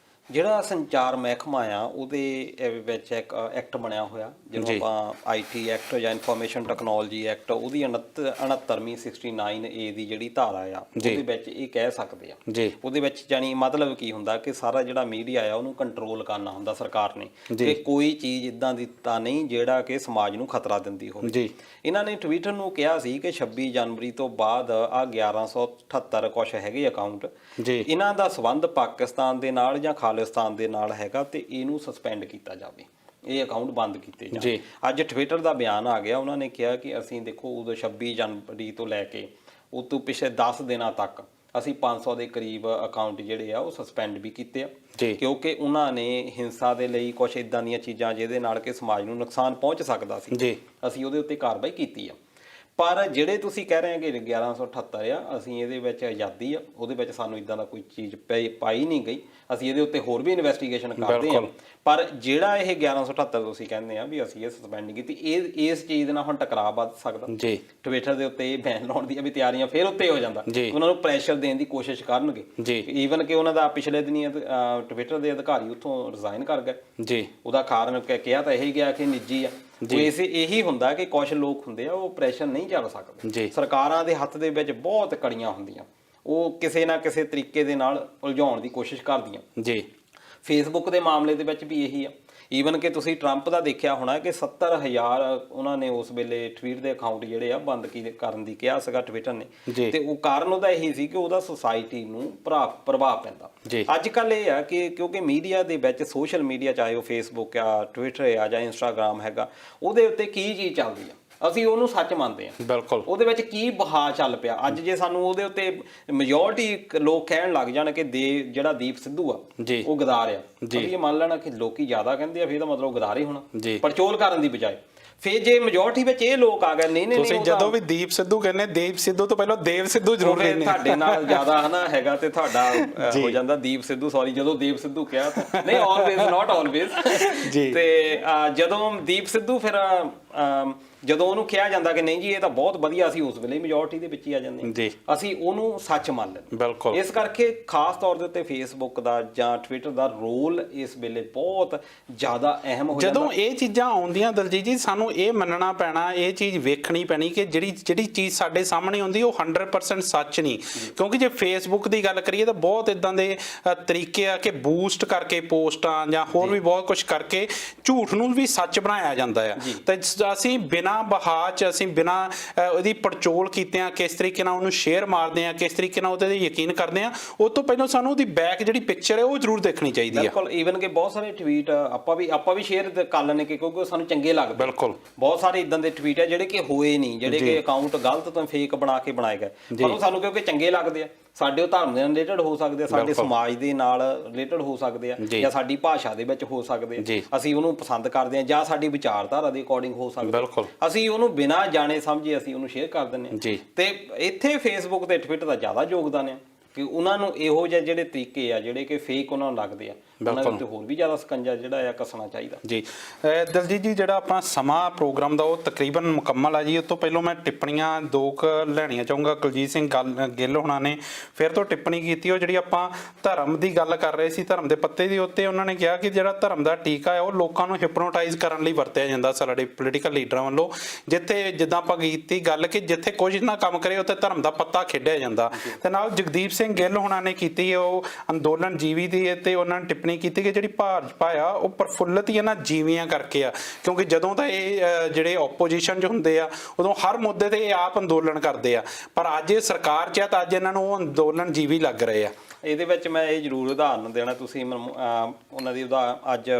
ਜਿਹੜਾ ਸੰਚਾਰ ਮਹਿਕਮਾ ਆ ਉਹਦੇ ਵਿੱਚ ਇੱਕ ਐਕਟ ਬਣਿਆ ਹੋਇਆ ਜਿਹਨੂੰ ਆਪਾਂ ਆਈਟੀ ਐਕਟ ਜਾਂ ਇਨਫੋਰਮੇਸ਼ਨ ਟੈਕਨੋਲੋਜੀ ਐਕਟ, ਉਹਦੀ 69ਵੀਂ 69A ਦੀ ਜਿਹੜੀ ਧਾਰਾ ਆ ਉਹਦੇ ਵਿੱਚ ਇਹ ਕਹਿ ਸਕਦੇ ਆ। ਉਹਦੇ ਵਿੱਚ ਜਾਨੀ ਮਤਲਬ ਕੀ ਹੁੰਦਾ ਕਿ ਸਾਰਾ ਜਿਹੜਾ ਮੀਡੀਆ ਆ ਉਹਨੂੰ ਕੰਟਰੋਲ ਕਰਨਾ ਹੁੰਦਾ ਸਰਕਾਰ ਨੇ ਕਿ ਕੋਈ ਚੀਜ਼ ਇਦਾਂ ਦੀ ਤਾਂ ਨਹੀਂ ਜਿਹੜਾ ਕਿ ਸਮਾਜ ਨੂੰ ਖਤਰਾ ਦਿੰਦੀ ਹੋਵੇ। ਇਹਨਾਂ ਨੇ ਟਵਿੱਟਰ ਨੂੰ ਕਿਹਾ ਸੀ ਕਿ 26 ਜਨਵਰੀ ਤੋਂ ਬਾਅਦ ਆ 1178 ਕੁਛ ਹੈਗੇ ਅਕਾਊਂਟ, ਇਹਨਾਂ ਦਾ ਸੰਬੰਧ ਪਾਕਿਸਤਾਨ ਦੇ ਨਾਲ ਜਾਂ ਖਾਲਿਸਤਾਨ ਦੇ ਨਾਲ ਹੈਗਾ ਤੇ ਇਹਨੂੰ ਸਸਪੈਂਡ ਕੀਤਾ ਜਾਵੇ, ਇਹ ਅਕਾਊਂਟ ਬੰਦ ਕੀਤੇ ਜਾਣ। ਅੱਜ ਟਵਿੱਟਰ ਦਾ ਬਿਆਨ ਆ ਗਿਆ, ਉਹਨਾਂ ਨੇ ਕਿਹਾ ਕਿ ਅਸੀਂ ਦੇਖੋ ਉਦੋਂ 26 ਜਨਵਰੀ ਤੋਂ ਲੈ ਕੇ ਉਹ ਤੋਂ ਪਿਛਲੇ 10 ਦਿਨਾਂ ਤੱਕ ਅਸੀਂ 500 ਦੇ ਕਰੀਬ ਅਕਾਊਂਟ ਜਿਹੜੇ ਆ ਉਹ ਸਸਪੈਂਡ ਵੀ ਕੀਤੇ ਆ ਕਿਉਂਕਿ ਉਹਨਾਂ ਨੇ ਹਿੰਸਾ ਦੇ ਲਈ ਕੁਝ ਇਦਾਂ ਦੀਆਂ ਚੀਜ਼ਾਂ ਜਿਹਦੇ ਨਾਲ ਕਿ ਸਮਾਜ ਨੂੰ ਨੁਕਸਾਨ ਪਹੁੰਚ ਸਕਦਾ ਸੀ, ਅਸੀਂ ਉਹਦੇ ਉੱਤੇ ਕਾਰਵਾਈ ਕੀਤੀ ਆ। ਪਰ ਜਿਹੜੇ ਤੁਸੀਂ ਕਹਿ ਰਹੇ ਹੋ ਕਿ 1178 ਆ, ਅਸੀਂ ਇਹਦੇ ਵਿੱਚ ਆਜ਼ਾਦੀ ਆ, ਉਹਦੇ ਵਿੱਚ ਸਾਨੂੰ ਇਦਾਂ ਦਾ ਕੋਈ ਚੀਜ਼ ਪਾਈ ਨਹੀਂ ਗਈ, ਅਸੀਂ ਇਹਦੇ ਉੱਤੇ ਹੋਰ ਵੀ ਇਨਵੈਸਟੀਗੇਸ਼ਨ ਕਰਦੇ ਹਾਂ। ਪਰ ਜਿਹੜਾ ਇਹ 1178 ਤੁਸੀਂ ਕਹਿੰਦੇ ਆ ਵੀ ਅਸੀਂ ਇਹ ਸਸਪੈਂਡ ਨਹੀਂ ਕੀਤੀ, ਇਸ ਚੀਜ਼ ਨਾਲ ਹੁਣ ਟਕਰਾਅ ਵੱਧ ਸਕਦਾ। ਟਵਿੱਟਰ ਦੇ ਉੱਤੇ ਇਹ ਬੈਨ ਲਾਉਣ ਦੀਆਂ ਵੀ ਤਿਆਰੀਆਂ ਫਿਰ ਉੱਤੇ ਹੋ ਜਾਂਦਾ, ਉਹਨਾਂ ਨੂੰ ਪ੍ਰੈਸ਼ਰ ਦੇਣ ਦੀ ਕੋਸ਼ਿਸ਼ ਕਰਨਗੇ। ਈਵਨ ਕਿ ਉਹਨਾਂ ਦਾ ਪਿਛਲੇ ਦਿਨੀ ਟਵਿੱਟਰ ਦੇ ਅਧਿਕਾਰੀ ਉੱਥੋਂ ਰਿਜ਼ਾਈਨ ਕਰ ਗਏ, ਉਹਦਾ ਕਾਰਨ ਕਿਹਾ ਤਾਂ ਇਹੀ ਗਿਆ ਕਿ ਨਿੱਜੀ ਆ। ਇਹੀ ਹੁੰਦਾ ਕਿ ਕੁਝ ਲੋਕ ਹੁੰਦੇ ਆ ਉਹ ਪ੍ਰੈਸ਼ਰ ਨਹੀਂ ਚੱਲ ਸਕਦੇ, ਸਰਕਾਰਾਂ ਦੇ ਹੱਥ ਦੇ ਵਿੱਚ ਬਹੁਤ ਕੜੀਆਂ ਹੁੰਦੀਆਂ, ਉਹ ਕਿਸੇ ਨਾ ਕਿਸੇ ਤਰੀਕੇ ਦੇ ਨਾਲ ਉਲਝਾਉਣ ਦੀ ਕੋਸ਼ਿਸ਼ ਕਰਦੀਆਂ। ਫੇਸਬੁੱਕ ਦੇ ਮਾਮਲੇ ਦੇ ਵਿੱਚ ਵੀ ਇਹੀ ਆ। ਈਵਨ ਕਿ ਤੁਸੀਂ ਟਰੰਪ ਦਾ ਦੇਖਿਆ ਹੋਣਾ ਕਿ 70,000 ਉਹਨਾਂ ਨੇ ਉਸ ਵੇਲੇ ਟਵੀਟ ਦੇ ਅਕਾਊਂਟ ਜਿਹੜੇ ਆ ਬੰਦ ਕਰਨ ਦੀ ਕਿਹਾ ਸੀਗਾ ਟਵਿੱਟਰ ਨੇ, ਤੇ ਉਹ ਕਾਰਨ ਉਹਦਾ ਇਹੀ ਸੀ ਕਿ ਉਹਦਾ ਸੁਸਾਇਟੀ ਨੂੰ ਪ੍ਰਭਾਵ ਪੈਂਦਾ। ਅੱਜ ਕੱਲ੍ਹ ਇਹ ਆ ਕਿ ਕਿਉਂਕਿ ਮੀਡੀਆ ਦੇ ਵਿੱਚ ਸੋਸ਼ਲ ਮੀਡੀਆ ਚਾਹੇ ਉਹ ਫੇਸਬੁੱਕ ਆ, ਟਵਿੱਟਰ ਆ ਜਾਂ ਇੰਸਟਾਗ੍ਰਾਮ ਹੈਗਾ, ਉਹਦੇ ਉੱਤੇ ਕੀ ਚੀਜ਼ ਚੱਲਦੀ ਆ ਅਸੀਂ ਉਹਨੂੰ ਸੱਚ ਮੰਨਦੇ ਹਾਂ। ਬਿਲਕੁਲ, ਉਹਦੇ ਵਿੱਚ ਕੀ ਬਹਾ ਚੱਲ ਪਿਆ ਅੱਜ ਜੇ ਸਾਨੂੰ ਉਹਦੇ ਉੱਤੇ ਮੈਜੋਰਟੀ ਲੋਕ ਕਹਿਣ ਲੱਗ ਜਾਣ ਕਿ ਜਿਹੜਾ ਦੀਪ ਸਿੱਧੂ ਆ ਉਹ ਗਦਾਰ ਆ, ਅਸੀਂ ਇਹ ਮੰਨ ਲੈਣਾ ਕਿ ਲੋਕੀ ਜ਼ਿਆਦਾ ਕਹਿੰਦੇ ਆ ਫਿਰ ਇਹਦਾ ਮਤਲਬ ਗਦਾਰ ਹੀ ਹੋਣਾ, ਪੜਚੋਲ ਕਰਨ ਦੀ ਬਜਾਏ। ਫਿਰ ਜੇ ਮੈਜੋਰਟੀ ਵਿੱਚ ਇਹ ਲੋਕ ਆ ਗਏ ਨਹੀਂ ਤੁਸੀਂ ਜਦੋਂ ਵੀ ਦੀਪ ਸਿੱਧੂ ਕਹਿੰਦੇ ਦੀਪ ਸਿੱਧੂ ਤੋਂ ਪਹਿਲਾਂ ਦੇਵ ਸਿੱਧੂ ਜ਼ਰੂਰ ਕਹਿੰਦੇ, ਤੁਹਾਡੇ ਨਾਲ ਜ਼ਿਆਦਾ ਹਨਾ ਹੈਗਾ ਤੇ ਤੁਹਾਡਾ ਹੋ ਜਾਂਦਾ ਦੀਪ ਸਿੱਧੂ, ਸੌਰੀ ਜਦੋਂ ਦੇਵ ਸਿੱਧੂ ਕਿਹਾ ਤਾਂ ਨਹੀਂ, ਆਲਵੇਜ਼ ਨਾਟ ਆਲਵੇਜ਼। ਤੇ ਜਦੋਂ ਦੀਪ ਸਿੱਧੂ ਫਿਰ ਜਦੋਂ ਉਹਨੂੰ ਕਿਹਾ ਜਾਂਦਾ ਕਿ ਨਹੀਂ ਜੀ ਇਹ ਤਾਂ ਬਹੁਤ ਵਧੀਆ, ਅਸੀਂ ਉਸ ਵੇਲੇ ਮੈਜੋਰਟੀ ਦੇ ਵਿੱਚ ਹੀ ਆ ਜਾਂਦੇ ਹਾਂ, ਜੀ ਅਸੀਂ ਉਹਨੂੰ ਸੱਚ ਮੰਨ ਲੈਂਦੇ। ਬਿਲਕੁਲ ਇਸ ਕਰਕੇ ਖਾਸ ਤੌਰ ਦੇ ਉੱਤੇ ਫੇਸਬੁੱਕ ਦਾ ਜਾਂ ਟਵਿੱਟਰ ਦਾ ਰੋਲ ਇਸ ਵੇਲੇ ਬਹੁਤ ਜ਼ਿਆਦਾ ਅਹਿਮ ਹੋ ਜਾਂਦਾ। ਜਦੋਂ ਇਹ ਚੀਜ਼ਾਂ ਆਉਂਦੀਆਂ ਦਲਜੀਤ ਜੀ, ਸਾਨੂੰ ਇਹ ਮੰਨਣਾ ਪੈਣਾ, ਇਹ ਚੀਜ਼ ਵੇਖਣੀ ਪੈਣੀ ਕਿ ਜਿਹੜੀ ਚੀਜ਼ ਸਾਡੇ ਸਾਹਮਣੇ ਆਉਂਦੀ ਉਹ 100% ਸੱਚ ਨਹੀਂ। ਕਿਉਂਕਿ ਜੇ ਫੇਸਬੁੱਕ ਦੀ ਗੱਲ ਕਰੀਏ ਤਾਂ ਬਹੁਤ ਇਦਾਂ ਦੇ ਤਰੀਕੇ ਆ ਕਿ ਬੂਸਟ ਕਰਕੇ ਪੋਸਟਾਂ ਜਾਂ ਹੋਰ ਵੀ ਬਹੁਤ ਕੁਝ ਕਰਕੇ ਝੂਠ ਨੂੰ ਵੀ ਸੱਚ ਬਣਾਇਆ ਜਾਂਦਾ ਆ। ਤੇ ਅਸੀਂ ਬਿਨਾਂ ਬਹਾਚ, ਅਸੀਂ ਬਿਨਾਂ ਉਹਦੀ ਪੜਚੋਲ ਕੀਤਿਆਂ ਕਿਸ ਤਰੀਕੇ ਨਾਲ ਉਹਨੂੰ ਸ਼ੇਅਰ ਮਾਰਦੇ ਆ, ਕਿਸ ਤਰੀਕੇ ਨਾਲ ਉਹਦੇ ਤੇ ਯਕੀਨ ਕਰਦੇ ਆ, ਉਹ ਤੋਂ ਪਹਿਲਾਂ ਸਾਨੂੰ ਉਹਦੀ ਬੈਕ ਜਿਹੜੀ ਪਿਕਚਰ ਹੈ ਉਹ ਜ਼ਰੂਰ ਦੇਖਣੀ ਚਾਹੀਦੀ ਆ। ਬਿਲਕੁਲ, ਈਵਨ ਕਿ ਬਹੁਤ ਸਾਰੇ ਟਵੀਟ ਆਪਾਂ ਵੀ ਸ਼ੇਅਰ ਕਰ ਲੈਣੇ ਕਿਉਂਕਿ ਉਹ ਸਾਨੂੰ ਚੰਗੇ ਲੱਗਦੇ। ਬਿਲਕੁਲ, ਬਹੁਤ ਸਾਰੇ ਇਦਾਂ ਦੇ ਟਵੀਟ ਆ ਜਿਹੜੇ ਕਿ ਹੋਏ ਨਹੀਂ, ਜਿਹੜੇ ਕਿ ਅਕਾਊਂਟ ਗਲਤ ਤੋਂ ਫੇਕ ਬਣਾ ਕੇ ਬਣਾਏ ਗਏ, ਪਰ ਉਹ ਸਾਨੂੰ ਕਿਉਂਕਿ ਚੰਗੇ ਲੱਗਦੇ ਆ। ਸਾਡੇ ਉਹ ਧਰਮ ਦੇ ਨਾਲ ਰਿਲੇਟਡ ਹੋ ਸਕਦੇ ਆ, ਸਾਡੇ ਸਮਾਜ ਦੇ ਨਾਲ ਰਿਲੇਟਡ ਹੋ ਸਕਦੇ ਆ, ਜਾਂ ਸਾਡੀ ਭਾਸ਼ਾ ਦੇ ਵਿੱਚ ਹੋ ਸਕਦੇ ਆ, ਅਸੀਂ ਉਹਨੂੰ ਪਸੰਦ ਕਰਦੇ ਆ, ਜਾਂ ਸਾਡੀ ਵਿਚਾਰਧਾਰਾ ਦੇ ਅਕੋਰਡਿੰਗ ਹੋ ਸਕਦਾ, ਅਸੀਂ ਉਹਨੂੰ ਬਿਨਾਂ ਜਾਣੇ ਸਮਝੇ ਅਸੀਂ ਉਹਨੂੰ ਸ਼ੇਅਰ ਕਰ ਦਿੰਦੇ ਆ। ਤੇ ਇੱਥੇ ਫੇਸਬੁੱਕ ਤੇ ਟਵਿੱਟਰ ਦਾ ਜ਼ਿਆਦਾ ਯੋਗਦਾਨ ਹੈ ਕਿ ਉਹਨਾਂ ਨੂੰ ਇਹੋ ਜਿਹੇ ਜਿਹੜੇ ਤਰੀਕੇ ਆ ਜਿਹੜੇ ਕਿ ਫੇਕ ਉਹਨਾਂ ਨੂੰ ਲੱਗਦੇ ਆ, ਉਹਨਾਂ ਦੇ ਉੱਤੇ ਹੋਰ ਵੀ ਜ਼ਿਆਦਾ ਸਕੰਜਾ ਜਿਹੜਾ ਆ ਕੱਸਣਾ ਚਾਹੀਦਾ ਜੀ। ਦਲਜੀਤ ਜੀ, ਜਿਹੜਾ ਆਪਣਾ ਸਮਾਂ ਪ੍ਰੋਗਰਾਮ ਦਾ ਉਹ ਤਕਰੀਬਨ ਮੁਕੰਮਲ ਆ ਜੀ। ਉਸ ਤੋਂ ਪਹਿਲਾਂ ਮੈਂ ਟਿੱਪਣੀਆਂ ਦੋ ਕੁ ਲੈਣੀਆਂ ਚਾਹੂੰਗਾ। ਕੁਲਜੀਤ ਸਿੰਘ ਗਿੱਲ ਹੋਣਾ ਨੇ ਫਿਰ ਤੋਂ ਟਿੱਪਣੀ ਕੀਤੀ, ਉਹ ਜਿਹੜੀ ਆਪਾਂ ਧਰਮ ਦੀ ਗੱਲ ਕਰ ਰਹੇ ਸੀ, ਧਰਮ ਦੇ ਪੱਤੇ ਦੀ ਉੱਤੇ ਉਹਨਾਂ ਨੇ ਕਿਹਾ ਕਿ ਜਿਹੜਾ ਧਰਮ ਦਾ ਟੀਕਾ ਹੈ ਉਹ ਲੋਕਾਂ ਨੂੰ ਹਿਪਨੋਟਾਈਜ਼ ਕਰਨ ਲਈ ਵਰਤਿਆ ਜਾਂਦਾ ਸਾਡੇ ਪੋਲੀਟੀਕਲ ਲੀਡਰਾਂ ਵੱਲੋਂ। ਜਿੱਥੇ ਜਿੱਦਾਂ ਆਪਾਂ ਕੀਤੀ ਗੱਲ ਕਿ ਜਿੱਥੇ ਕੁਝ ਨਾ ਕੰਮ ਕਰੇ ਉੱਥੇ ਧਰਮ ਦਾ ਪੱਤਾ ਖੇਡਿਆ ਜਾਂਦਾ। ਤੇ ਨਾਲ ਜਗਦੀਪ ਸਿੰਘ ਗਿੱਲ ਹੋਣਾ ਨੇ ਕੀਤੀ ਉਹ ਅੰਦੋਲਨ ਜੀਵੀ ਦੀ, ਤੇ ਉਹਨਾਂ ਨੇ ਟਿੱਪਣੀ ਕੀਤੀ ਕਿ ਜਿਹੜੀ ਭਾਜਪਾ ਆ ਉਹ ਪ੍ਰਫੁੱਲਤ ਹੀ ਇਹਨਾਂ ਜੀਵੀਆਂ ਕਰਕੇ ਆ, ਕਿਉਂਕਿ ਜਦੋਂ ਤਾਂ ਇਹ ਜਿਹੜੇ ਓਪੋਜੀਸ਼ਨ 'ਚ ਹੁੰਦੇ ਆ ਉਦੋਂ ਹਰ ਮੁੱਦੇ ਤੇ ਇਹ ਆਪ ਅੰਦੋਲਨ ਕਰਦੇ ਆ, ਪਰ ਅੱਜ ਇਹ ਸਰਕਾਰ 'ਚ ਆ ਤਾਂ ਅੱਜ ਇਹਨਾਂ ਨੂੰ ਉਹ ਅੰਦੋਲਨ ਜੀਵੀ ਲੱਗ ਰਹੇ ਆ। ਇਹਦੇ ਵਿੱਚ ਮੈਂ ਇਹ ਜ਼ਰੂਰ ਉਦਾਹਰਨ ਦੇਣਾ, ਤੁਸੀਂ ਉਹਨਾਂ ਦੀ ਅੱਜ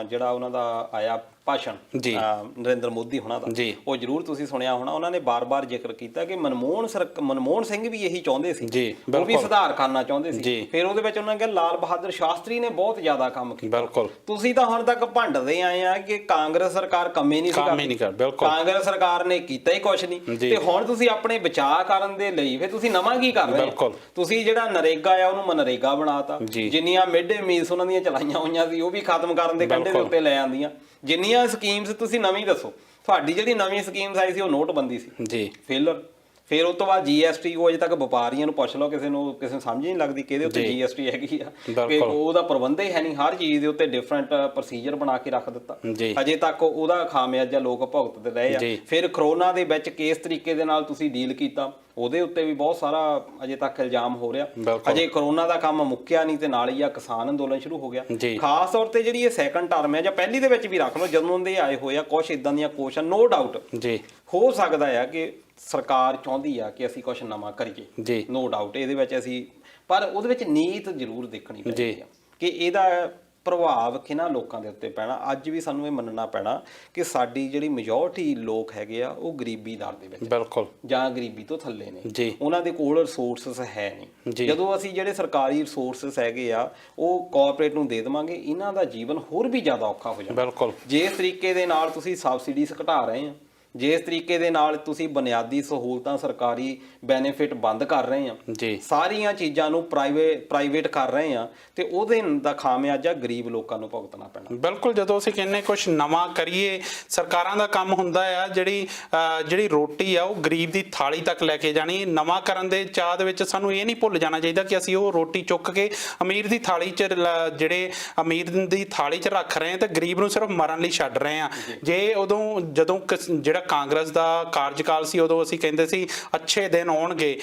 ਜਿਹੜਾ ਉਹਨਾਂ ਦਾ ਆਇਆ ਭਾਸ਼ਣ ਨਰਿੰਦਰ ਮੋਦੀ ਹੋਣਾ ਦਾ, ਉਹ ਜ਼ਰੂਰ ਤੁਸੀਂ ਸੁਣਿਆ ਹੋਣਾ। ਉਹਨਾਂ ਨੇ ਬਾਰ-ਬਾਰ ਜ਼ਿਕਰ ਕੀਤਾ ਕਿ ਮਨਮੋਹਨ ਸਿੰਘ ਵੀ ਇਹੀ ਚਾਹੁੰਦੇ ਸੀ, ਉਹ ਵੀ ਸੁਧਾਰ ਕਰਨਾ ਚਾਹੁੰਦੇ ਸੀ। ਫਿਰ ਉਹਦੇ ਵਿੱਚ ਉਹਨਾਂ ਨੇ ਕਿਹਾ ਲਾਲ ਬਹਾਦਰ ਸ਼ਾਸਤਰੀ ਨੇ ਬਹੁਤ ਜ਼ਿਆਦਾ ਕੰਮ ਕੀਤਾ। ਤੁਸੀਂ ਤਾਂ ਹੁਣ ਤੱਕ ਭੰਡਦੇ ਆਏ ਆ ਕਿ ਕਾਂਗਰਸ ਸਰਕਾਰ ਕੰਮੇ ਨਹੀਂ ਸੀ ਕਰਦੀ, ਕਾਂਗਰਸ ਸਰਕਾਰ ਨੇ ਕੀਤਾ ਹੀ ਕੁਛ ਨਹੀਂ, ਤੇ ਹੁਣ ਤੁਸੀਂ ਆਪਣੇ ਬਚਾਅ ਕਰਨ ਦੇ ਲਈ ਫਿਰ ਤੁਸੀਂ ਨਵਾਂ ਕੀ ਕਰ ਰਹੇ ਹੋ? ਤੁਸੀਂ ਜਿਹੜਾ ਨਰੇਗਾ ਆ ਉਹਨੂੰ ਮਨਰੇਗਾ ਬਣਾਤਾ, ਜਿੰਨੀਆਂ ਮਿਡ ਡੇ ਮੀਲਸ ਉਹਨਾਂ ਦੀਆਂ ਚਲਾਈਆਂ ਹੋਈਆਂ ਸੀ ਉਹ ਵੀ ਖਤਮ ਕਰਨ ਦੇ ਕੰਢੇ ਦੇ ਉੱਤੇ ਲੈ ਆਂਦੀਆਂ। ਜਿੰਨੀਆਂ ਸਕੀਮਸ ਤੁਸੀਂ ਨਵੀਂ ਦੱਸੋ, ਤੁਹਾਡੀ ਜਿਹੜੀ ਨਵੀਂ ਸਕੀਮਸ ਆਈ ਸੀ ਉਹ ਨੋਟਬੰਦੀ ਸੀ ਜੀ, ਫਿਰ ਉਸ ਤੋਂ ਬਾਅਦ GST, ਉਹ ਅਜੇ ਤੱਕ ਵਪਾਰੀਆਂ ਨੂੰ ਪੁੱਛ ਲਓ, ਕਿਸੇ ਨੂੰ ਸਮਝ ਨਹੀਂ ਲੱਗਦੀ ਕਿ ਇਹਦੇ ਉੱਤੇ GST ਹੈਗੀ ਆ, ਕਿ ਉਹਦਾ ਪ੍ਰਬੰਧ ਹੀ ਹੈ ਨਹੀਂ। ਹਰ ਚੀਜ਼ ਦੇ ਉੱਤੇ ਡਿਫਰੈਂਟ ਪ੍ਰੋਸੀਜਰ ਬਣਾ ਕੇ ਰੱਖ ਦਿੱਤਾ, ਅਜੇ ਤੱਕ ਉਹਦਾ ਖਾਮਿਆਜ਼ਾ ਲੋਕ ਭੁਗਤਦੇ ਰਹੇ ਆ। ਫਿਰ ਕਰੋਨਾ ਦੇ ਵਿੱਚ ਕਿਸ ਤਰੀਕੇ ਦੇ ਨਾਲ ਤੁਸੀਂ ਡੀਲ ਕੀਤਾ, ਉਹਦੇ ਉੱਤੇ ਵੀ ਬਹੁਤ ਸਾਰਾ ਅਜੇ ਤੱਕ ਇਲਜ਼ਾਮ ਹੋ ਰਿਹਾ। ਅਜੇ ਕਰੋਨਾ ਦਾ ਕੰਮ ਮੁੱਕਿਆ ਨਹੀਂ ਤੇ ਨਾਲ ਹੀ ਆ ਕਿਸਾਨ ਅੰਦੋਲਨ ਸ਼ੁਰੂ ਹੋ ਗਿਆ। ਖਾਸ ਤੌਰ ਤੇ ਜਿਹੜੀ ਇਹ ਸੈਕੰਡ ਟਰਮ ਹੈ ਜਾਂ ਪਹਿਲੀ ਦੇ ਵਿੱਚ ਵੀ ਰੱਖ ਲਓ, ਜਦੋਂ ਦੇ ਆਏ ਹੋਏ ਆ ਕੁਛ ਇਦਾਂ ਦੀਆਂ ਕੋਸ਼ਿਸ਼ਾਂ, ਨੋ ਡਾਊਟ ਹੋ ਸਕਦਾ ਆ ਕਿ ਸਰਕਾਰ ਚਾਹੁੰਦੀ ਆ ਕਿ ਅਸੀਂ ਕੁਛ ਨਵਾਂ ਕਰੀਏ, ਨੋ ਡਾਊਟ ਇਹਦੇ ਵਿੱਚ ਅਸੀਂ, ਪਰ ਉਹਦੇ ਵਿੱਚ ਨੀਤ ਜ਼ਰੂਰ ਦੇਖਣੀ ਪੈਂਦੀ ਆ ਕਿ ਇਹਦਾ ਪ੍ਰਭਾਵ ਕਿਹਨਾਂ ਲੋਕਾਂ ਦੇ ਉੱਤੇ ਪੈਣਾ। ਅੱਜ ਵੀ ਸਾਨੂੰ ਇਹ ਮੰਨਣਾ ਪੈਣਾ ਕਿ ਸਾਡੀ ਜਿਹੜੀ ਮੈਜੋਰਟੀ ਲੋਕ ਹੈਗੇ ਆ ਉਹ ਗਰੀਬੀ ਦਰ ਦੇ ਵਿੱਚ ਜਾਂ ਗਰੀਬੀ ਤੋਂ ਥੱਲੇ ਨੇ, ਉਹਨਾਂ ਦੇ ਕੋਲ ਰਿਸੋਰਸਸ ਹੈ ਨਹੀਂ। ਜਦੋਂ ਅਸੀਂ ਜਿਹੜੇ ਸਰਕਾਰੀ ਰਿਸੋਰਸਸ ਹੈਗੇ ਆ ਉਹ ਕਾਰਪੋਰੇਟ ਨੂੰ ਦੇ ਦੇਵਾਂਗੇ, ਇਹਨਾਂ ਦਾ ਜੀਵਨ ਹੋਰ ਵੀ ਜ਼ਿਆਦਾ ਔਖਾ ਹੋ ਜਾਣਾ। ਜਿਸ ਤਰੀਕੇ ਦੇ ਨਾਲ ਤੁਸੀਂ ਸਬਸਿਡੀਜ਼ ਘਟਾ ਰਹੇ ਆ, ਜਿਸ ਤਰੀਕੇ ਦੇ ਨਾਲ ਤੁਸੀਂ ਬੁਨਿਆਦੀ ਸਹੂਲਤਾਂ ਸਰਕਾਰੀ ਬੈਨੀਫਿਟ ਬੰਦ ਕਰ ਰਹੇ ਆ, ਸਾਰੀਆਂ ਚੀਜ਼ਾਂ ਨੂੰ ਪ੍ਰਾਈਵੇਟ ਕਰ ਰਹੇ ਆ, ਤੇ ਉਹਦੇ ਦਾ ਖਾਮਿਆਜ਼ਾ ਗਰੀਬ ਲੋਕਾਂ ਨੂੰ ਭੁਗਤਣਾ ਪੈਣਾ। ਜਦੋਂ ਅਸੀਂ ਕਹਿੰਨੇ ਕੁਝ ਨਵਾਂ ਕਰੀਏ, ਸਰਕਾਰਾਂ ਦਾ ਕੰਮ ਹੁੰਦਾ ਆ ਜਿਹੜੀ ਰੋਟੀ ਆ ਉਹ ਗਰੀਬ ਦੀ ਥਾਲੀ ਤੱਕ ਲੈ ਕੇ ਜਾਣੀ। ਨਵਾਂ ਕਰਨ ਦੇ ਚਾਹ ਦੇ ਵਿੱਚ ਸਾਨੂੰ ਇਹ ਨਹੀਂ ਭੁੱਲ ਜਾਣਾ ਚਾਹੀਦਾ ਕਿ ਅਸੀਂ ਉਹ ਰੋਟੀ ਚੁੱਕ ਕੇ ਅਮੀਰ ਦੀ ਥਾਲੀ 'ਚ ਰੱਖ ਰਹੇ ਆ ਤੇ ਗਰੀਬ ਨੂੰ ਸਿਰਫ ਮਰਨ ਲਈ ਛੱਡ ਰਹੇ ਆ। ਜਦੋਂ ਜਿਹੜਾ ਕਾਂਗਰਸ ਦਾ ਕਾਰਜਕਾਲ ਸੀ ਉਦੋਂ ਅਸੀਂ ਕਹਿੰਦੇ ਸੀ ਅੱਛੇ ਦਿਨ ਆਉਣਗੇ,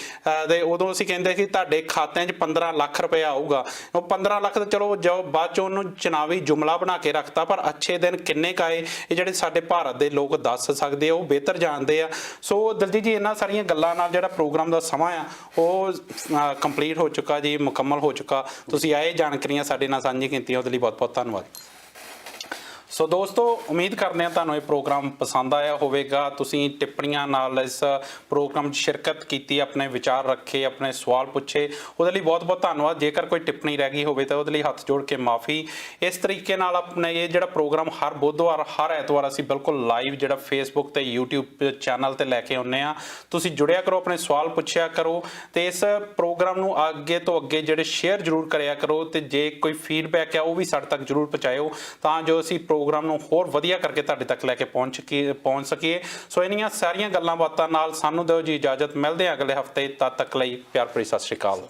ਤੇ ਉਦੋਂ ਅਸੀਂ ਕਹਿੰਦੇ ਸੀ ਤੁਹਾਡੇ ਖਾਤਿਆਂ 'ਚ 15 ਲੱਖ ਰੁਪਇਆ ਆਊਗਾ। ਉਹ 15 ਲੱਖ ਤਾਂ ਚਲੋ ਜੋ ਬਾਅਦ 'ਚ ਉਹਨੂੰ ਚੁਣਾਵੀ ਜੁਮਲਾ ਬਣਾ ਕੇ ਰੱਖਤਾ, ਪਰ ਅੱਛੇ ਦਿਨ ਕਿੰਨੇ ਕੁ ਆਏ ਇਹ ਜਿਹੜੇ ਸਾਡੇ ਭਾਰਤ ਦੇ ਲੋਕ ਦੱਸ ਸਕਦੇ ਆ, ਉਹ ਬਿਹਤਰ ਜਾਣਦੇ ਆ। ਸੋ ਦਲਜੀਤ ਜੀ, ਇਹਨਾਂ ਸਾਰੀਆਂ ਗੱਲਾਂ ਨਾਲ ਜਿਹੜਾ ਪ੍ਰੋਗਰਾਮ ਦਾ ਸਮਾਂ ਆ ਉਹ ਕੰਪਲੀਟ ਹੋ ਚੁੱਕਾ ਜੀ, ਮੁਕੰਮਲ ਹੋ ਚੁੱਕਾ। ਤੁਸੀਂ ਇਹ ਜਾਣਕਾਰੀਆਂ ਸਾਡੇ ਨਾਲ ਸਾਂਝੀ ਕੀਤੀਆਂ, ਉਹਦੇ ਲਈ ਬਹੁਤ ਬਹੁਤ ਧੰਨਵਾਦ। ਸੋ ਦੋਸਤੋ, ਉਮੀਦ ਕਰਦੇ ਹਾਂ ਤੁਹਾਨੂੰ ਇਹ ਪ੍ਰੋਗਰਾਮ ਪਸੰਦ ਆਇਆ ਹੋਵੇਗਾ। ਤੁਸੀਂ ਟਿੱਪਣੀਆਂ ਨਾਲ ਇਸ ਪ੍ਰੋਗਰਾਮ 'ਚ ਸ਼ਿਰਕਤ ਕੀਤੀ, ਆਪਣੇ ਵਿਚਾਰ ਰੱਖੇ, ਆਪਣੇ ਸਵਾਲ ਪੁੱਛੇ, ਉਹਦੇ ਲਈ ਬਹੁਤ ਬਹੁਤ ਧੰਨਵਾਦ। ਜੇਕਰ ਕੋਈ ਟਿੱਪਣੀ ਰਹਿ ਗਈ ਹੋਵੇ ਤਾਂ ਉਹਦੇ ਲਈ ਹੱਥ ਜੋੜ ਕੇ ਮਾਫੀ। ਇਸ ਤਰੀਕੇ ਨਾਲ ਆਪਣੇ ਇਹ ਜਿਹੜਾ ਪ੍ਰੋਗਰਾਮ ਹਰ ਬੁੱਧਵਾਰ ਹਰ ਐਤਵਾਰ ਅਸੀਂ ਬਿਲਕੁਲ ਲਾਈਵ ਜਿਹੜਾ ਫੇਸਬੁੱਕ ਤੇ YouTube ਚੈਨਲ ਤੇ ਲੈ ਕੇ ਆਉਂਦੇ ਹਾਂ। ਤੁਸੀਂ ਜੁੜਿਆ ਕਰੋ, ਆਪਣੇ ਸਵਾਲ ਪੁੱਛਿਆ ਕਰੋ, ਤੇ ਇਸ ਪ੍ਰੋਗਰਾਮ ਨੂੰ ਅੱਗੇ ਤੋਂ ਅੱਗੇ ਜਿਹੜੇ ਸ਼ੇਅਰ ਜ਼ਰੂਰ ਕਰਿਆ ਕਰੋ, ਤੇ ਜੇ ਕੋਈ ਫੀਡਬੈਕ ਹੈ ਉਹ ਵੀ ਸਾਡੇ ਤੱਕ ਜ਼ਰੂਰ ਪਹੁੰਚਾਇਓ ਤਾਂ ਜੋ ਅਸੀਂ ਪ੍ਰੋਗਰਾਮ ਨੂੰ ਹੋਰ ਵਧੀਆ ਕਰਕੇ ਤੁਹਾਡੇ ਤੱਕ ਲੈ ਕੇ ਪਹੁੰਚ ਸਕੀਏ। ਸੋ ਇੰਨੀਆਂ ਸਾਰੀਆਂ ਗੱਲਾਂ ਬਾਤਾਂ ਨਾਲ ਸਾਨੂੰ ਦਿਓ ਜੀ ਇਜਾਜ਼ਤ, ਮਿਲਦੇ ਹਾਂ ਅਗਲੇ ਹਫਤੇ। ਤਦ ਤੱਕ ਲਈ ਪਿਆਰ ਭਰੀ ਸਤਿ ਸ਼੍ਰੀ ਅਕਾਲ।